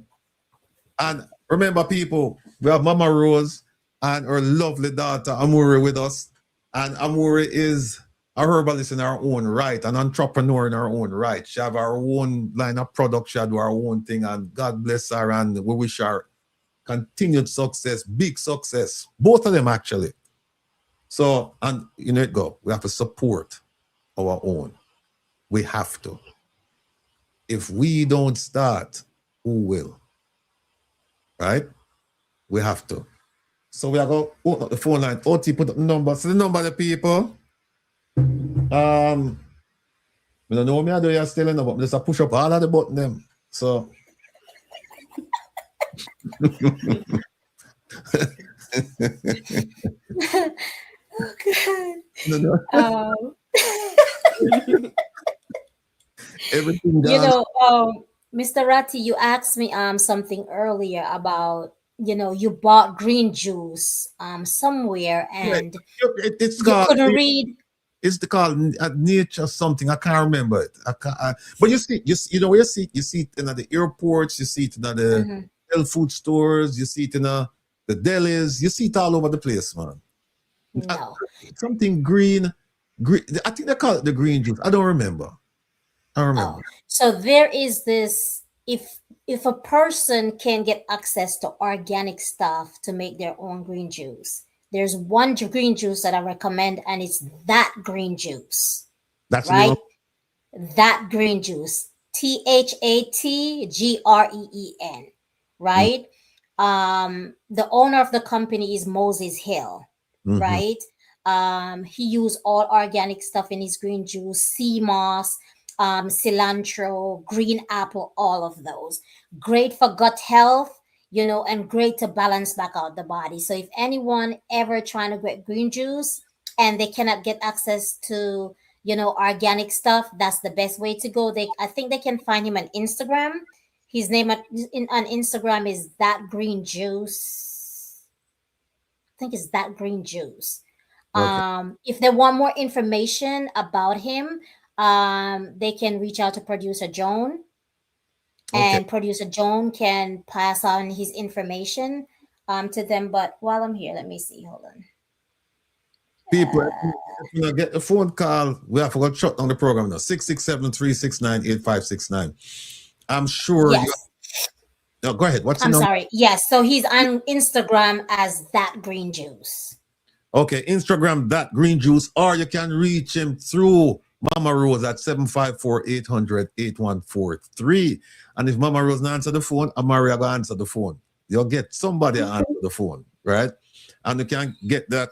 And remember, people, we have Mama Rose and her lovely daughter Amuri with us. And Amuri is a herbalist in her own right, an entrepreneur in her own right. She have her own line of product, she do her own thing, and God bless her, and we wish her continued success, big success, both of them actually. So, and you know it go, we have to support our own. We have to. If we don't start, who will? Right? We have to. So we are going to open up the phone line. OT, put up the number. So the number of the people. I don't know what I do here still in, but just push up all of the button them. So Oh God. No. Everything You done. know, Mr. Ratti, you asked me something earlier about, you bought green juice somewhere and It's you called. couldn't read. It's called nature something. I can't remember it. But you see, you know where you see it in the airports. You see it in the health food stores. You see it in the delis. You see it all over the place, man. No. Something green. I think they call it the green juice. I don't remember. I remember. Oh, so there is this, if a person can get access to organic stuff to make their own green juice, there's one green juice that I recommend, and it's that green juice. That's right. That green juice, THATGREEN, right? The owner of the company is Moses Hill, right? He used all organic stuff in his green juice, sea moss, cilantro, green apple, all of those. Great for gut health, and great to balance back out the body. So if anyone ever trying to get green juice and they cannot get access to, organic stuff, that's the best way to go. I think they can find him on Instagram. His name on Instagram is That Green Juice. I think it's That Green Juice. Okay. If they want more information about him, they can reach out to Producer Joan, Okay. and Producer Joan can pass on his information to them. But while I'm here, let me see. Hold on. People, if you get a phone call, we have to shut down the program now. 667-369-8569. I'm sure Yes. you. No, go ahead. What's the I'm number? sorry. Yes. So he's on Instagram as that green juice. Okay, Instagram that green juice, or you can reach him through Mama Rose at 754-800-8143. And if Mama Rose not answer the phone, Amari will answer the phone. You'll get somebody to answer the phone, right? And you can get that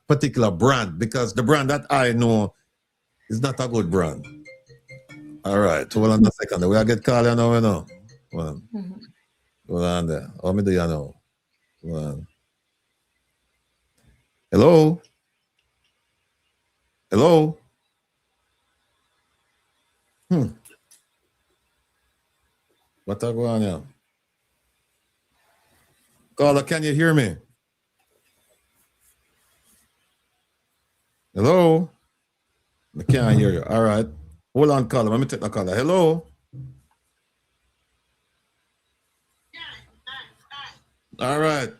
particular brand, because the brand that I know is not a good brand. All right, hold on a second. We get call you now, you know. Hold on there. How many do you know? Hold on. Hello? Hello? What's going on here? Caller, can you hear me? Hello? I can't hear you. All right. Hold on, caller. Let me take the caller. Hello? All right.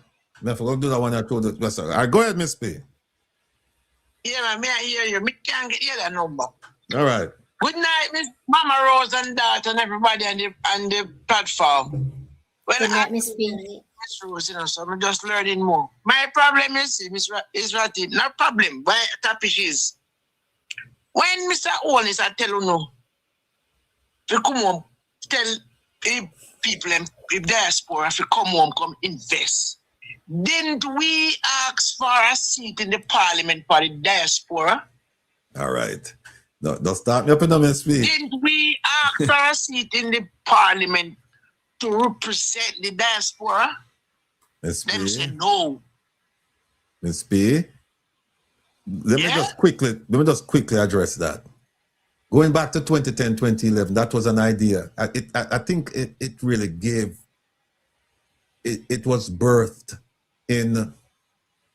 I forgot to do that one I told you. All right, go ahead, Miss P. Yeah, man, may I hear you? Me can't get that number. All right. Good night, Miss Mama Rose and Dad and everybody on the platform. Well, Good night, Miss P. Miss Rose, you know, so I'm just learning more. My problem is Rattigan, no problem. My topic is when Mr. Owens I tell you no, to come home, tell people and diaspora to come home, come invest. Didn't we ask for a seat in the parliament for the diaspora? All right. No, don't start me up in the MSP. Didn't we ask for a seat in the parliament to represent the diaspora? Miss Them P. said no. Miss P. Let me just quickly address that. Going back to 2010, 2011, that was an idea. I think it really gave, it was birthed in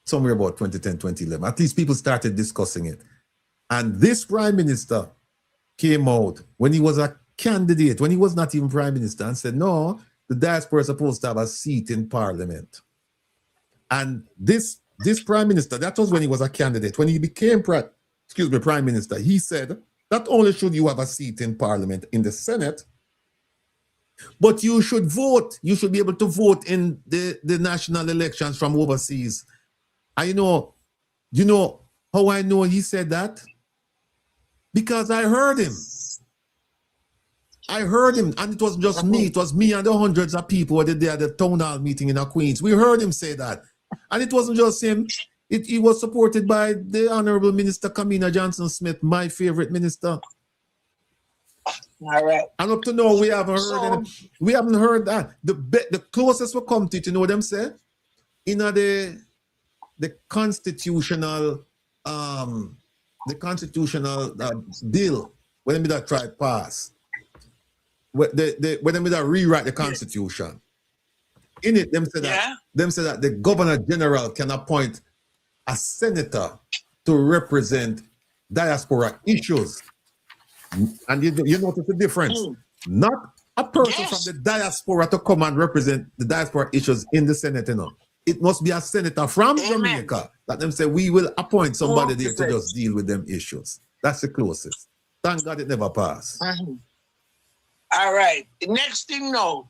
somewhere about 2010, 2011. At least people started discussing it. And this prime minister came out when he was a candidate, when he was not even prime minister, and said, no, the diaspora is supposed to have a seat in parliament. And this prime minister, that was when he was a candidate. When he became prime minister, he said, not only should you have a seat in parliament, in the Senate, but you should vote. You should be able to vote in the national elections from overseas. You know how I know he said that? Because I heard him. And it was just me. It was me and the hundreds of people who were there at the town hall meeting in Queens. We heard him say that. And it wasn't just him. He was supported by the Honorable Minister Kamina Johnson-Smith, my favorite minister. All right. And up to now, we haven't heard we haven't heard that. The closest we come to it, you know what them say? In the constitutional bill, when they try to pass, when they rewrite the constitution. In it, them say that the Governor General can appoint a senator to represent diaspora issues. And you notice the difference. Not a person from the diaspora to come and represent the diaspora issues in the Senate, you know. It must be a senator from Jamaica that them say we will appoint somebody there to just deal with them issues. That's the closest. Thank God it never passed. All right. The next thing now,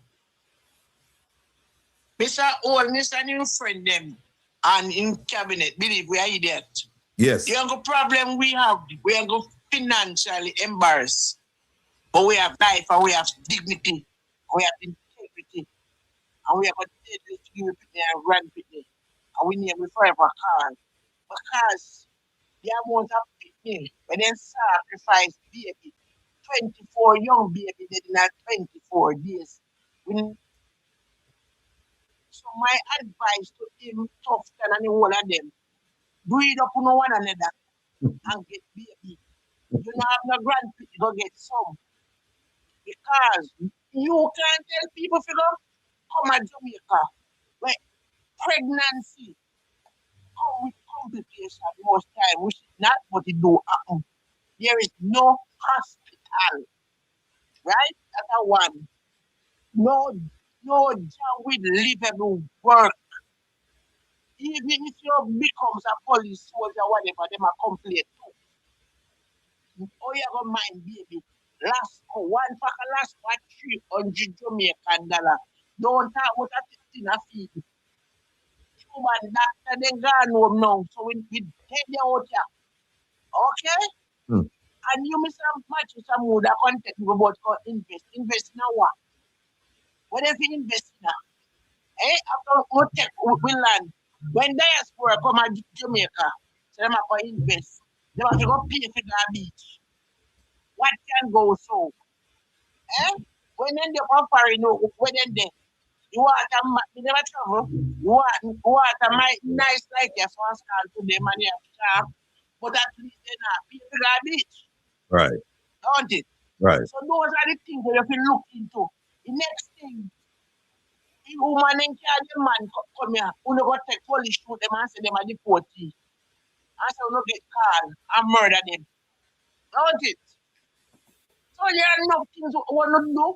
Mr. new friend them and in cabinet, believe we are idiot. Yes. The only problem we have financially embarrassed, but we have life and we have dignity, we have integrity, and we have a deadly to give it and run with it, and we need forever hard. Because the amount of people, when they sacrifice baby, 24 young baby dead in 24 days. So my advice to him, tough than any one of them, breed up on one another and get baby. You don't have no grandkids, you go get some. Because you can't tell people if you go come to Jamaica, where pregnancy come with complications most time, which is not what it do happen. There is no hospital, right? That's a one. No job with livable work. Even if you becomes a police soldier, whatever, them are complain too. Oh, you go mind, baby. Last one pack of last one $300 Jamaican dollar. Don't talk about a thing a feed. Cuban doctor then gone home now. So we take them out here. Okay? Hmm. And you miss some match with some wood that content about invest. Invest in what? What if you invest in that? After we take we land. When diaspora come to Jamaica, so them have to invest. They have to go pay for the beach. What can go so? When then they offer, when then they you want they never travel. You want a nice like your first call to them and you have but at least they not pay for the beach. Right. Don't it? Right. So those are the things that you have to look into. The next thing, if woman and carry man come here, who no go take police shoot them and say them are deportee. And so we no get called and murder them. Don't it? So there are enough things we want to do.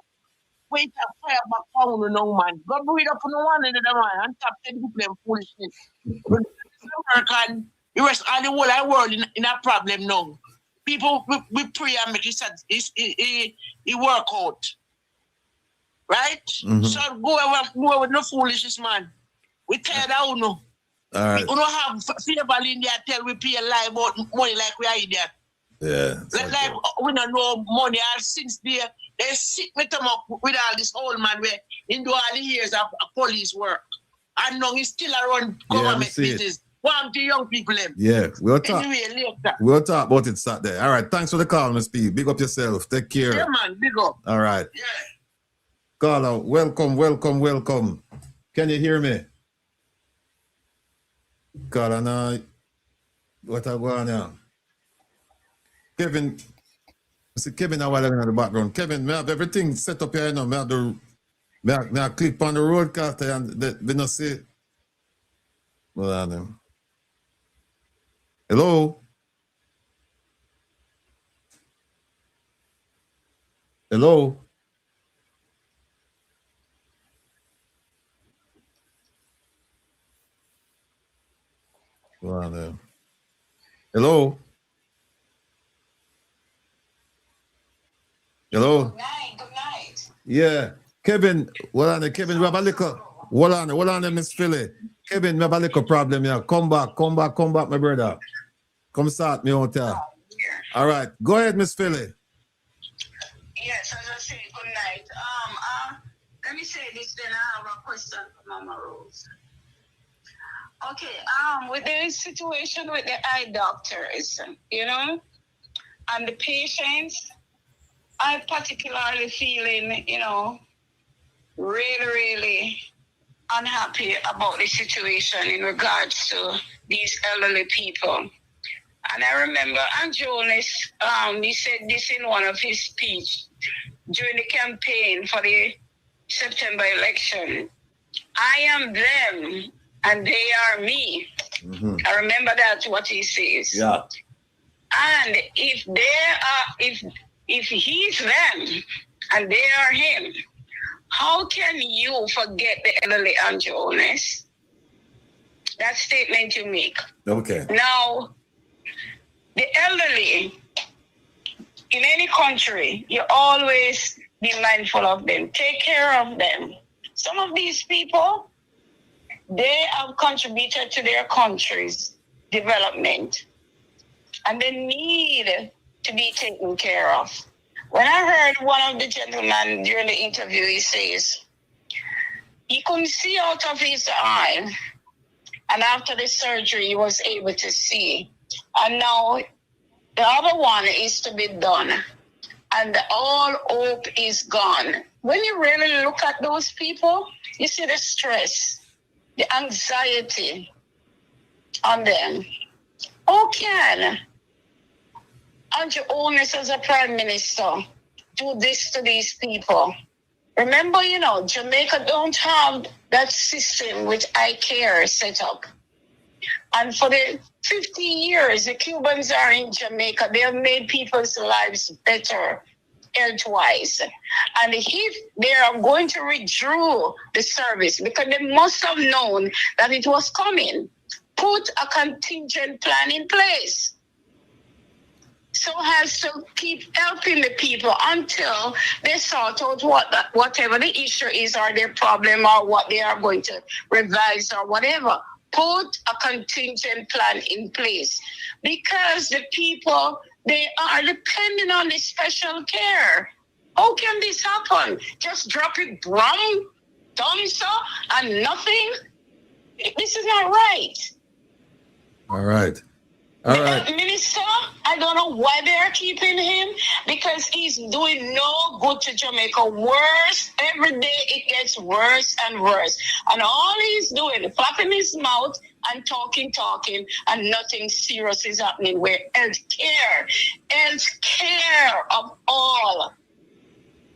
Wait a fire back pound no man. Go breathe up on the one another man and tap 10 people them foolishness. American, the rest of the whole world in a problem now. People we pray and make it work out. Right? Mhm. So go with no foolishness, man. We tell that uno. All right. We don't have favor in there tell we pay a lie about money like we are idiot. Yeah. Like we don't know money and since they sit with them up with all this old man where in do all the years of police work. And now he's still around government business. One to young people them. Yeah, we'll talk. Anyway, later. We'll talk about it Saturday. All right. Thanks for the call, Miss P. Big up yourself. Take care. Yeah, man, big up. All right. Yeah. Caller, welcome. Can you hear me? Caller, now, what I go on now? Kevin, I see Kevin a while ago in the background. Kevin, me have everything set up here now. Me have click on the roadcaster and they not see. Hold on now. Hello? Hello? Hold on now. Hello? Hello? Good night. Yeah. Kevin, Kevin, we have a little, hold on, Miss Philly. Kevin, we have a little problem here. Come back, my brother. Come start me out here. All right. Go ahead, Miss Philly. Yes, as I say, good night. Let me say this, then I have a question for Mama Rose. Okay, with the situation with the eye doctors, and the patients, I'm particularly feeling, really unhappy about the situation in regards to these elderly people. And I remember Jonas, he said this in one of his speech during the campaign for the September election. I am them and they are me. Mm-hmm. I remember that's what he says. Yeah. And if he's them and they are him, how can you forget the elderly and Jonas? That statement you make. Okay. Now, the elderly, in any country, you always be mindful of them. Take care of them. Some of these people, they have contributed to their country's development. And they need to be taken care of. When I heard one of the gentlemen during the interview, he says, he couldn't see out of his eye. And after the surgery, he was able to see. And now the other one is to be done. And all hope is gone. When you really look at those people, you see the stress, the anxiety on them. How can Andrew Owens as a prime minister do this to these people? Remember, Jamaica don't have that system with iCare set up. And for the 50 years, the Cubans are in Jamaica. They have made people's lives better health-wise. And if they are going to withdraw the service, because they must have known that it was coming, put a contingent plan in place so as to keep helping the people until they sort out whatever the issue is or their problem or what they are going to revise or whatever. Put a contingent plan in place because the people, they are depending on the special care. How can this happen? Just drop it wrong, done so, and nothing? This is not right. All right. All right. Minister, I don't know why they are keeping him because he's doing no good to Jamaica. Worse, every day it gets worse and worse. And all he's doing is flapping his mouth and talking, and nothing serious is happening. Where health care of all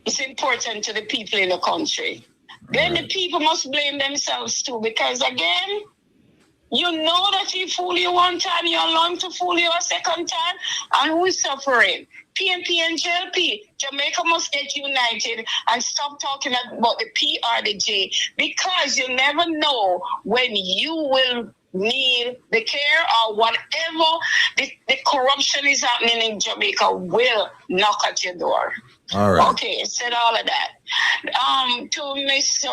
is important to the people in the country. Then the people must blame themselves too, because again, you know that he fooled you one time, you're allowed to fool you a second time, and who is suffering? PNP and JLP. Jamaica must get united and stop talking about the P or the J, because you never know when you will need the care or whatever the corruption is happening in Jamaica will knock at your door. All right. Okay, said all of that. To Miss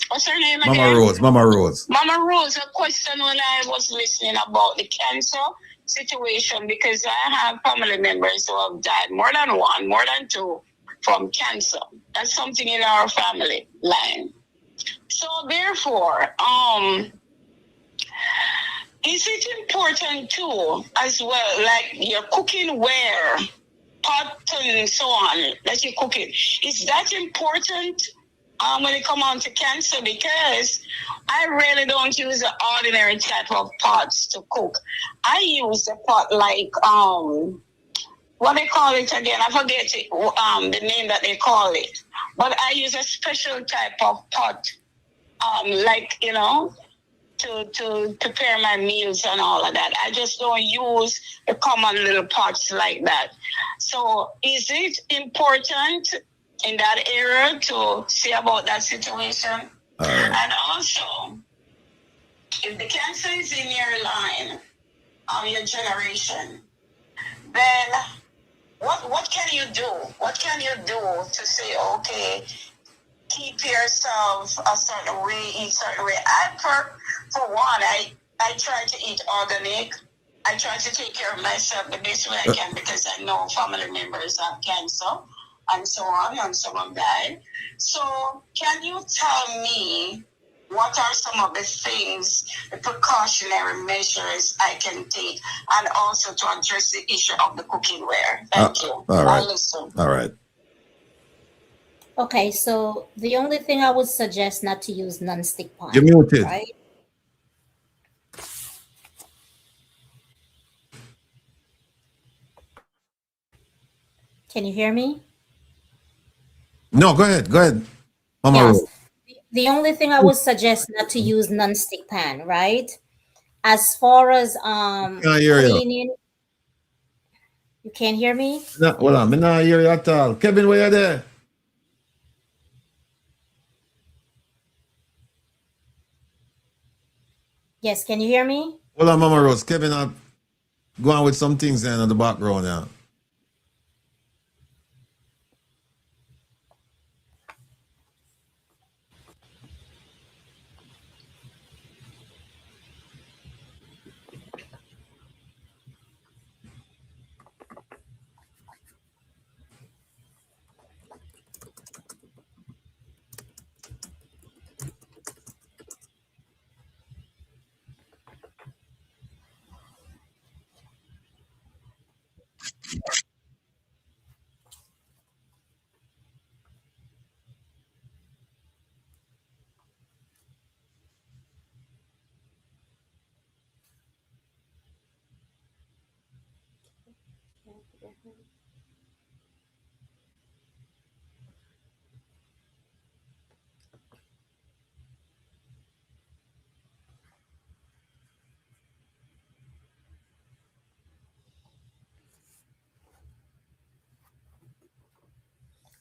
what's her name Mama again? Rose. Mama Rose. Mama Rose, a question when I was listening about the cancer situation, because I have family members who have died, more than one, more than two, from cancer. That's something in our family line. So therefore, is it important too, as well, like your cooking ware, pot and so on that you cook it? Is that important when it comes on to cancer? Because I really don't use the ordinary type of pots to cook. I use a pot like what they call it again, I forget it, the name that they call it, but I use a special type of pot, like, you know, to prepare my meals and all of that. I just don't use the common little pots like that. So is it important in that area to say about that situation? And also, if the cancer is in your line, your generation, then what can you do? What can you do to say, okay, keep yourself a certain way, eat certain way? For one, I try to eat organic. I try to take care of myself the best way I can, because I know family members have cancer and so on, and some have died. So can you tell me what are some of the things, the precautionary measures I can take, and also to address the issue of the cooking ware? Thank you. All right. I'll listen. All right. Okay, so the only thing I would suggest not to use non-stick pan. You're muted. Right? Can you hear me? No, go ahead. Go ahead. Mama Rose. The only thing I would suggest not to use non-stick pan, right? As far as Can I hear you? cleaning, you can't hear me? No, hold on. I not hear you at all. Kevin, where you there? Yes, can you hear me? Hold on, Mama Rose. Kevin, I'm going with some things in the background now.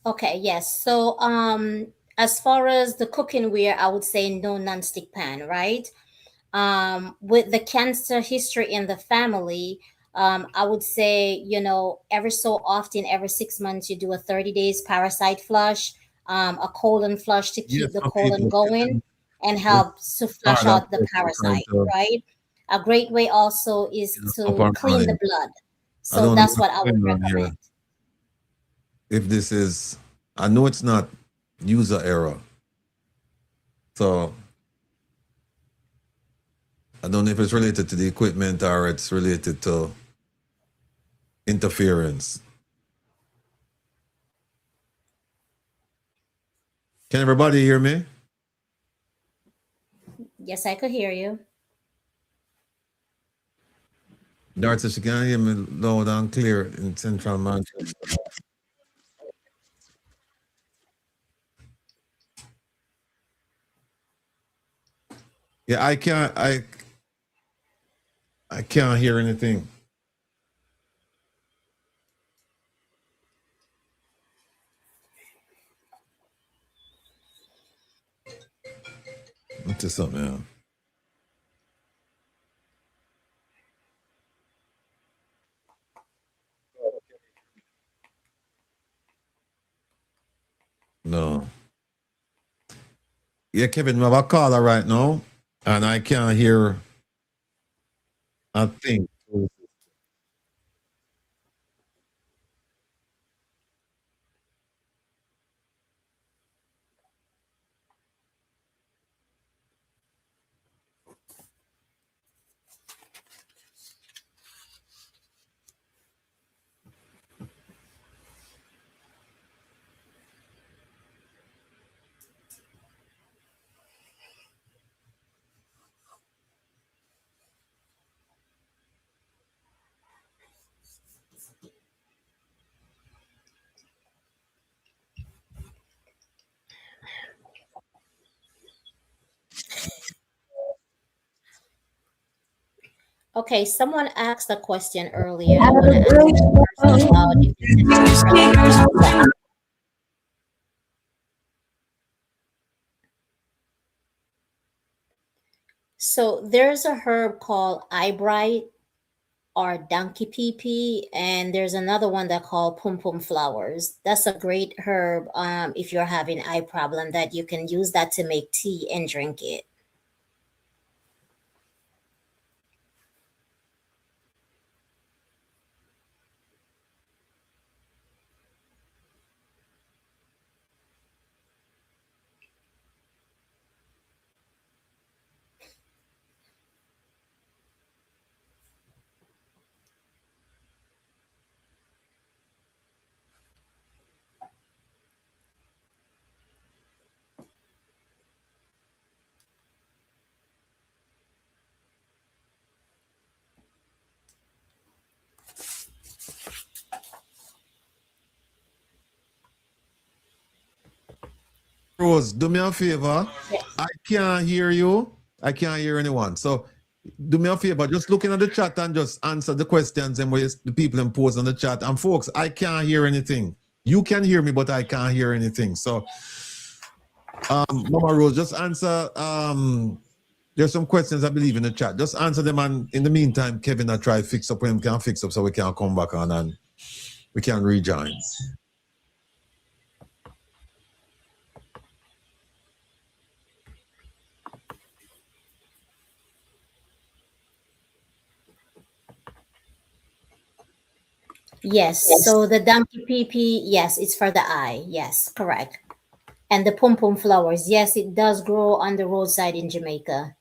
Okay, yes. So, as far as the cooking ware, I would say no nonstick pan, right? With the cancer history in the family, I would say, every so often, every 6 months, you do a 30 days parasite flush, a colon flush to Yes, keep the okay. colon going and Let's helps to flush start that out the first. We're trying parasite, to right? A great way also is up to our clean the mind. blood. I So don't know that's what's what I would going on recommend. here. If this is, I know it's not user error. So I don't know if it's related to the equipment or it's related to interference. Can everybody hear me? Yes, I could hear you. Dart says she can hear me loud and clear in central Manchester. Yeah, I can't hear anything. What's this up, man? No. Yeah, Kevin, we have a caller right now, and I can't hear a thing. Okay, someone asked a question earlier. I want to answer it first about if there's any difference. So there's a herb called eyebright or donkey pee, and there's another one that called pum pum flowers. That's a great herb if you're having eye problem that you can use that to make tea and drink it. Rose, do me a favor. I can't hear you. I can't hear anyone. So do me a favor, just looking at the chat and just answer the questions and what the people impose on the chat. And folks, I can't hear anything. You can hear me, but I can't hear anything. So Mama Rose, just answer. There's some questions I believe in the chat. Just answer them, and in the meantime, Kevin, I try fix up when we can fix up so we can come back on and we can rejoin. Yes, so the donkey pee, yes, it's for the eye. Yes, correct. And the pum pum flowers, yes, it does grow on the roadside in Jamaica.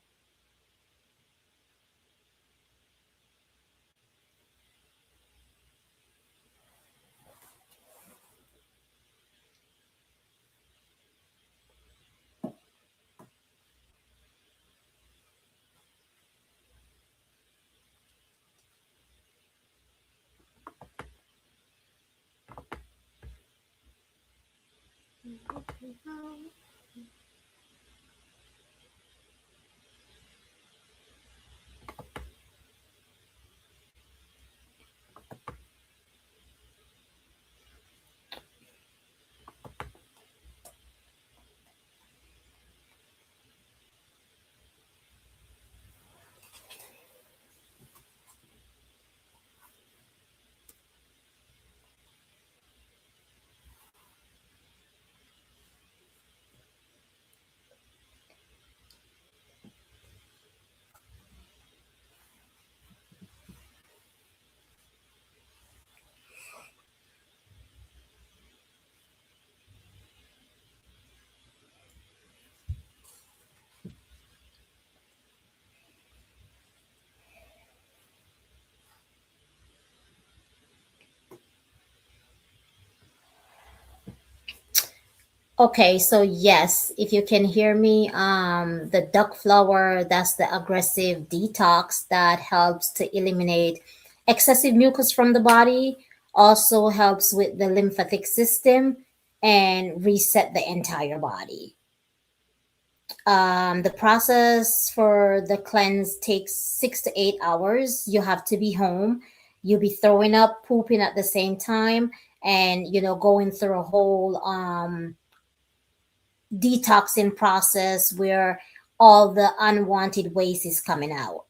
Okay, so yes, if you can hear me, the duck flower, that's the aggressive detox that helps to eliminate excessive mucus from the body, also helps with the lymphatic system and reset the entire body. The process for the cleanse takes 6 to 8 hours. You have to be home. You'll be throwing up, pooping at the same time, and going through a whole detoxing process where all the unwanted waste is coming out.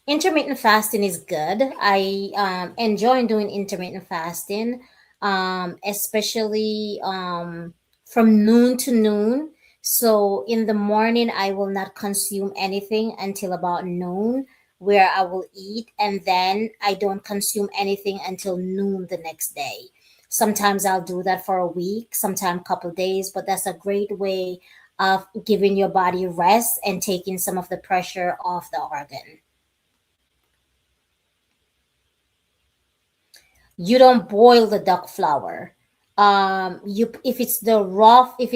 Intermittent fasting is good. I enjoy doing intermittent fasting, especially from noon to noon. So in the morning, I will not consume anything until about noon, where I will eat, and then I don't consume anything until noon the next day. Sometimes I'll do that for a week, sometimes a couple days, but that's a great way of giving your body rest and taking some of the pressure off the organ. You don't boil the duck flour. You if it's the raw, if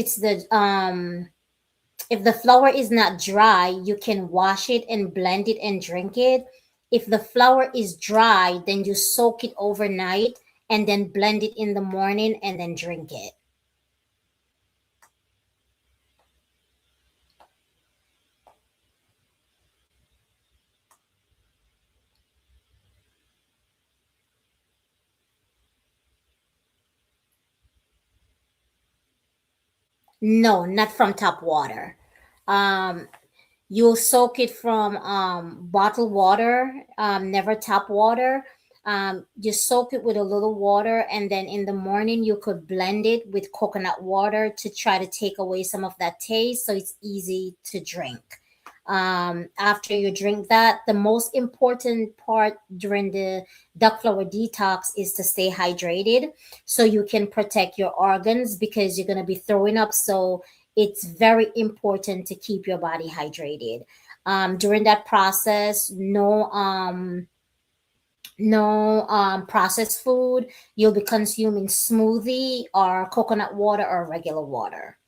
the flour is not dry, you can wash it and blend it and drink it. If the flour is dry, then you soak it overnight and then blend it in the morning and then drink it. No, not from tap water. Um, you'll soak it from bottled water, never tap water. You soak it with a little water, and then in the morning you could blend it with coconut water to try to take away some of that taste, so it's easy to drink. After you drink that, the most important part during the duck flower detox is to stay hydrated so you can protect your organs because you're going to be throwing up. So it's very important to keep your body hydrated. During that process, no processed food. You'll be consuming smoothie or coconut water or regular water.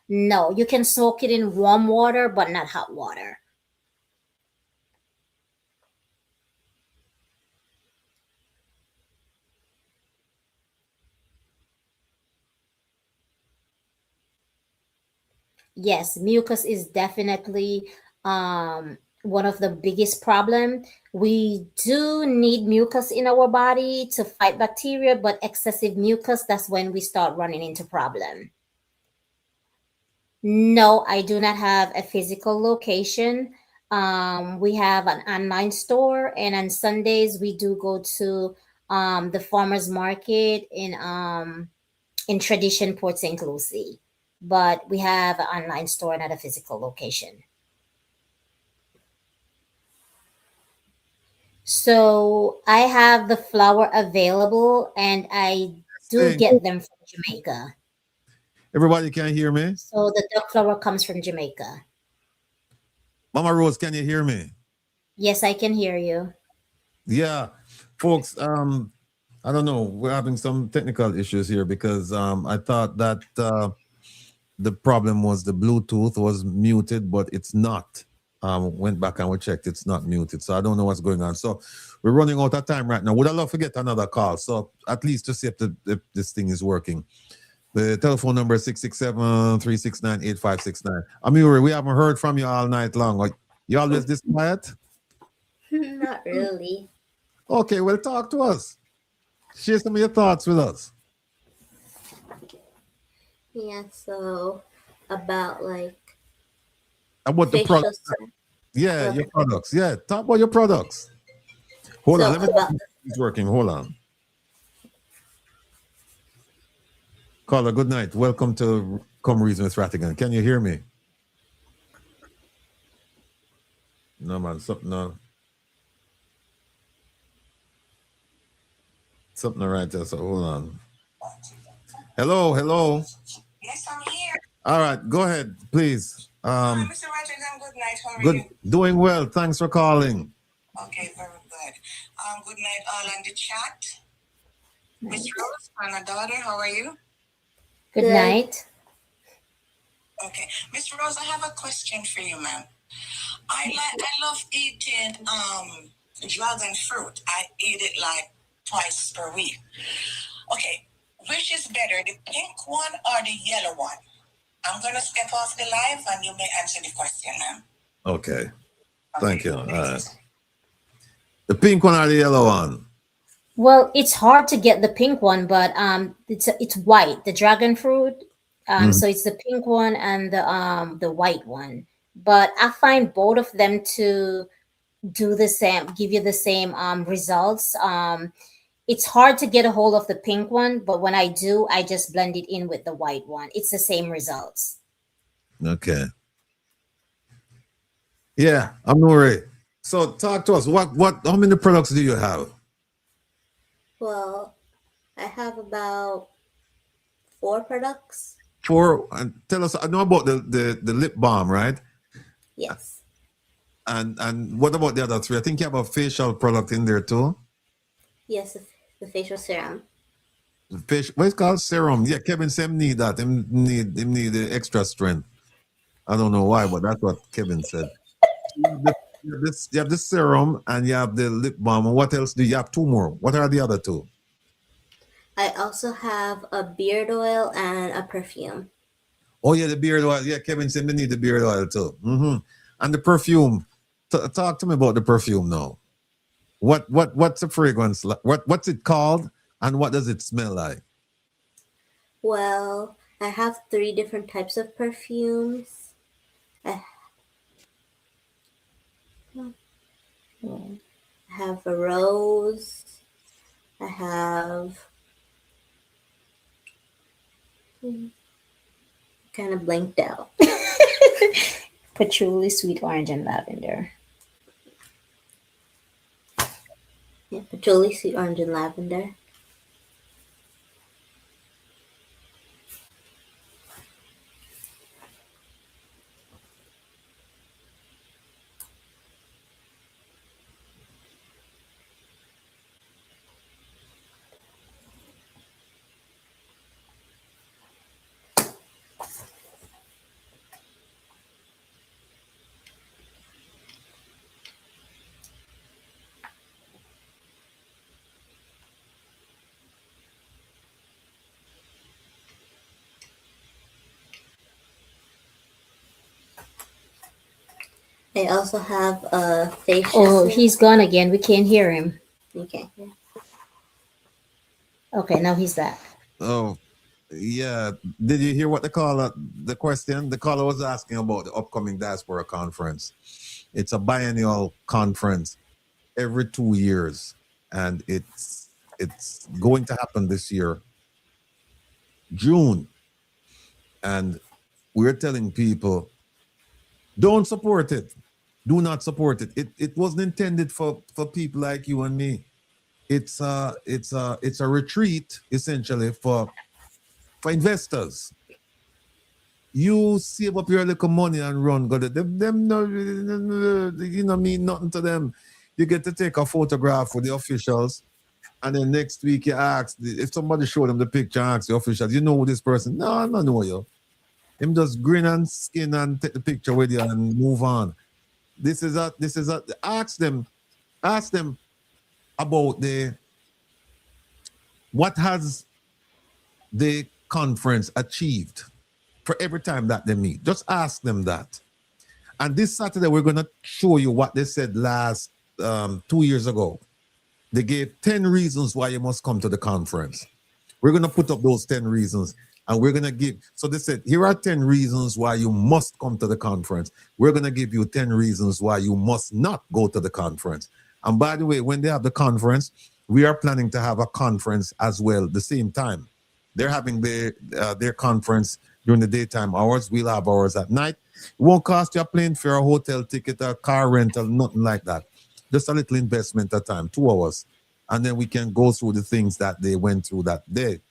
No, you can soak it in warm water, but not hot water. Yes, mucus is definitely one of the biggest problem. We do need mucus in our body to fight bacteria, but excessive mucus, that's when we start running into problem. No, I do not have a physical location. We have an online store, and on Sundays we do go to the farmers market in Tradition Port St. Lucie. But we have an online store, not a physical location. So I have the flour available, and I do Hey, get them from Jamaica. everybody can hear me? So the duck flour comes from Jamaica. Mama Rose, can you hear me? Yes, I can hear you. Yeah, folks, I don't know. We're having some technical issues here because I thought that the problem was the Bluetooth was muted, but it's not. Went back and we checked, it's not muted. So I don't know what's going on. So we're running out of time right now. Would I love to get another call? So at least to see if this thing is working. The telephone number is 667-369-8569. Amiri, we haven't heard from you all night long. Like, you always this quiet? Not really. Okay, well, talk to us. Share some of your thoughts with us. Yeah, so about About the products. Yeah, your products. Yeah, talk about your products. Hold on, let me see if it's working. Hold on. Caller, good night. Welcome to Come Reason with Rattigan. Can you hear me? No, man. Something right there. So hold on. Hello. Yes, I'm here. All right, go ahead, please. Mr. Rattigan, good night. How are Good, you? doing well. Thanks for calling. Okay, very good. Good night, all on the chat. Miss Rose, my daughter, how are you? Good night. Okay. Miss Rose, I have a question for you, ma'am. I love eating dragon fruit. I eat it like twice per week. Okay. Which is better, the pink one or the yellow one? I'm gonna step off the live and you may answer the question, ma'am. Okay. Thank you. The pink one or the yellow one? Well, it's hard to get the pink one, but it's white, the dragon fruit. So it's the pink one and the white one. But I find both of them to do the same, give you the same results. It's hard to get a hold of the pink one, but when I do, I just blend it in with the white one. It's the same results. Okay. Yeah, I'm not worried. So talk to us. How many products do you have? Well, I have about 4 products. 4. And tell us. I know about the lip balm, right? Yes. And what about the other 3? I think you have a facial product in there too. Yes, the facial serum. What is called serum? Yeah, Kevin said him need that. Him need the extra strength. I don't know why, but that's what Kevin said. You have the serum and you have the lip balm. And what else do you have? 2 more? What are the other 2? I also have a beard oil and a perfume. Oh yeah, the beard oil. Yeah, Kevin said they need the beard oil too. And the perfume. Talk to me about the perfume now. What's the fragrance? What's it called? And what does it smell like? Well, I have 3 different types of perfumes. I have a rose. I have kind of blanked out. Patchouli, sweet orange, and lavender. Yeah, patchouli, sweet orange, and lavender. I also have a facial. Oh, he's gone again. We can't hear him. Okay. Okay, now he's back. Oh, yeah. Did you hear what the question? The caller was asking about the upcoming Diaspora conference. It's a biennial conference every 2 years, and it's going to happen this year, June. And we're telling people, don't support it. Do not support it. It wasn't intended for people like you and me. It's a retreat essentially for investors. You save up your little money and run. Go to them no, mean nothing to them. You get to take a photograph with the officials, and then next week you ask if somebody showed them the picture, ask the officials, you know this person? No, I don't know you. Him just grin and skin and take the picture with you and move on. This is a ask them about what has the conference achieved for every time that they meet. Just ask them that. And this Saturday, we're going to show you what they said last 2 years ago. They gave 10 reasons why you must come to the conference. We're going to put up those 10 reasons. And we're going to give, so they said, here are 10 reasons why you must come to the conference. We're going to give you 10 reasons why you must not go to the conference. And by the way, when they have the conference, we are planning to have a conference as well the same time. They're having their conference during the daytime hours. We'll have ours at night. It won't cost you a plane fare, a hotel ticket, a car rental, nothing like that. Just a little investment at a time, 2 hours. And then we can go through the things that they went through that day.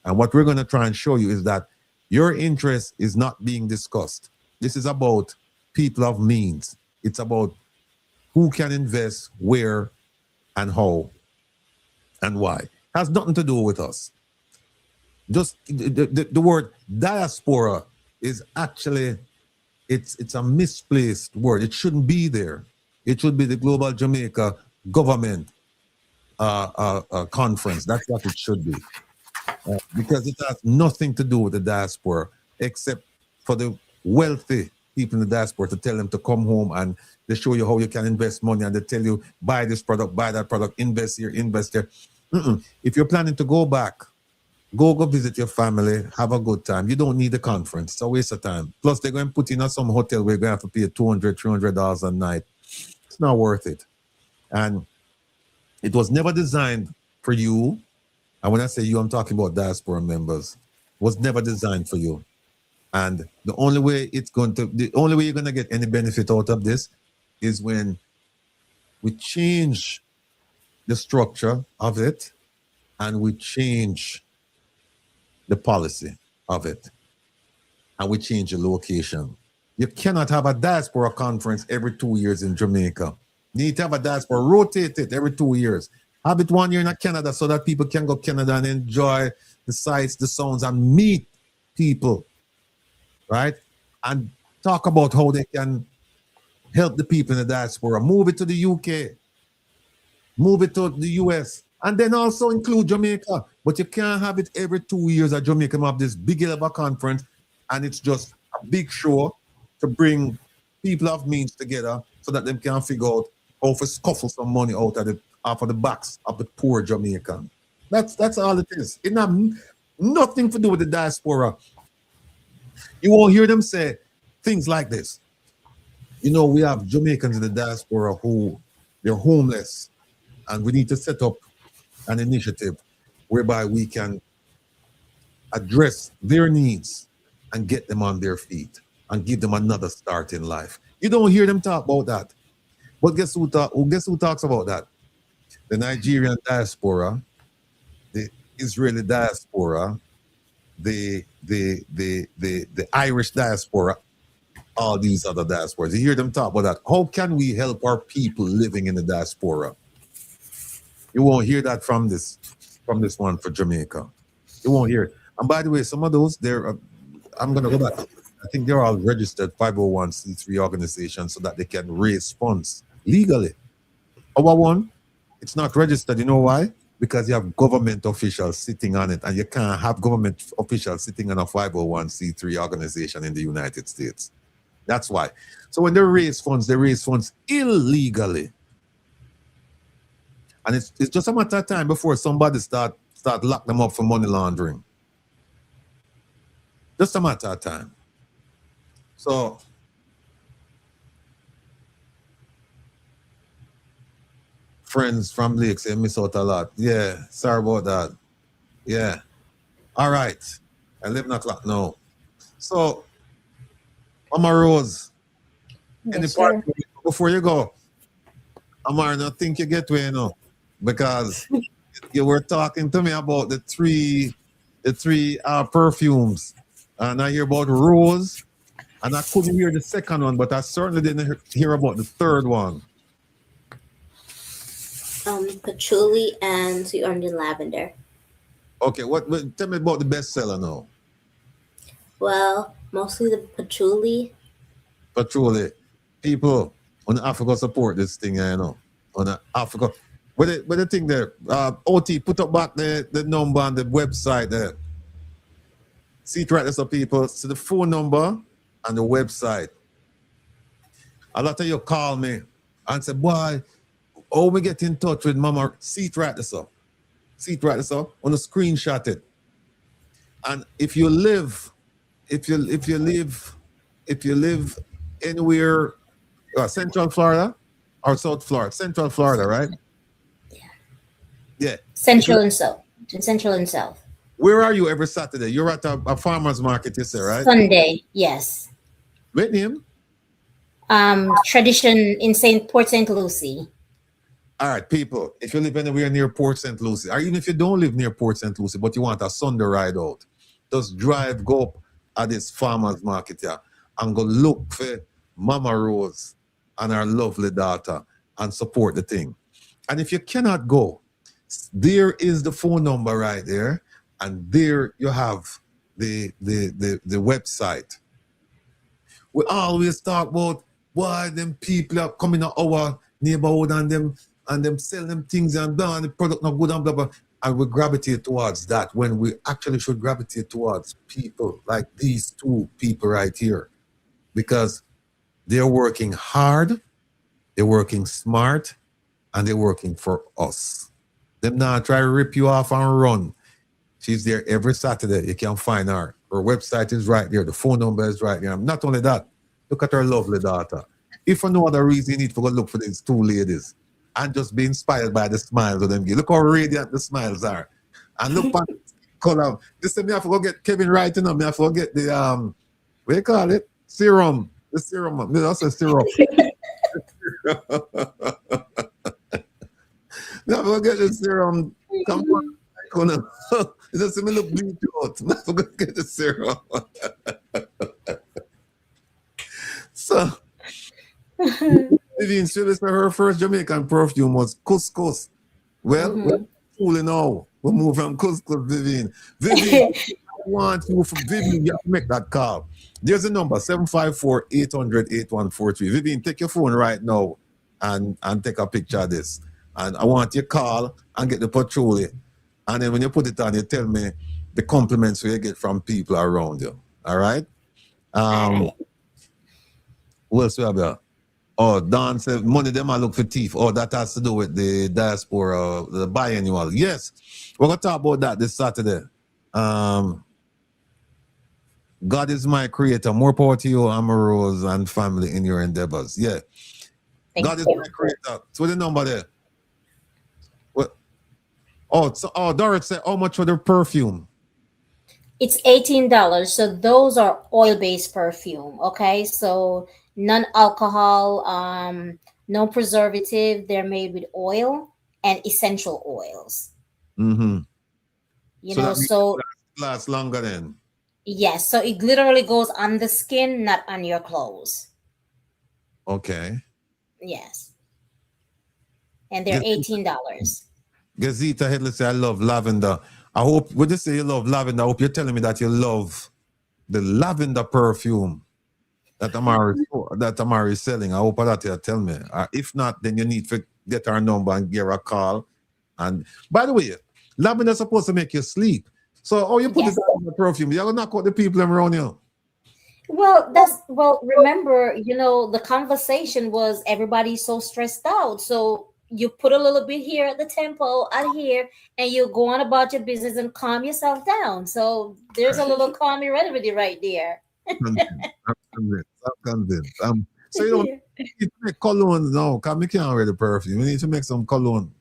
And what we're going to try and show you is that your interest is not being discussed. This is about people of means. It's about who can invest, where, and how, and why. Has nothing to do with us. Just the word diaspora is actually, it's a misplaced word. It shouldn't be there. It should be the Global Jamaica Government Conference. That's what it should be. Because it has nothing to do with the diaspora, except for the wealthy people in the diaspora to tell them to come home and they show you how you can invest money, and they tell you, buy this product, buy that product, invest here, invest there. If you're planning to go back, go visit your family, have a good time. You don't need a conference. It's a waste of time. Plus, they're going to put you in some hotel where you're going to have to pay $200, $300 a night. It's not worth it. And it was never designed for you. And when I say you, I'm talking about diaspora members. It was never designed for you. And the only way you're going to get any benefit out of this is when we change the structure of it and we change the policy of it and we change the location. You cannot have a diaspora conference every 2 years in Jamaica. You need to have a diaspora, rotate it every 2 years. Have it 1 year in Canada so that people can go to Canada and enjoy the sights, the sounds, and meet people, right? And talk about how they can help the people in the diaspora. Move it to the UK, move it to the US, and then also include Jamaica. But you can't have it every 2 years at Jamaica. Have this big level conference, and it's just a big show to bring people of means together so that they can figure out how to scuffle some money out of the backs of the poor Jamaican. That's all it is. It has nothing to do with the diaspora. You won't hear them say things like this. You know, we have Jamaicans in the diaspora who they're homeless, and we need to set up an initiative whereby we can address their needs and get them on their feet and give them another start in life. You don't hear them talk about that. But guess who talks about that? The Nigerian diaspora, the Israeli diaspora, the Irish diaspora, all these other diasporas. You hear them talk about that. How can we help our people living in the diaspora? You won't hear that from this one for Jamaica. You won't hear it. And by the way, some of those, I'm going to go back. I think they're all registered 501c3 organizations so that they can raise funds legally. Our one, it's not registered. You know why? Because you have government officials sitting on it, and you can't have government officials sitting on a 501c3 organization in the United States. That's why. So when they raise funds illegally. And it's just a matter of time before somebody start lock them up for money laundering. Just a matter of time. So friends from Lake say miss out a lot. Yeah, sorry about that. Yeah. All right. 11 o'clock now. So Mama Rose, any part before you go? Amar, I think you get where you know, because you were talking to me about the three perfumes, and I hear about rose, and I couldn't hear the second one, but I certainly didn't hear about the third one. Patchouli and sweet orange and lavender. Okay, tell me about the bestseller now. Well, mostly the patchouli. Patchouli. People on Africa support this thing, you know. On Africa. But the thing there, OT, put up back the number on the website there. See it right there, so people. See the phone number and the website. A lot of you call me and say, boy, how we get in touch with Mama? See it right there, so. See it right there, so. On the screenshot it. And if you live anywhere, Central Florida or South Florida, Central Florida, right? Yeah. Central and South. Central and South. Where are you every Saturday? You're at a farmer's market, you say, right? Sunday, yes. What name? Tradition in Port St. Lucie. All right, people, if you live anywhere near Port St. Lucie, or even if you don't live near Port St. Lucie, but you want a Sunday ride out, just go up at this farmer's market here and go look for Mama Rose and her lovely daughter and support the thing. And if you cannot go, There is the phone number right there, and there you have the website. We always talk about why them people are coming to our neighborhood and them sell them things and blah, and the product not good and blah blah. And we gravitate towards that when we actually should gravitate towards people like these two people right here, because they're working hard, they're working smart, and they're working for us. Them now try to rip you off and run. She's there every Saturday. You can find her. Her website is right there. The phone number is right there. Not only that, look at her lovely daughter. If for no other reason, you need to go look for these two ladies and just be inspired by the smiles of them. Look how radiant the smiles are. And look at the color. This time I have to go get Kevin right, you know. I have to go get the, what do you call it? Serum. The serum. That's a serum. Now we'll get the serum. Come on. It doesn't me look bleach out. Now we'll get the serum. So, Vivian, she said her first Jamaican perfume was couscous. Well, we're cool now. We'll move from couscous, Vivian. Vivian, I want you from Vivian, you have to make that call. There's a number, 754-800-8143. Vivian, take your phone right now and take a picture of this. And I want you to call and get the patchouli. And then when you put it on, you tell me the compliments you get from people around you. All right? What else we have here? Oh, Don said, money them I look for thief. Oh, that has to do with the Diaspora, the Biennial. Yes, we're going to talk about that this Saturday. God is my creator. More power to you, Amorose, and family in your endeavors. Yeah. God is my creator. So the number there. Doris said, how much for the perfume? It's $18. So those are oil-based perfume. Okay, so non-alcohol, no preservative. They're made with oil and essential oils. Mm-hmm. So lasts longer then. Yes, so it literally goes on the skin, not on your clothes. Okay. Yes, and they're $18. Gazeta Headless say, I love lavender. I hope, when you say you love lavender, I hope you're telling me that you love the lavender perfume that Amari is selling. I hope that you'll tell me. If not, then you need to get her number and give her a call. And by the way, lavender is supposed to make you sleep. So, you put it on the perfume. You're going to knock out the people around you. Well, remember, the conversation was everybody's so stressed out. So you put a little bit here at the tempo, out here, and you go on about your business and calm yourself down. So there's a little calming remedy right there. I'm convinced. So you don't need to make cologne now, because we can't wear the perfume. We need to make some cologne.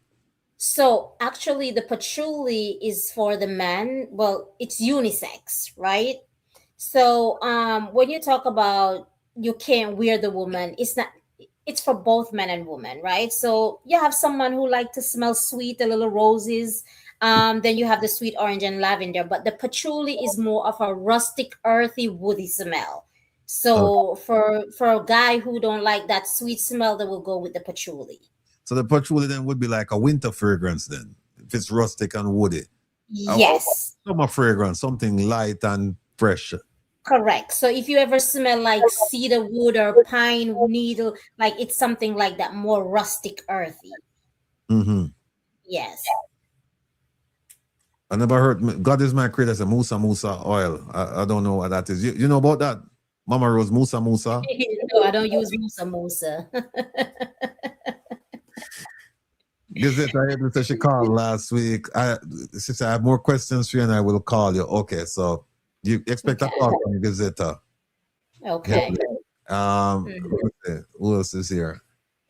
So actually the patchouli is for the man. Well, it's unisex, right? So when you talk about you can't wear the woman, it's for both men and women, right? So you have someone who like to smell sweet, a little roses. Then you have the sweet orange and lavender, but the patchouli is more of a rustic, earthy, woody smell. So for a guy who don't like that sweet smell, they will go with the patchouli. So the patchouli then would be like a winter fragrance then, if it's rustic and woody. Yes. Summer fragrance, something light and fresh. Correct. So if you ever smell like cedar wood or pine needle, like it's something like that, more rustic, earthy. Mm-hmm. Yes. I never heard, God is my creator, a Musa oil. I don't know what that is. You know about that? Mama Rose, Musa? No, I don't use Musa. Gazette, I heard that she called last week. She said, I have more questions for you and I will call you. Okay, so you expect a call from Gazette. Okay. Who else is here?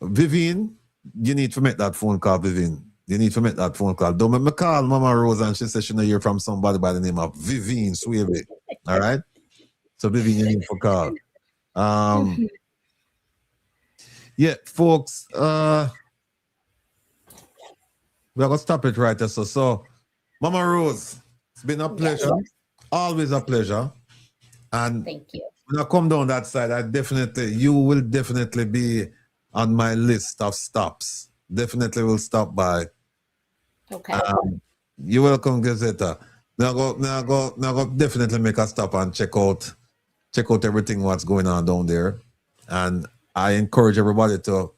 Vivian, you need to make that phone call, Vivian. You need to make that phone call. Don't make me call Mama Rose and she says she know hear from somebody by the name of Vivian Swavey. All right? So Vivian, you need to call. Yeah, folks, we're going to stop it right there. So, Mama Rose, it's been a pleasure. Yes. Always a pleasure. And thank you. When I come down that side, you will definitely be on my list of stops. Definitely will stop by Okay. You're welcome, Gazetta. Now go definitely make a stop and check out everything what's going on down there. And I encourage everybody to,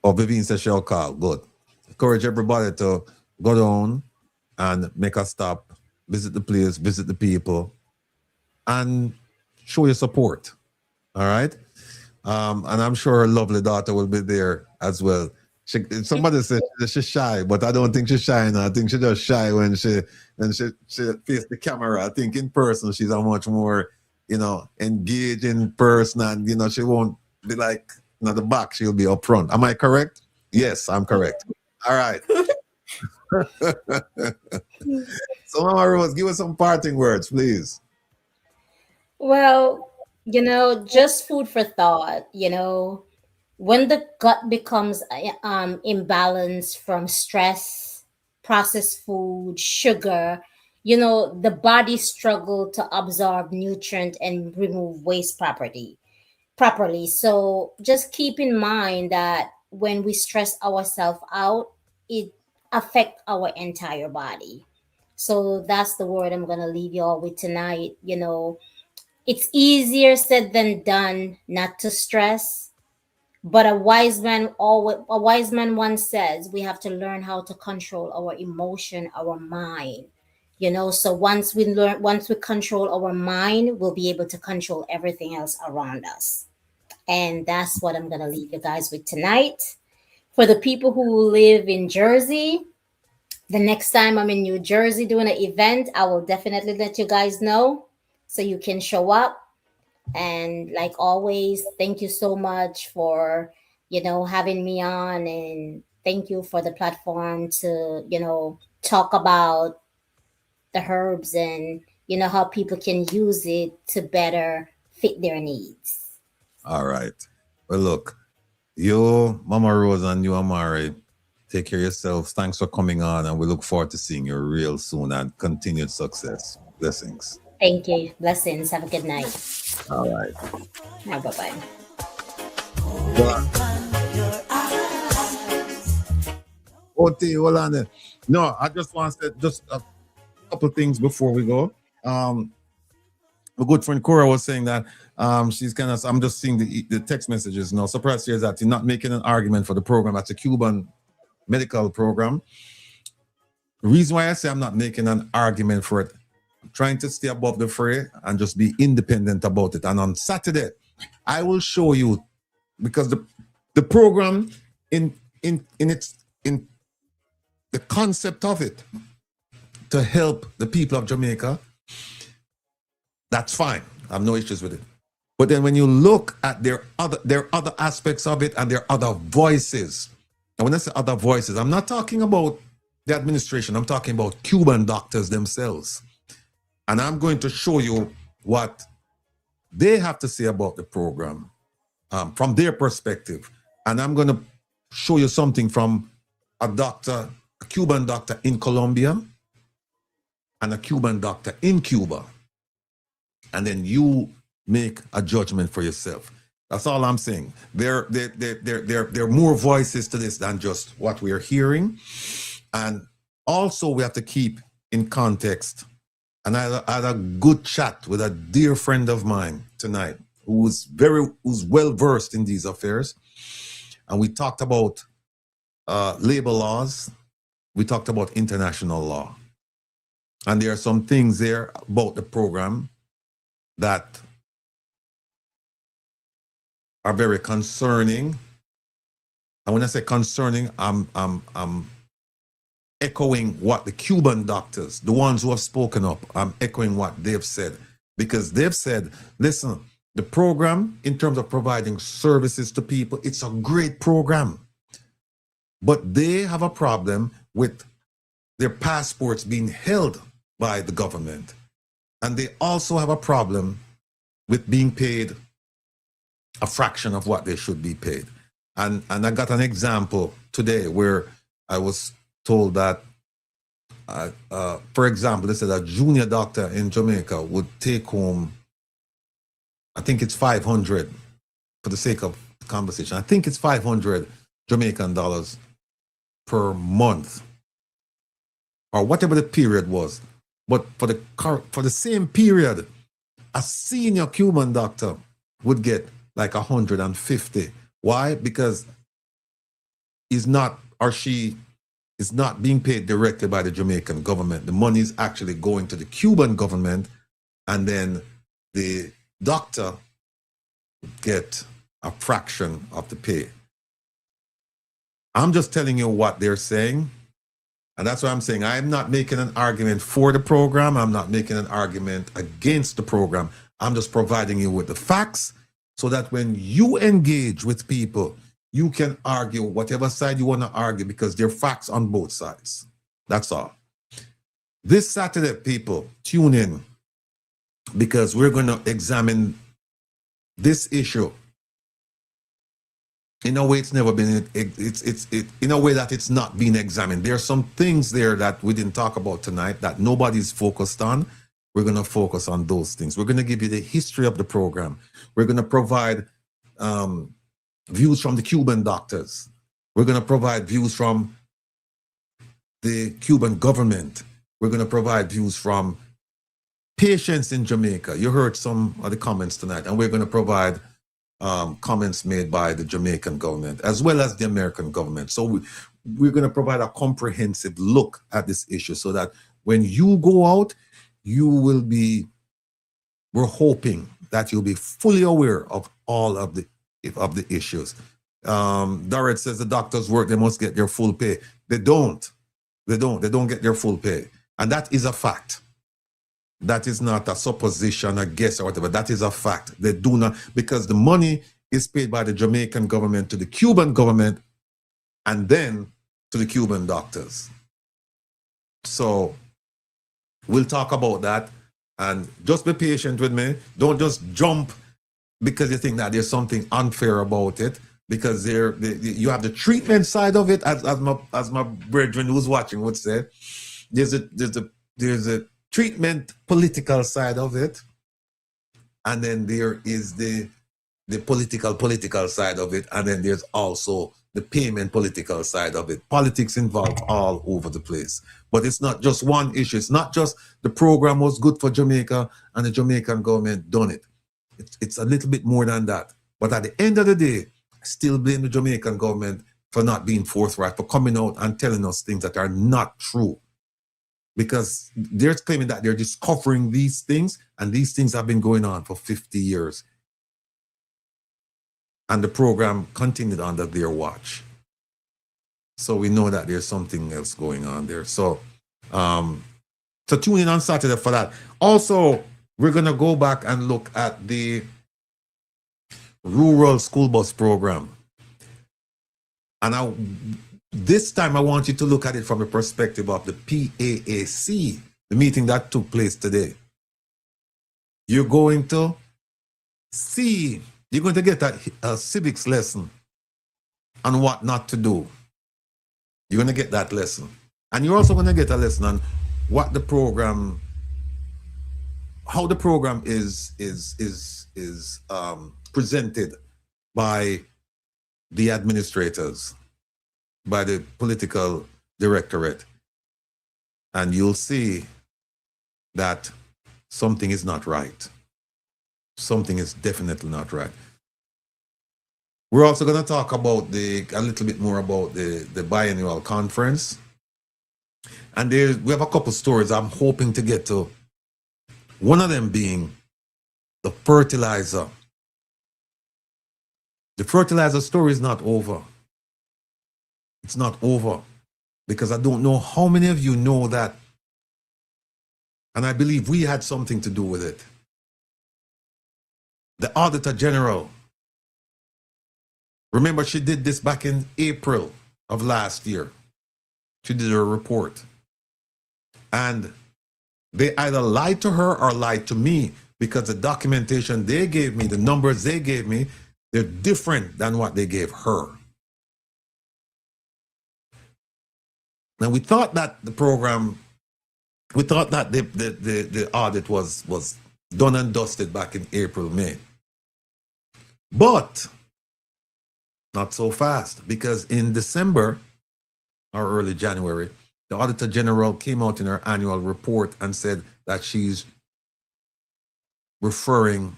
Vivian says she'll call. Good. Encourage everybody to go down and make a stop, visit the place, visit the people, and show your support. All right. And I'm sure her lovely daughter will be there as well. Somebody said she's shy, but I don't think she's shy now. I think she's just shy when she faces the camera. I think in person she's a much more, engaging person, and she won't be like the back. She'll be up front. Am I correct? Yes, I'm correct. All right. So, Mama Rose, give us some parting words, please. Well, just food for thought, when the gut becomes imbalanced from stress, processed food, sugar, the body struggle to absorb nutrient and remove waste properly. So just keep in mind that when we stress ourselves out, it affect our entire body. So that's the word I'm gonna leave you all with tonight. It's easier said than done not to stress, but a wise man once says we have to learn how to control our emotion, our mind. So once we control our mind, we'll be able to control everything else around us. And that's what I'm gonna leave you guys with tonight. For the people who live in Jersey, the next time I'm in New Jersey doing an event, I will definitely let you guys know so you can show up. And like always, thank you so much for, having me on, and thank you for the platform to, talk about the herbs and, how people can use it to better fit their needs. All right. Well, look, you, Mama Rose, and you, Amari, take care of yourselves. Thanks for coming on, and we look forward to seeing you real soon and continued success. Blessings. Thank you. Blessings. Have a good night. All right. Bye-bye. Hold on there. No, I just want to say just a couple things before we go. My good friend Cora was saying that she's kind of, I'm just seeing the text messages. No surprise here is that you're not making an argument for the program. That's a Cuban medical program. The reason why I say I'm not making an argument for it, I'm trying to stay above the fray and just be independent about it. And on Saturday, I will show you, because the program in the concept of it to help the people of Jamaica, that's fine. I have no issues with it. But then when you look at their other aspects of it and their other voices, and when I say other voices, I'm not talking about the administration. I'm talking about Cuban doctors themselves. And I'm going to show you what they have to say about the program from their perspective. And I'm going to show you something from a Cuban doctor in Colombia and a Cuban doctor in Cuba. And then you make a judgment for yourself. That's all I'm saying. There are more voices to this than just what we are hearing. And also we have to keep in context. And I had a good chat with a dear friend of mine tonight who's well versed in these affairs. And we talked about labor laws. We talked about international law. And there are some things there about the program that are very concerning. And when I say concerning, I'm echoing what the Cuban doctors, the ones who have spoken up, I'm echoing what they've said. Because they've said, listen, the program, in terms of providing services to people, it's a great program. But they have a problem with their passports being held by the government. And they also have a problem with being paid a fraction of what they should be paid. And I got an example today where I was told that, for example, they said a junior doctor in Jamaica would take home, I think it's 500, for the sake of the conversation, I think it's 500 Jamaican dollars per month. or whatever the period was. But for the same period, a senior Cuban doctor would get like 150. Why? Because he's not, or she is not being paid directly by the Jamaican government. The money is actually going to the Cuban government, and then the doctor get a fraction of the pay. I'm just telling you what they're saying. And that's what I'm saying. I'm not making an argument for the program. I'm not making an argument against the program. I'm just providing you with the facts so that when you engage with people, you can argue whatever side you want to argue because there are facts on both sides. That's all. This Saturday, people, tune in because we're going to examine this issue in a way it's never been, in a way that it's not been examined. There are some things there that we didn't talk about tonight that nobody's focused on. We're going to focus on those things. We're going to give you the history of the program. We're going to provide views from the Cuban doctors. We're going to provide views from the Cuban government. We're going to provide views from patients in Jamaica. You heard some of the comments tonight, and we're going to provide comments made by the Jamaican government as well as the American government. So we're going to provide a comprehensive look at this issue so that when you go out, you will be, we're hoping that you'll be fully aware of all of the issues. Dorrit says the doctors work, they must get their full pay. They don't get their full pay. And that is a fact. That is not a supposition, a guess or whatever. That is a fact. They do not, because the money is paid by the Jamaican government to the Cuban government and then to the Cuban doctors. So we'll talk about that, and just be patient with me. Don't just jump because you think that there's something unfair about it, because you have the treatment side of it, as my brethren who's watching would say. There's a treatment political side of it, and then there is the political side of it, and then there's also the payment political side of it. Politics involved all over the place. But it's not just one issue. It's not just the program was good for Jamaica and the Jamaican government done it. It's a little bit more than that. But at the end of the day, I still blame the Jamaican government for not being forthright, for coming out and telling us things that are not true. Because they're claiming that they're discovering these things, and these things have been going on for 50 years. And the program continued under their watch. So we know that there's something else going on there. So tune in on Saturday for that. Also, we're going to go back and look at the rural school bus program. And this time I want you to look at it from the perspective of the PAAC, the meeting that took place today. You're going to see, you're going to get a civics lesson on what not to do. You're going to get that lesson. And you're also going to get a lesson on what the program, how the program is presented by the administrators, by the political directorate. And you'll see that something is not right. Something is definitely not right. We're also going to talk about a little bit more about the biennial conference. And we have a couple stories I'm hoping to get to. One of them being the fertilizer. The fertilizer story is not over. It's not over, because I don't know how many of you know that. And I believe we had something to do with it. The Auditor General, remember, she did this back in April of last year. She did a report. And they either lied to her or lied to me, because the documentation they gave me, the numbers they gave me, they're different than what they gave her. Now, we thought that the program, we thought that the audit was done and dusted back in April, May. But not so fast, because in December or early January, The Auditor General came out in her annual report and said that she's referring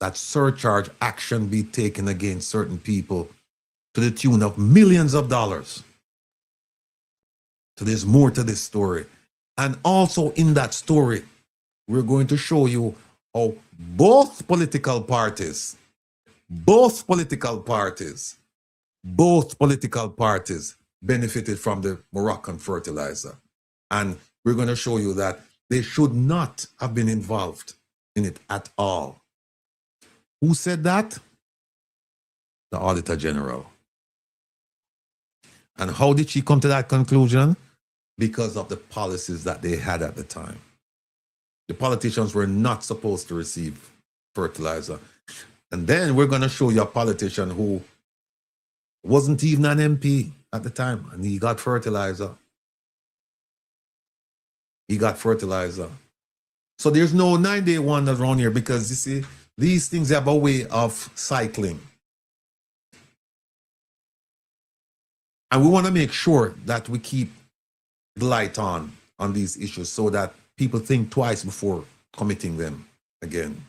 that surcharge action be taken against certain people to the tune of millions of dollars. So there's more to this story. And also in that story, we're going to show you how both political parties benefited from the Moroccan fertilizer. And we're going to show you that they should not have been involved in it at all. Who said that? The Auditor General. And how did she come to that conclusion? Because of the policies that they had at the time. The politicians were not supposed to receive fertilizer. And then we're going to show you a politician who wasn't even an MP at the time, and he got fertilizer. He got fertilizer. So there's no 9-day wonders around here, because you see, these things have a way of cycling. And we want to make sure that we keep the light on these issues so that people think twice before committing them again.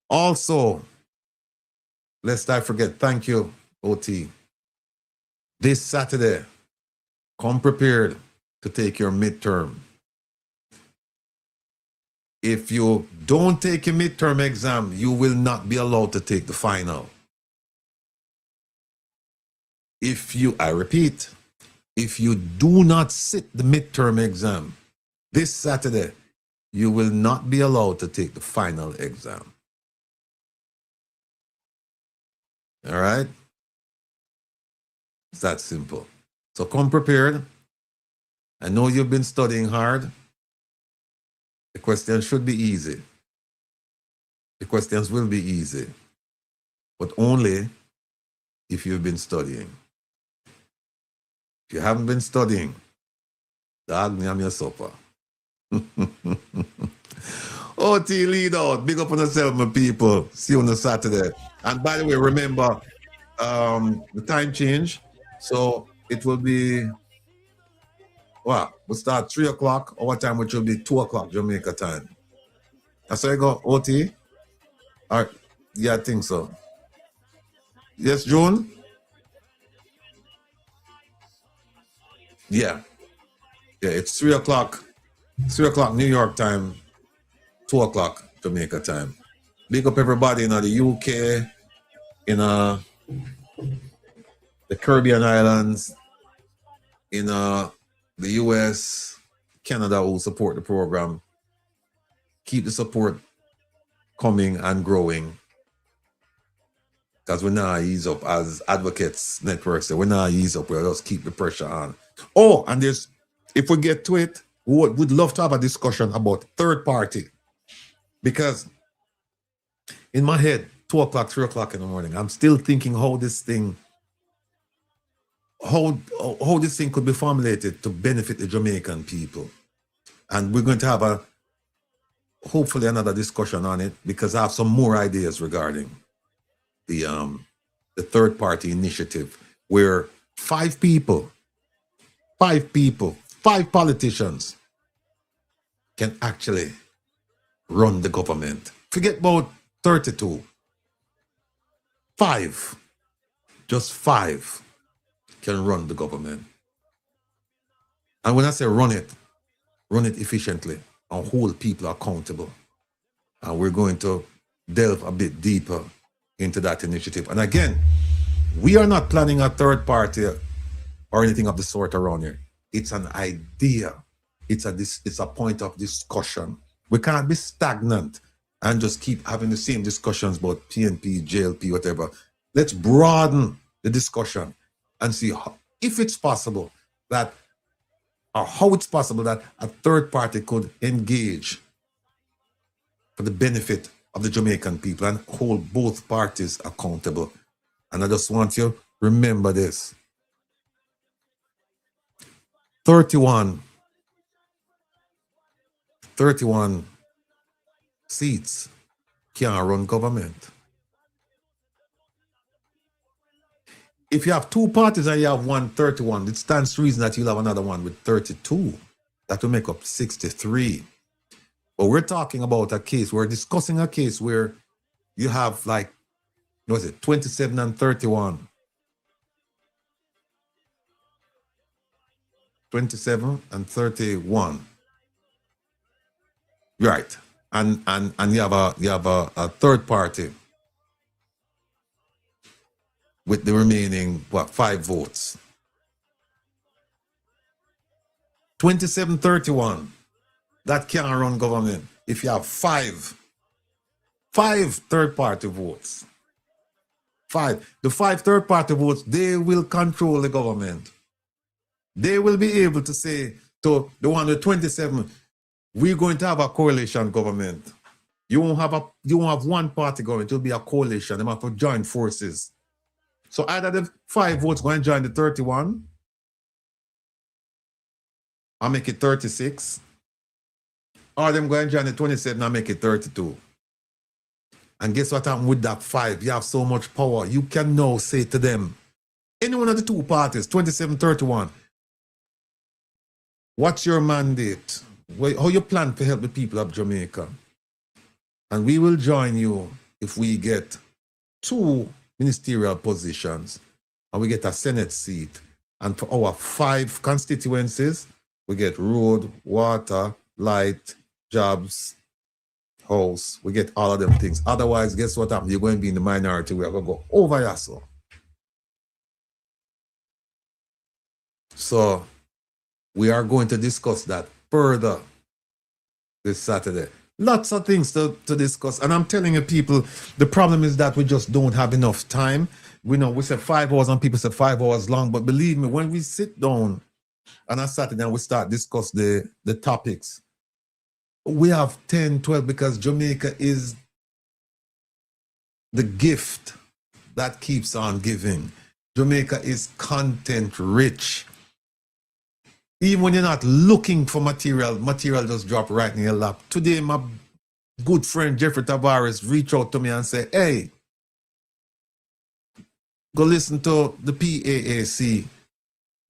Also, lest I forget, thank you, OT. This Saturday, come prepared to take your midterm. If you don't take your midterm exam, you will not be allowed to take the final. I repeat, if you do not sit the midterm exam this Saturday, you will not be allowed to take the final exam. All right? It's that simple. So come prepared. I know you've been studying hard. The questions should be easy. The questions will be easy, but only if you've been studying. If you haven't been studying, dog me, I'm your supper. OT lead out. Big up on yourself, my people. See you on the Saturday. And by the way, remember the time change. So it will be, we'll start 3 o'clock, our time, which will be 2 o'clock Jamaica time. That's how you go, OT? All right. Yeah, I think so. Yes, June? Yeah. Yeah, it's 3 o'clock. 3 o'clock New York time, 2 o'clock Jamaica time. Big up everybody in the UK, in the Caribbean islands, in the US, Canada, who support the program. Keep the support coming and growing, because we're not ease up as advocates networks. We're not ease up. We'll just keep the pressure on. Oh, and if we get to it, we would love to have a discussion about third party, because in my head, 2 o'clock, 3 o'clock in the morning, I'm still thinking how this thing could be formulated to benefit the Jamaican people. And we're going to have hopefully another discussion on it, because I have some more ideas regarding the third party initiative, where 5 politicians can actually run the government. Forget about 32. 5, just 5 can run the government. And when I say run it efficiently and hold people accountable. And we're going to delve a bit deeper into that initiative. And again, we are not planning a third party or anything of the sort around here. It's an idea. It's a point of discussion. We can't be stagnant and just keep having the same discussions about PNP, JLP, whatever. Let's broaden the discussion and see if it's possible that, or how it's possible that a third party could engage for the benefit of the Jamaican people and hold both parties accountable. And I just want you to remember this. 31 seats can't run government. if you have two parties and you have 131, it stands to reason that you'll have another one with 32. That will make up 63. But we're talking about a case, we're discussing a case where you have like, what is it, 27 and 31. 27 and 31. Right. And you have a third party with the remaining 5 votes. 27-31. That can't run government if you have five third party votes. 5. The 5 third party votes, they will control the government. They will be able to say to the one with 27, we're going to have a coalition government. You won't have one party government, it will be a coalition. They have to join forces. So either the 5 votes going to join the 31 and make it 36, or them going to join the 27 and make it 32. And guess what happened with that 5? You have so much power. You can now say to them, any one of the two parties, 27, 31, what's your mandate? How you plan to help the people of Jamaica? And we will join you if we get 2 ministerial positions and we get a Senate seat. And for our 5 constituencies, we get road, water, light, jobs, house. We get all of them things. Otherwise, guess what happens? You're going to be in the minority. We are going to go over here. So we are going to discuss that further this Saturday. Lots of things to discuss. And I'm telling you, people, the problem is that we just don't have enough time. We know we said 5 hours and people said 5 hours long. But believe me, when we sit down on a Saturday and we start discuss the topics, we have 10, 12 because Jamaica is the gift that keeps on giving. Jamaica is content rich. Even when you're not looking for material just drop right in your lap. Today, my good friend Jeffrey Tavares reached out to me and said, hey, go listen to the PAAC.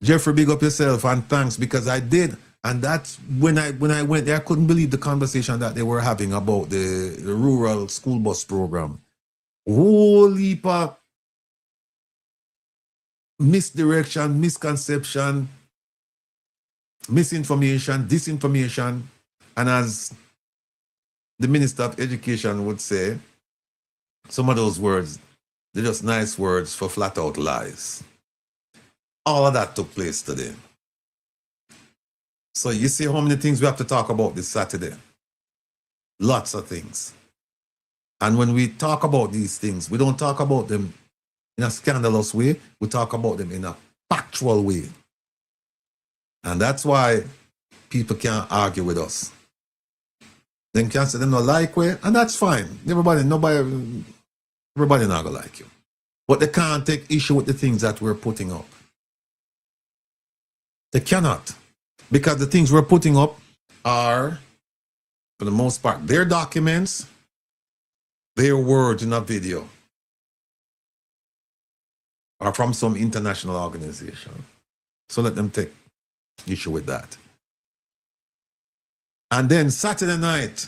Jeffrey, big up yourself and thanks, because I did. And that's when I went there, I couldn't believe the conversation that they were having about the rural school bus program. Whole heap of misdirection, misconception, misinformation, disinformation, and as the Minister of Education would say, some of those words, they're just nice words for flat out lies. All of that took place today. So you see how many things we have to talk about this Saturday. Lots of things. And when we talk about these things, we don't talk about them in a scandalous way. We talk about them in a factual way. And that's why people can't argue with us. They can say they don't like way, and that's fine. Everybody not gonna like you. But they can't take issue with the things that we're putting up. They cannot. Because the things we're putting up are, for the most part, their documents, their words in a video, or from some international organization. So let them take issue with that. And then Saturday night,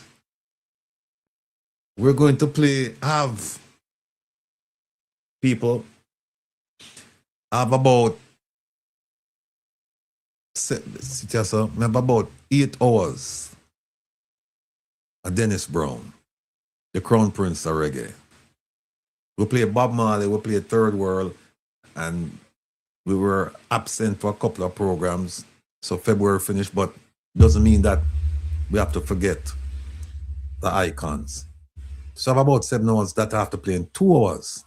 we're going to have about 8 hours of Dennis Brown, the Crown Prince of Reggae. We play Bob Marley, we play Third World, and we were absent for a couple of programs. So February finished, but doesn't mean that we have to forget the icons. So I have about 7 hours that I have to play in 2 hours.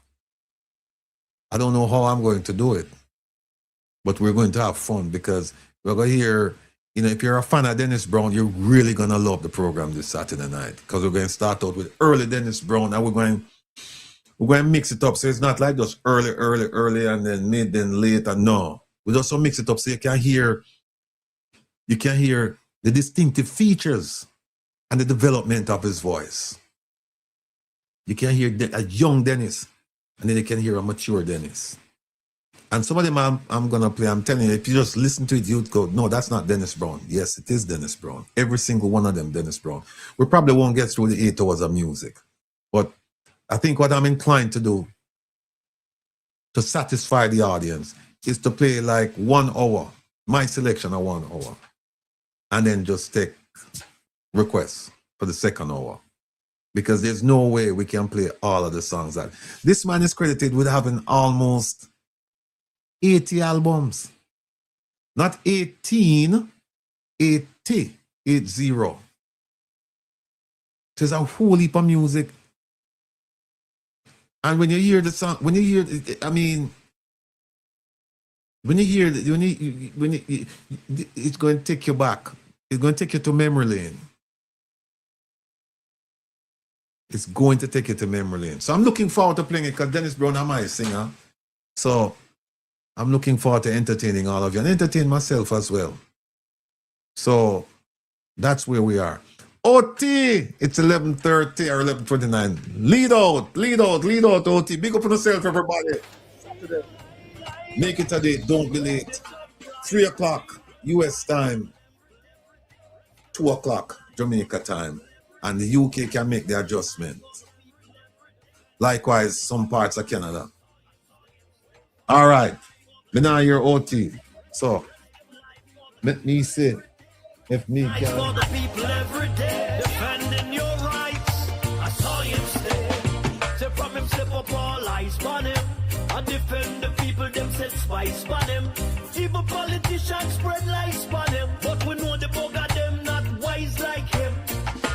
I don't know how I'm going to do it, but we're going to have fun because we're going to hear, if you're a fan of Dennis Brown, you're really going to love the program this Saturday night because we're going to start out with early Dennis Brown and we're going to mix it up. So it's not like just early and then mid, then late, and no. We just mix it up so you can hear the distinctive features and the development of his voice. You can hear a young Dennis, and then you can hear a mature Dennis. And some of them I'm going to play, I'm telling you, if you just listen to it, you'd go, no, that's not Dennis Brown. Yes, it is Dennis Brown. Every single one of them, Dennis Brown. We probably won't get through the 8 hours of music. But I think what I'm inclined to do to satisfy the audience is to play like 1 hour, my selection of 1 hour, and then just take requests for the second hour. Because there's no way we can play all of the songs. That this man is credited with having almost 80 albums. Not 18, 80, 80. There's a whole heap of music. And when you hear the song, when you hear, I mean, when you hear, it's going to take you back. It's going to take you to memory lane. It's going to take you to memory lane. So I'm looking forward to playing it because Dennis Brown is my singer. So I'm looking forward to entertaining all of you and entertain myself as well. So that's where we are. OT, it's 11:30 or 11:29. Lead out, OT. Big up on yourself, everybody. Saturday. Make it a day, don't be late. 3 o'clock US time, 2 o'clock Jamaica time, and the UK can make the adjustment. Likewise, some parts of Canada. All right, me now your OT. So, let me say, if me can. Defending your rights, I saw him stay. Say from him slip up all eyes on him. I defend the people, them said spice on him. Even politicians spread lies on him. But we know the bugger them not wise like him.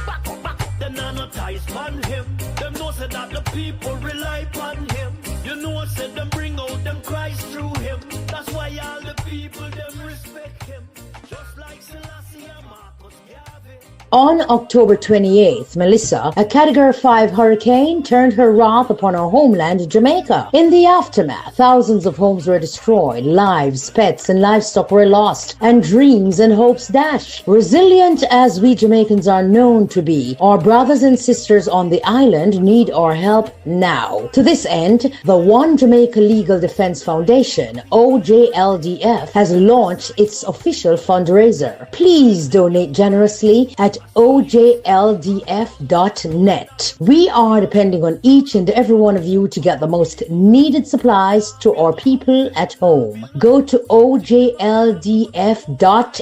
Back up, them not ties on him. Them know said that the people rely on him. You know said them bring out them cries through him. That's why all the people them respect him. Just like Selassie and Marcus Garvey. On October 28th, Melissa, a Category 5 hurricane, turned her wrath upon her homeland, Jamaica. In the aftermath, thousands of homes were destroyed, lives, pets, and livestock were lost, and dreams and hopes dashed. Resilient as we Jamaicans are known to be, our brothers and sisters on the island need our help now. To this end, the One Jamaica Legal Defense Foundation, OJLDF, has launched its official fundraiser. Please donate generously at OJLDF.net. We are depending on each and every one of you to get the most needed supplies to our people at home. Go to OJLDF.net.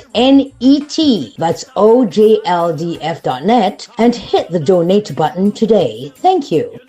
That's OJLDF.net and hit the donate button today. Thank you.